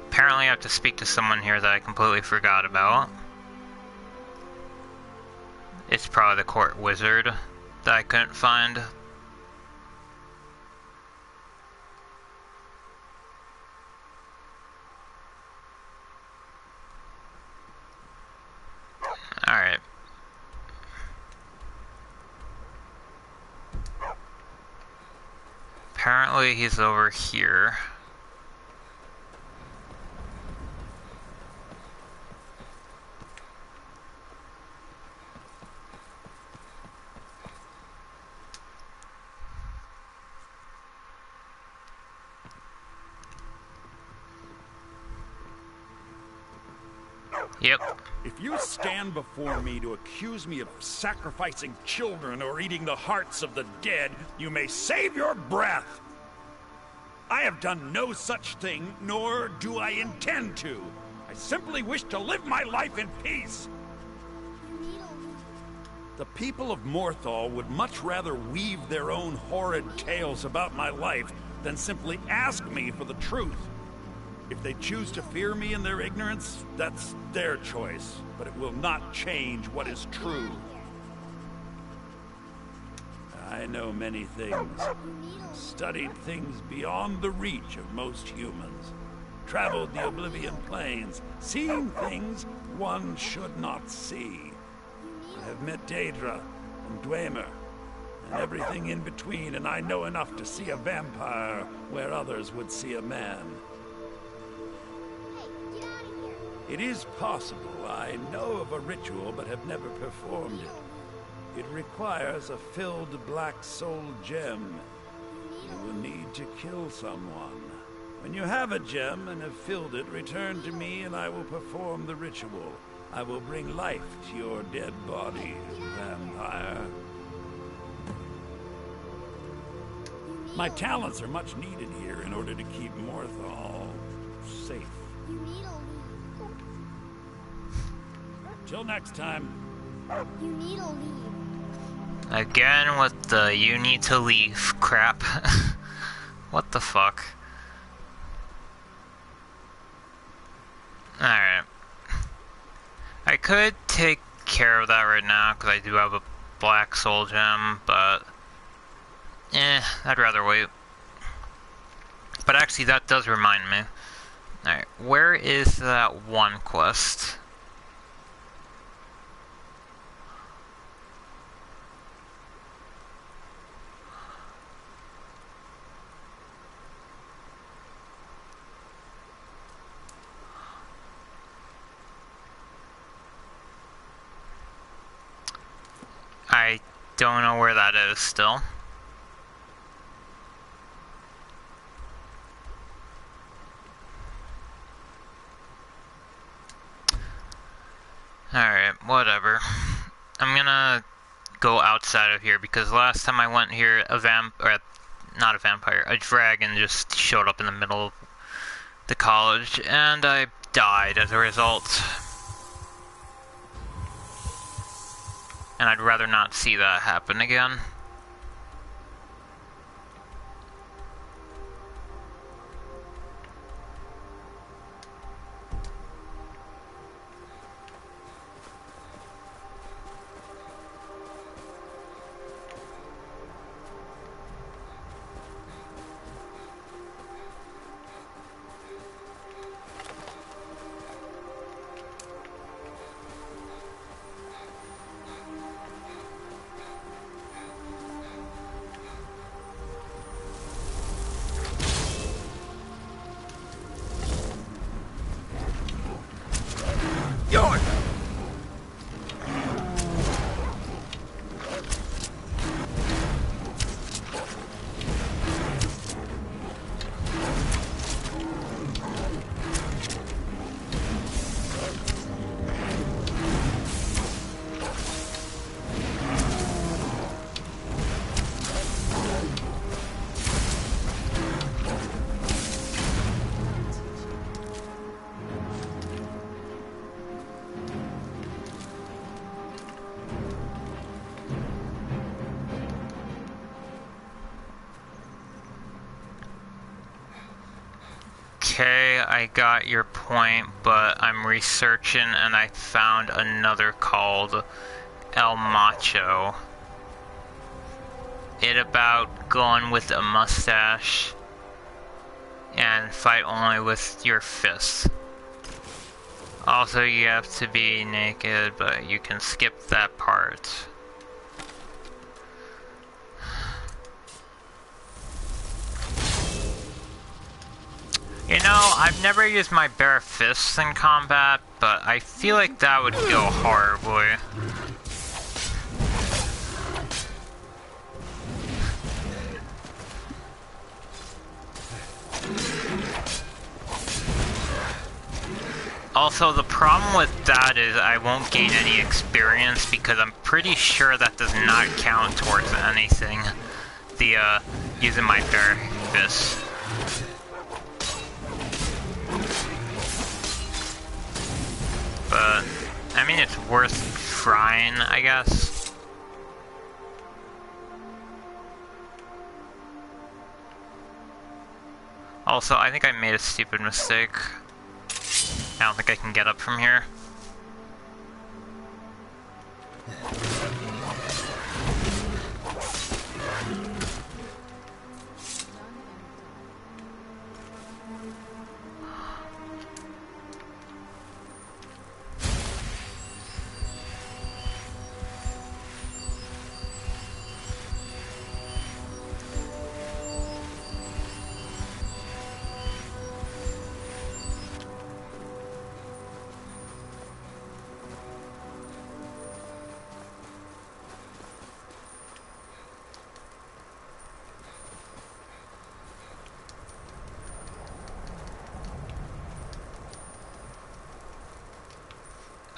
Speaker 1: Apparently I have to speak to someone here that I completely forgot about. It's probably the court wizard that I couldn't find. Alright. Apparently he's over here. Yep.
Speaker 2: If you stand before me to accuse me of sacrificing children or eating the hearts of the dead, you may save your breath. I have done no such thing, nor do I intend to. I simply wish to live my life in peace. The people of Morthal would much rather weave their own horrid tales about my life than simply ask me for the truth. If they choose to fear me in their ignorance, that's their choice, but it will not change what is true. I know many things, studied things beyond the reach of most humans, traveled the Oblivion Plains, seen things one should not see. I have met Daedra and Dwemer, and everything in between, and I know enough to see a vampire where others would see a man. It is possible I know of a ritual but have never performed it. It requires a filled black soul gem. You will need to kill someone. When you have a gem and have filled it, return to me and I will perform the ritual. I will bring life to your dead body, vampire. My talents are much needed here in order to keep Morthal safe. Till next time.
Speaker 23: You need to leave.
Speaker 1: Again with the you need to leave crap. What the fuck? Alright. I could take care of that right now because I do have a black soul gem, but I'd rather wait. But actually that does remind me. Alright, where is that one quest? I don't know where that is still. Alright, whatever. I'm gonna go outside of here because last time I went here, not a vampire, a dragon just showed up in the middle of the college, and I died as a result. And I'd rather not see that happen again. Okay, I got your point, but I'm researching and I found another called El Macho. It about going with a mustache and fight only with your fists. Also, you have to be naked, but you can skip that part. You know, I've never used my bare fists in combat, but I feel like that would go horribly. Also, the problem with that is I won't gain any experience because I'm pretty sure that does not count towards anything. The, using my bare fists. But, I mean, it's worth trying, I guess. Also, I think I made a stupid mistake. I don't think I can get up from here.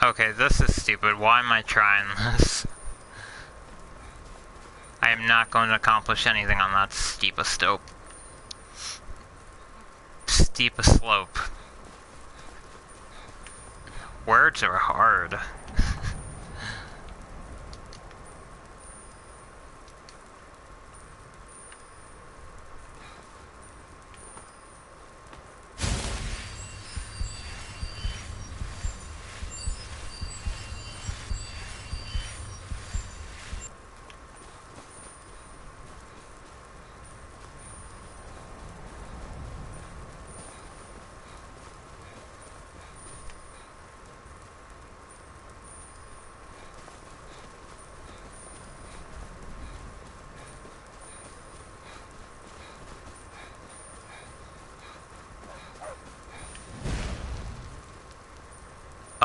Speaker 1: Okay, this is stupid. Why am I trying this? I am not going to accomplish anything on that steep a slope. Steep a slope. Words are hard.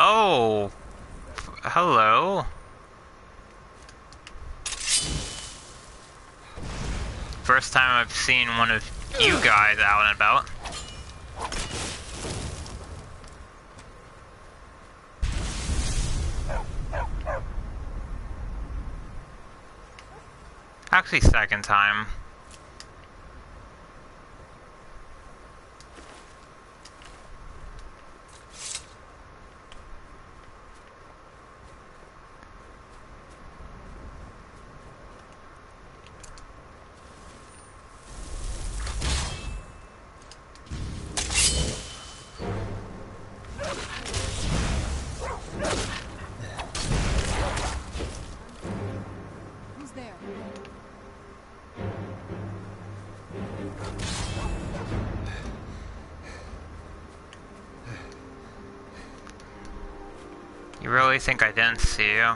Speaker 1: Oh, hello. First time I've seen one of you guys out and about. Actually, second time. You really think I didn't see you?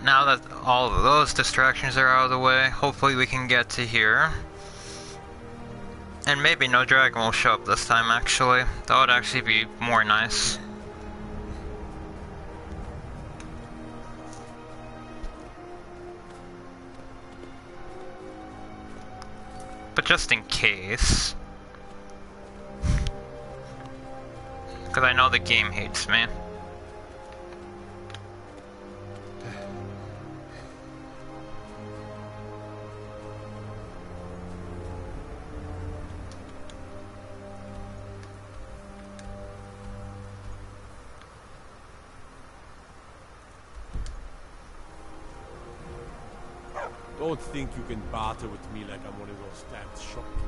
Speaker 1: Now that all of those distractions are out of the way, hopefully we can get to here. And maybe no dragon will show up this time, actually. That would actually be more nice. But just in case. Because I know the game hates me.
Speaker 18: Don't think you can barter with me like I'm one of those damn shopkeepers.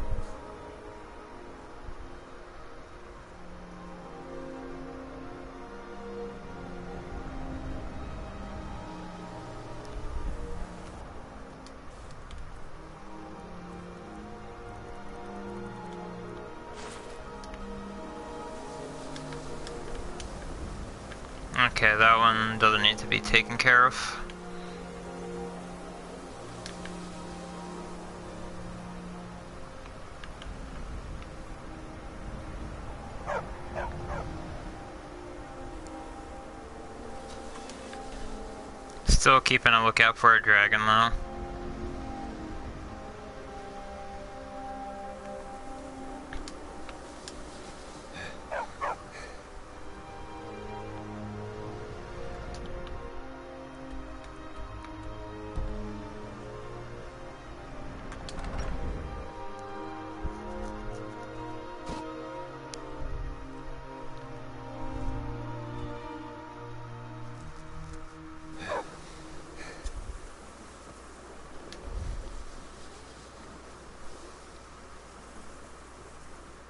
Speaker 1: Okay, that one doesn't need to be taken care of. Still keeping a lookout for a dragon, though.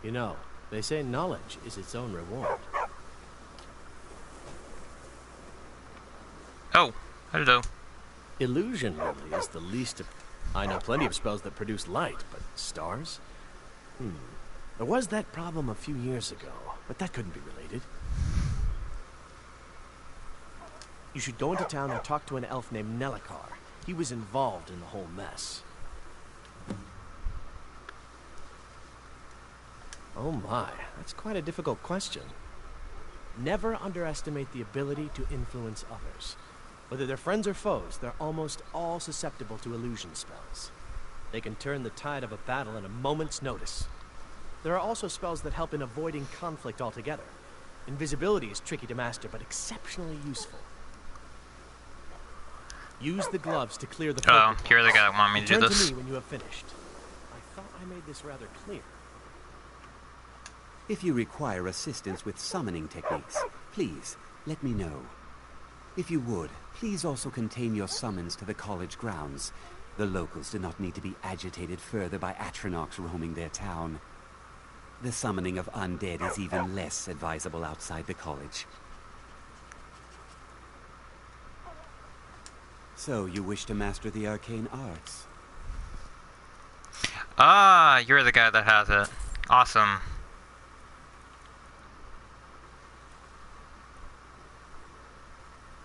Speaker 12: You know, they say knowledge is its own reward.
Speaker 1: Oh, hello.
Speaker 12: Illusion really is the least of... I know plenty of spells that produce light, but stars? There was that problem a few years ago, but that couldn't be related. You should go into town and talk to an elf named Nelikar. He was involved in the whole mess. Oh my, that's quite a difficult question. Never underestimate the ability to influence others. Whether they're friends or foes, they're almost all susceptible to illusion spells. They can turn the tide of a battle in a moment's notice. There are also spells that help in avoiding conflict altogether. Invisibility is tricky to master, but exceptionally useful. Use the gloves to clear the...
Speaker 1: Oh, you're the guy that wanted me to do this.
Speaker 12: Turn to me when you have finished. I thought I made this rather clear.
Speaker 13: If you require assistance with summoning techniques, please let me know. If you would, please also contain your summons to the college grounds. The locals do not need to be agitated further by Atronachs roaming their town. The summoning of undead is even less advisable outside the college. So, you wish to master the arcane arts?
Speaker 1: Ah, you're the guy that has it. Awesome.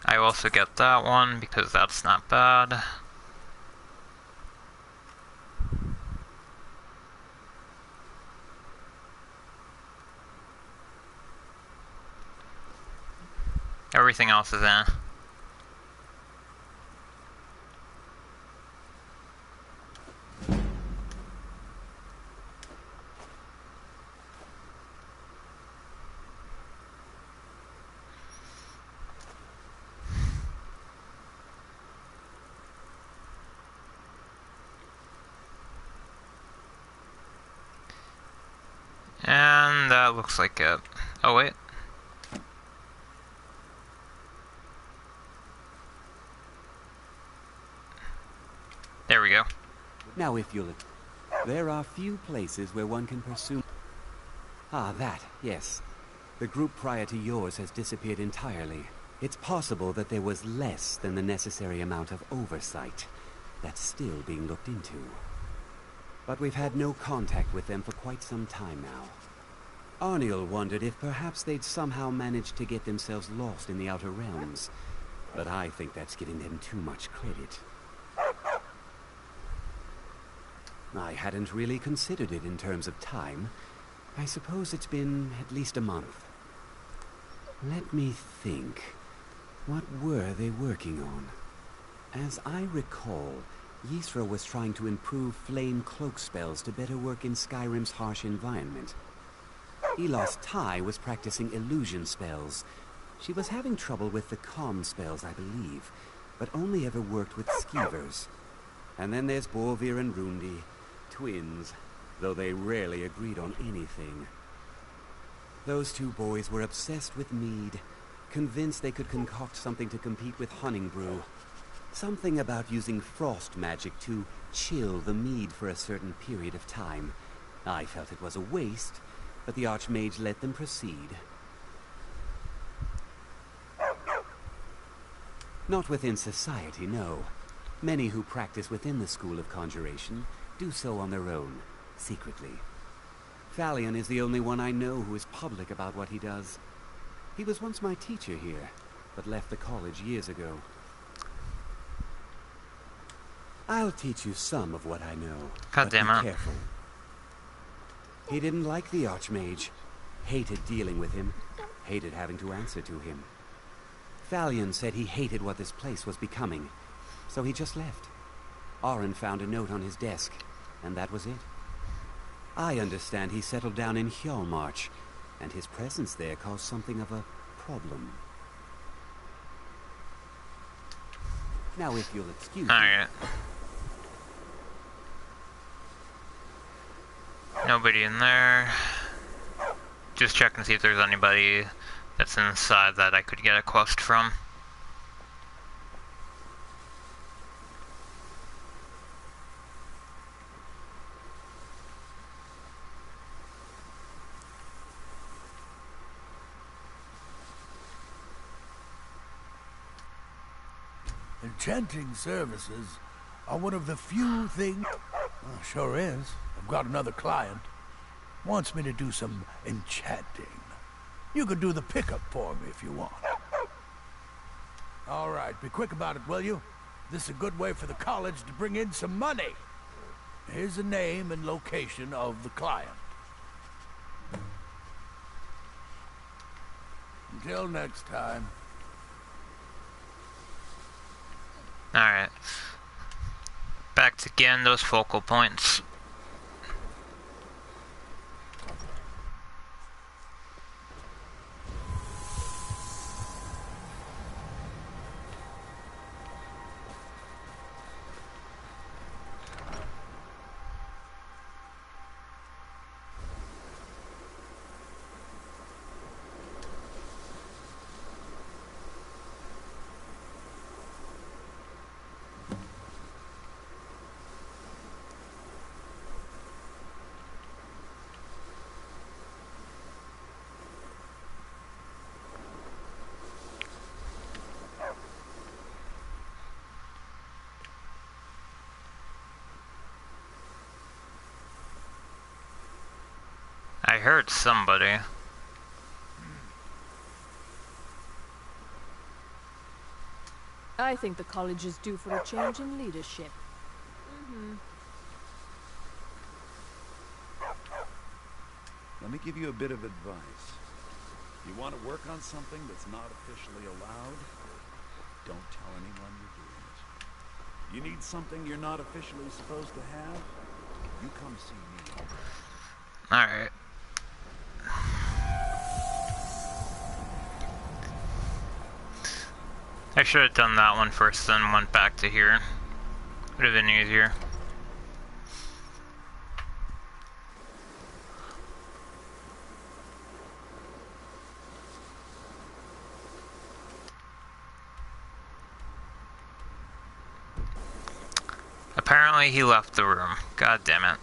Speaker 1: I also get that one because that's not bad. Everything else is in. And that looks like it. Oh wait. There we go.
Speaker 13: Now if you'll... There are few places where one can pursue... Ah, that, yes. The group prior to yours has disappeared entirely. It's possible that there was less than the necessary amount of oversight. That's still being looked into. But we've had no contact with them for quite some time now. Arniel wondered if perhaps they'd somehow managed to get themselves lost in the Outer Realms. But I think that's giving them too much credit. I hadn't really considered it in terms of time. I suppose it's been at least a month. Let me think. What were they working on? As I recall, Ysra was trying to improve flame cloak spells to better work in Skyrim's harsh environment. Elos Tai was practicing illusion spells. She was having trouble with the calm spells, I believe, but only ever worked with skeevers. And then there's Borvir and Rundi, twins, though they rarely agreed on anything. Those two boys were obsessed with mead, convinced they could concoct something to compete with Honningbrew. Something about using frost magic to chill the mead for a certain period of time. I felt it was a waste, but the Archmage let them proceed. Not within society, no. Many who practice within the School of Conjuration do so on their own, secretly. Thalion is the only one I know who is public about what he does. He was once my teacher here, but left the college years ago. I'll teach you some of what I know.
Speaker 1: God damn it.
Speaker 13: Be careful. He didn't like the Archmage. Hated dealing with him. Hated having to answer to him. Thalion said he hated what this place was becoming, so he just left. Arin found a note on his desk, and that was it. I understand he settled down in Hjalmarch, and his presence there caused something of a problem. Now, if you'll excuse me...
Speaker 1: Alright. Nobody in there. Just check and see if there's anybody that's inside that I could get a quest from.
Speaker 6: Enchanting services are one of the few things... Well, sure is. I've got another client. Wants me to do some enchanting. You could do the pickup for me if you want. All right, be quick about it, will you? This is a good way for the college to bring in some money. Here's the name and location of the client. Until next time.
Speaker 1: Alright. Back to again those focal points. I heard somebody.
Speaker 15: I think the college is due for a change in leadership.
Speaker 2: Let me give you a bit of advice. You want to work on something that's not officially allowed? Don't tell anyone you're doing it. You need something you're not officially supposed to have? You come see me.
Speaker 1: Alright. I should have done that one first, then went back to here. Would have been easier. Apparently he left the room. God damn it.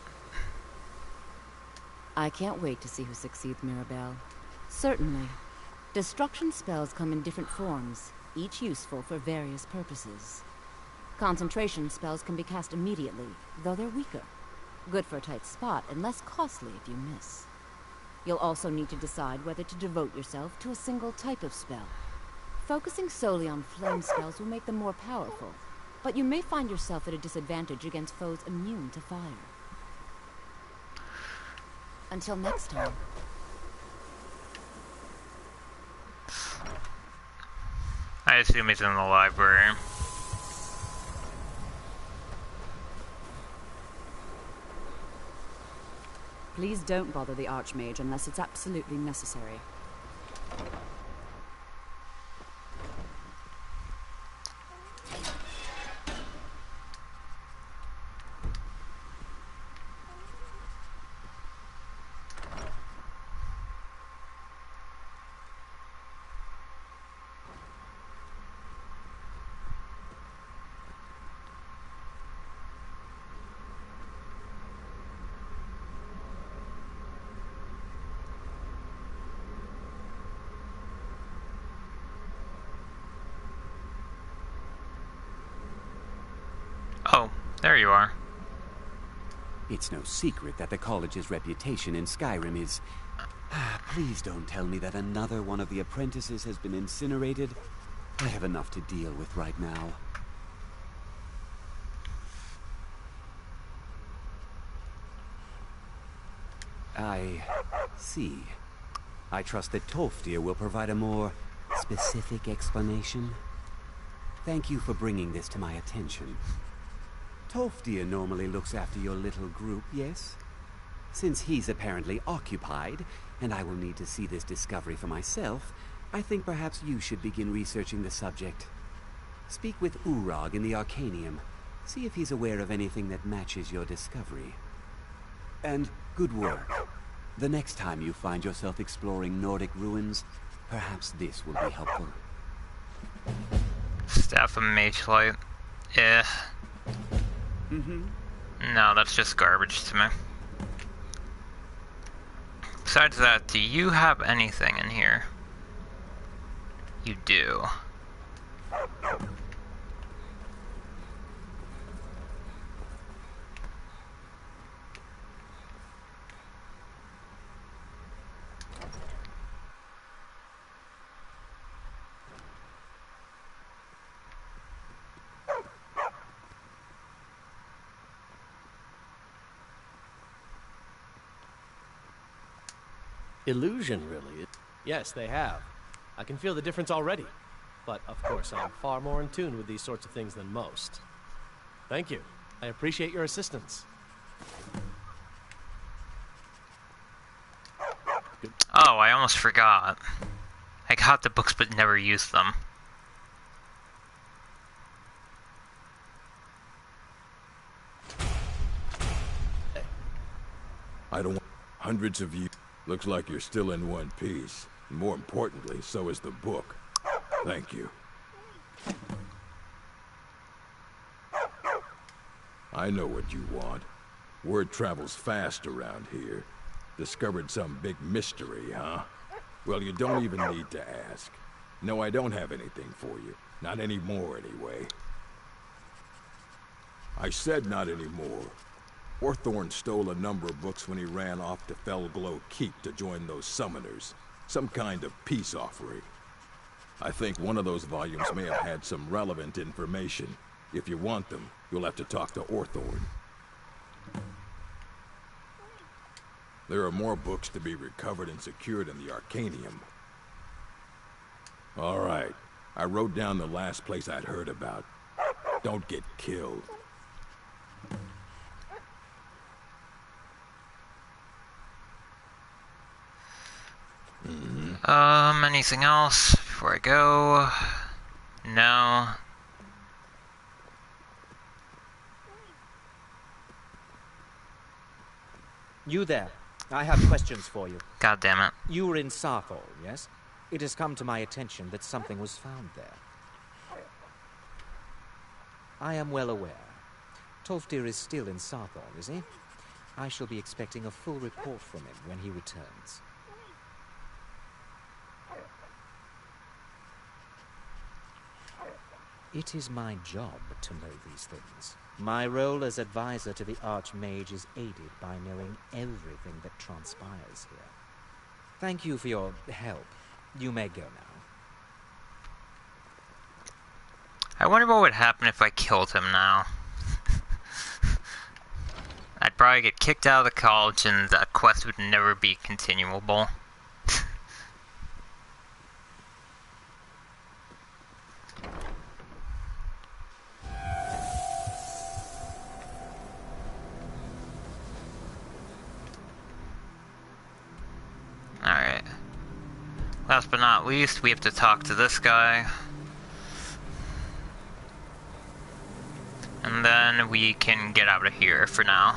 Speaker 21: I can't wait to see who succeeds Mirabelle. Certainly. Destruction spells come in different forms, each useful for various purposes. Concentration spells can be cast immediately, though they're weaker. Good for a tight spot and less costly if you miss. You'll also need to decide whether to devote yourself to a single type of spell. Focusing solely on flame spells will make them more powerful, but you may find yourself at a disadvantage against foes immune to fire. Until next time.
Speaker 1: I assume he's in the library.
Speaker 16: Please don't bother the Archmage unless it's absolutely necessary.
Speaker 1: Oh, there you are.
Speaker 13: It's no secret that the college's reputation in Skyrim is... Please don't tell me that another one of the apprentices has been incinerated. I have enough to deal with right now. I see. I trust that Tolfdir will provide a more specific explanation. Thank you for bringing this to my attention. Tolfdir normally looks after your little group, yes? Since he's apparently occupied, and I will need to see this discovery for myself, I think perhaps you should begin researching the subject. Speak with Urag in the Arcanium. See if he's aware of anything that matches your discovery. And good work. The next time you find yourself exploring Nordic ruins, perhaps this will be helpful.
Speaker 1: Staff of Mage Light. Eh. No, that's just garbage to me. Besides that, do you have anything in here? You do.
Speaker 12: Illusion, really? Yes, they have. I can feel the difference already. But, of course, I'm far more in tune with these sorts of things than most. Thank you. I appreciate your assistance.
Speaker 1: Good. Oh, I almost forgot. I got the books but never used them.
Speaker 5: I don't want hundreds of you. Looks like you're still in one piece. And more importantly, so is the book. Thank you. I know what you want. Word travels fast around here. Discovered some big mystery, huh? Well, you don't even need to ask. No, I don't have anything for you. Not anymore, anyway. I said not anymore.
Speaker 2: Orthorn stole a number of books when he ran off to Felglow Keep to join those summoners. Some kind of peace offering. I think one of those volumes may have had some relevant information. If you want them, you'll have to talk to Orthorn. There are more books to be recovered and secured in the Arcanium. All right. I wrote down the last place I'd heard about. Don't get killed.
Speaker 1: Anything else before I go? No.
Speaker 3: You there. I have questions for you.
Speaker 1: God damn it.
Speaker 3: You were in Sarthal, yes? It has come to my attention that something was found there. I am well aware. Tolfdir is still in Sarthal, is he? I shall be expecting a full report from him when he returns. It is my job to know these things. My role as advisor to the Archmage is aided by knowing everything that transpires here. Thank you for your help. You may go now.
Speaker 1: I wonder what would happen if I killed him now. I'd probably get kicked out of the college and that quest would never be continuable. Alright. Last but not least, we have to talk to this guy. And then we can get out of here for now.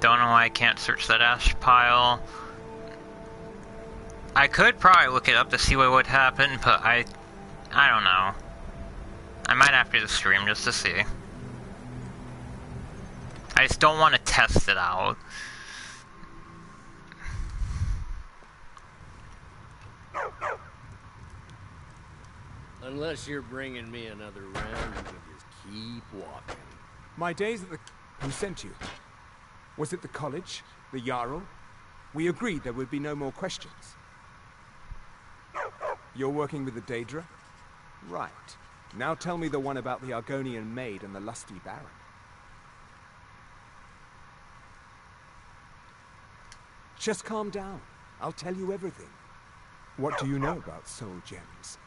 Speaker 1: Don't know why I can't search that ash pile. I could probably look it up to see what would happen, but I don't know. I might after the stream just to see. I just don't want to test it out.
Speaker 17: Unless you're bringing me another round, you can just keep walking.
Speaker 11: My days at the... Who sent you? Was it the college? The Jarl? We agreed there would be no more questions. You're working with the Daedra? Right. Now tell me the one about the Argonian maid and the lusty baron. Just calm down. I'll tell you everything. What do you know about soul gems?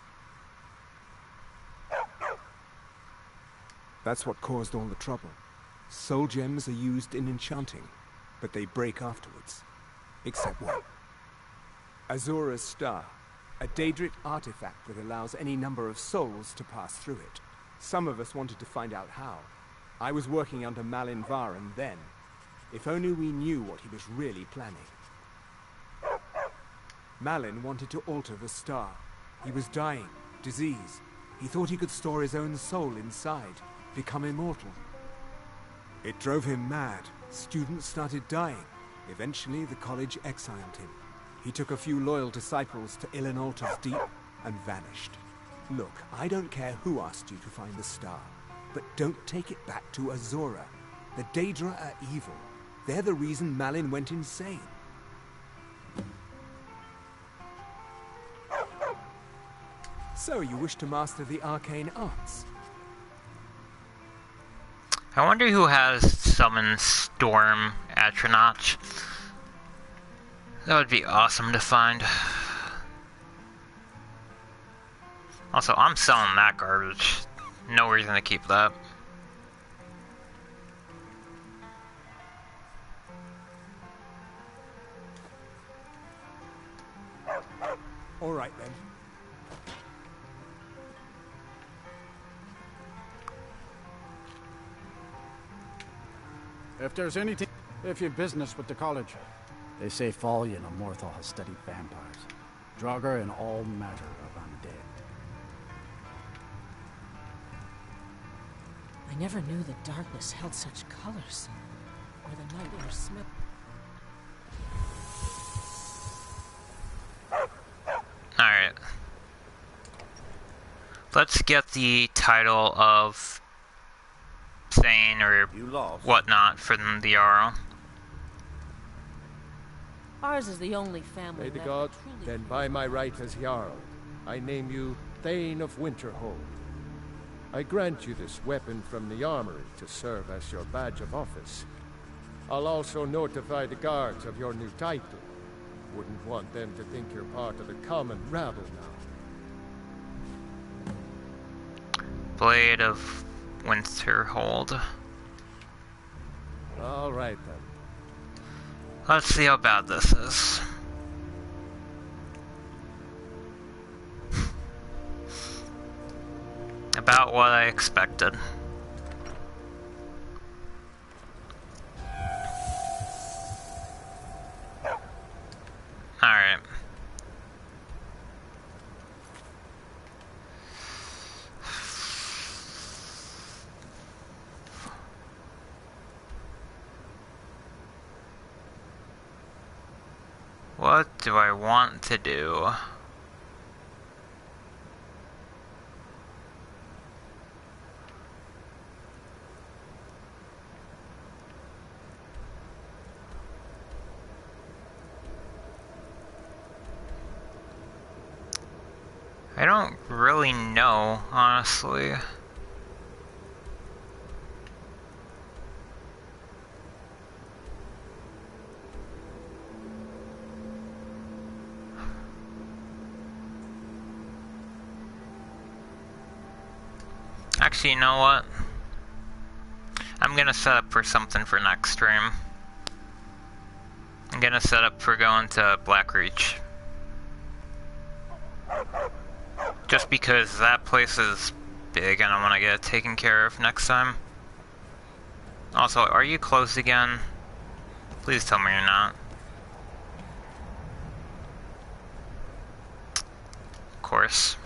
Speaker 11: That's what caused all the trouble. Soul gems are used in enchanting, but they break afterwards. Except one. Azura's Star. A Daedric artifact that allows any number of souls to pass through it. Some of us wanted to find out how. I was working under Malin Varen then. If only we knew what he was really planning. Malin wanted to alter the star. He was dying, disease. He thought he could store his own soul inside, become immortal. It drove him mad. Students started dying. Eventually, the college exiled him. He took a few loyal disciples to Ilinalta's Deep and vanished. Look, I don't care who asked you to find the star, but don't take it back to Azura. The Daedra are evil. They're the reason Malin went insane. So, you wish to master the arcane arts?
Speaker 1: I wonder who has summoned Storm Atronach. That would be awesome to find. Also, I'm selling that garbage. No reason to keep that.
Speaker 11: All right, then.
Speaker 4: If there's anything... If you've business with the college, they say Fallion of Morthal has studied vampires, Draugr, and all matter of undead.
Speaker 14: I never knew that darkness held such colors, or the night air smelled.
Speaker 1: Alright. Let's get the title of Thane or whatnot from the Jarl.
Speaker 14: Ours is the only family
Speaker 5: May the
Speaker 14: left
Speaker 5: god,
Speaker 14: that truly...
Speaker 5: then by my right as Jarl, I name you Thane of Winterhold. I grant you this weapon from the armory to serve as your badge of office. I'll also notify the guards of your new title. Wouldn't want them to think you're part of the common rabble now.
Speaker 1: Blade of Winterhold.
Speaker 5: All right then.
Speaker 1: Let's see how bad this is. About what I expected. Alright. What do I want to do? I don't really know, honestly. Actually, you know what? I'm gonna set up for something for next stream. I'm gonna set up for going to Blackreach. Just because that place is big and I want to get it taken care of next time. Also, are you closed again? Please tell me you're not. Of course.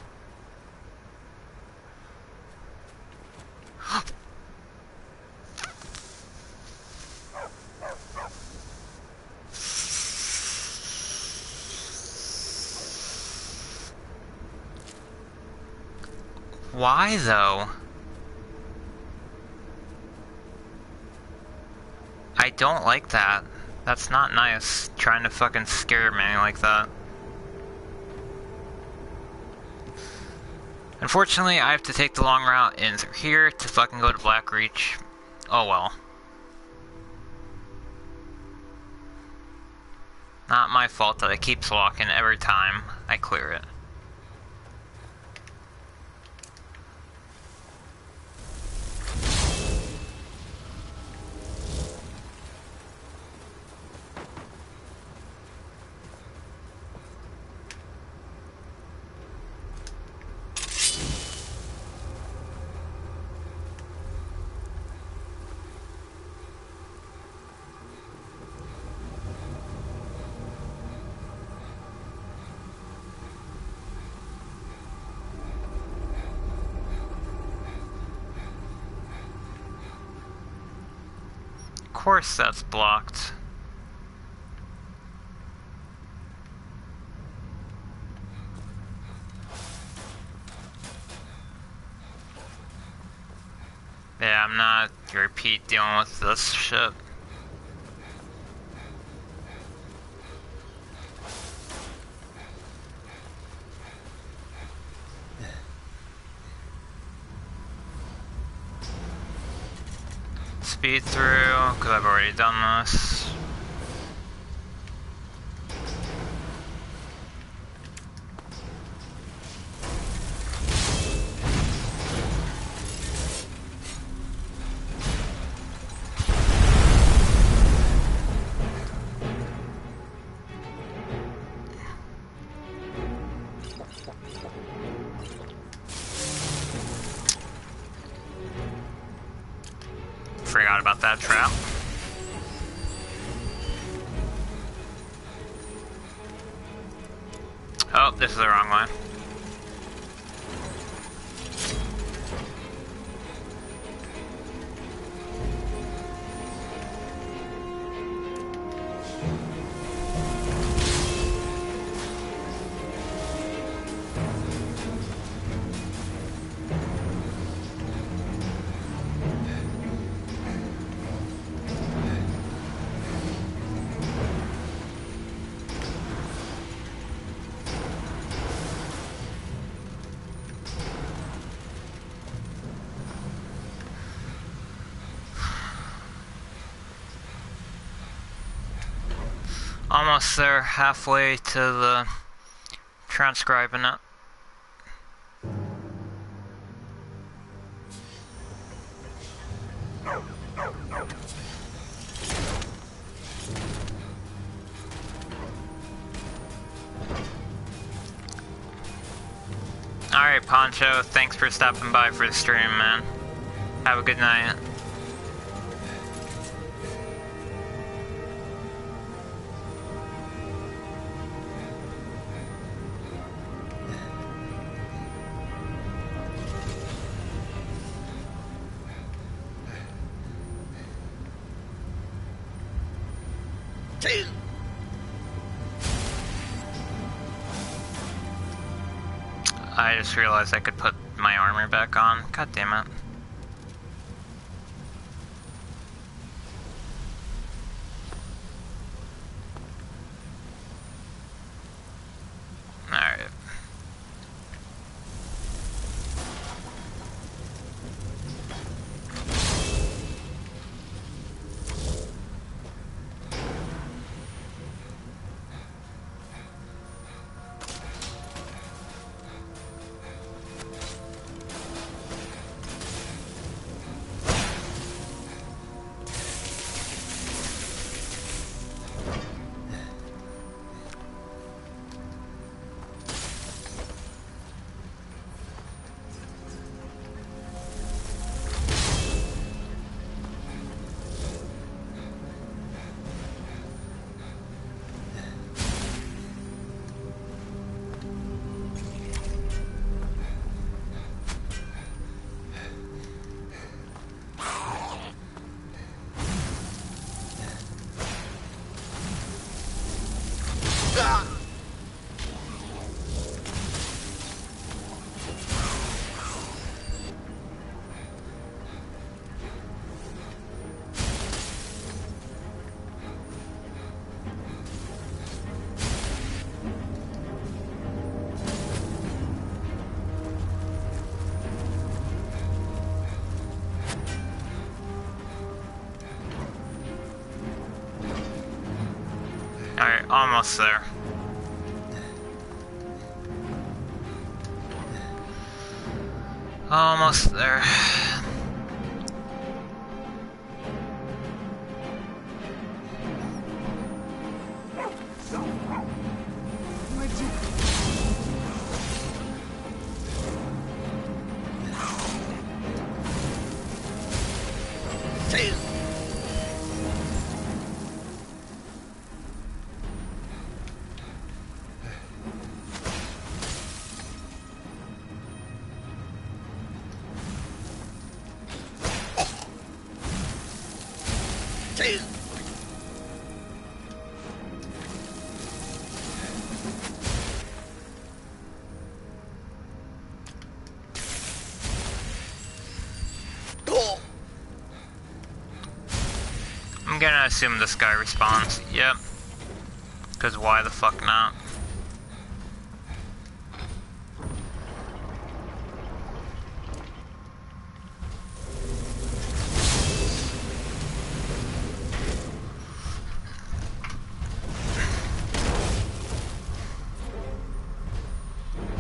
Speaker 1: Why, though? I don't like that. That's not nice, trying to fucking scare me like that. Unfortunately, I have to take the long route in through here to fucking go to Blackreach. Oh well. Not my fault that it keeps walking every time I clear it. Of course that's blocked. Yeah, I'm not repeat dealing with this shit. Speed through, because I've already done this. Forgot about that trap. Oh, this is the wrong one. Almost there, halfway to the transcribing it. Alright, Poncho, thanks for stopping by for the stream, man. Have a good night. I just realized I could put my armor back on. God damn it. Alright. Alright, almost there. Almost there. I'm gonna assume this guy respawns. Yep. Because why the fuck not?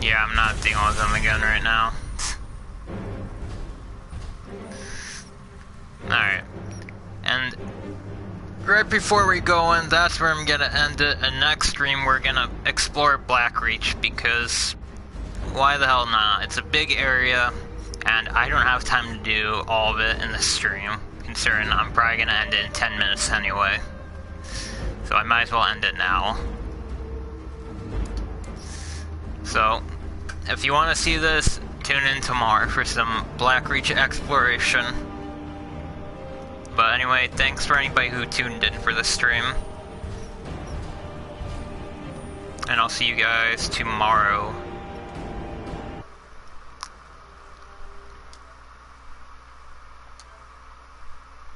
Speaker 1: Yeah, I'm not dealing with him again right now. Alright. And right before we go in, that's where I'm gonna end it. And next stream, we're gonna explore Blackreach, because why the hell not? It's a big area, and I don't have time to do all of it in the stream, considering I'm probably gonna end it in 10 minutes anyway. So I might as well end it now. So, if you want to see this, tune in tomorrow for some Blackreach exploration. But anyway, thanks for anybody who tuned in for this stream. And I'll see you guys tomorrow.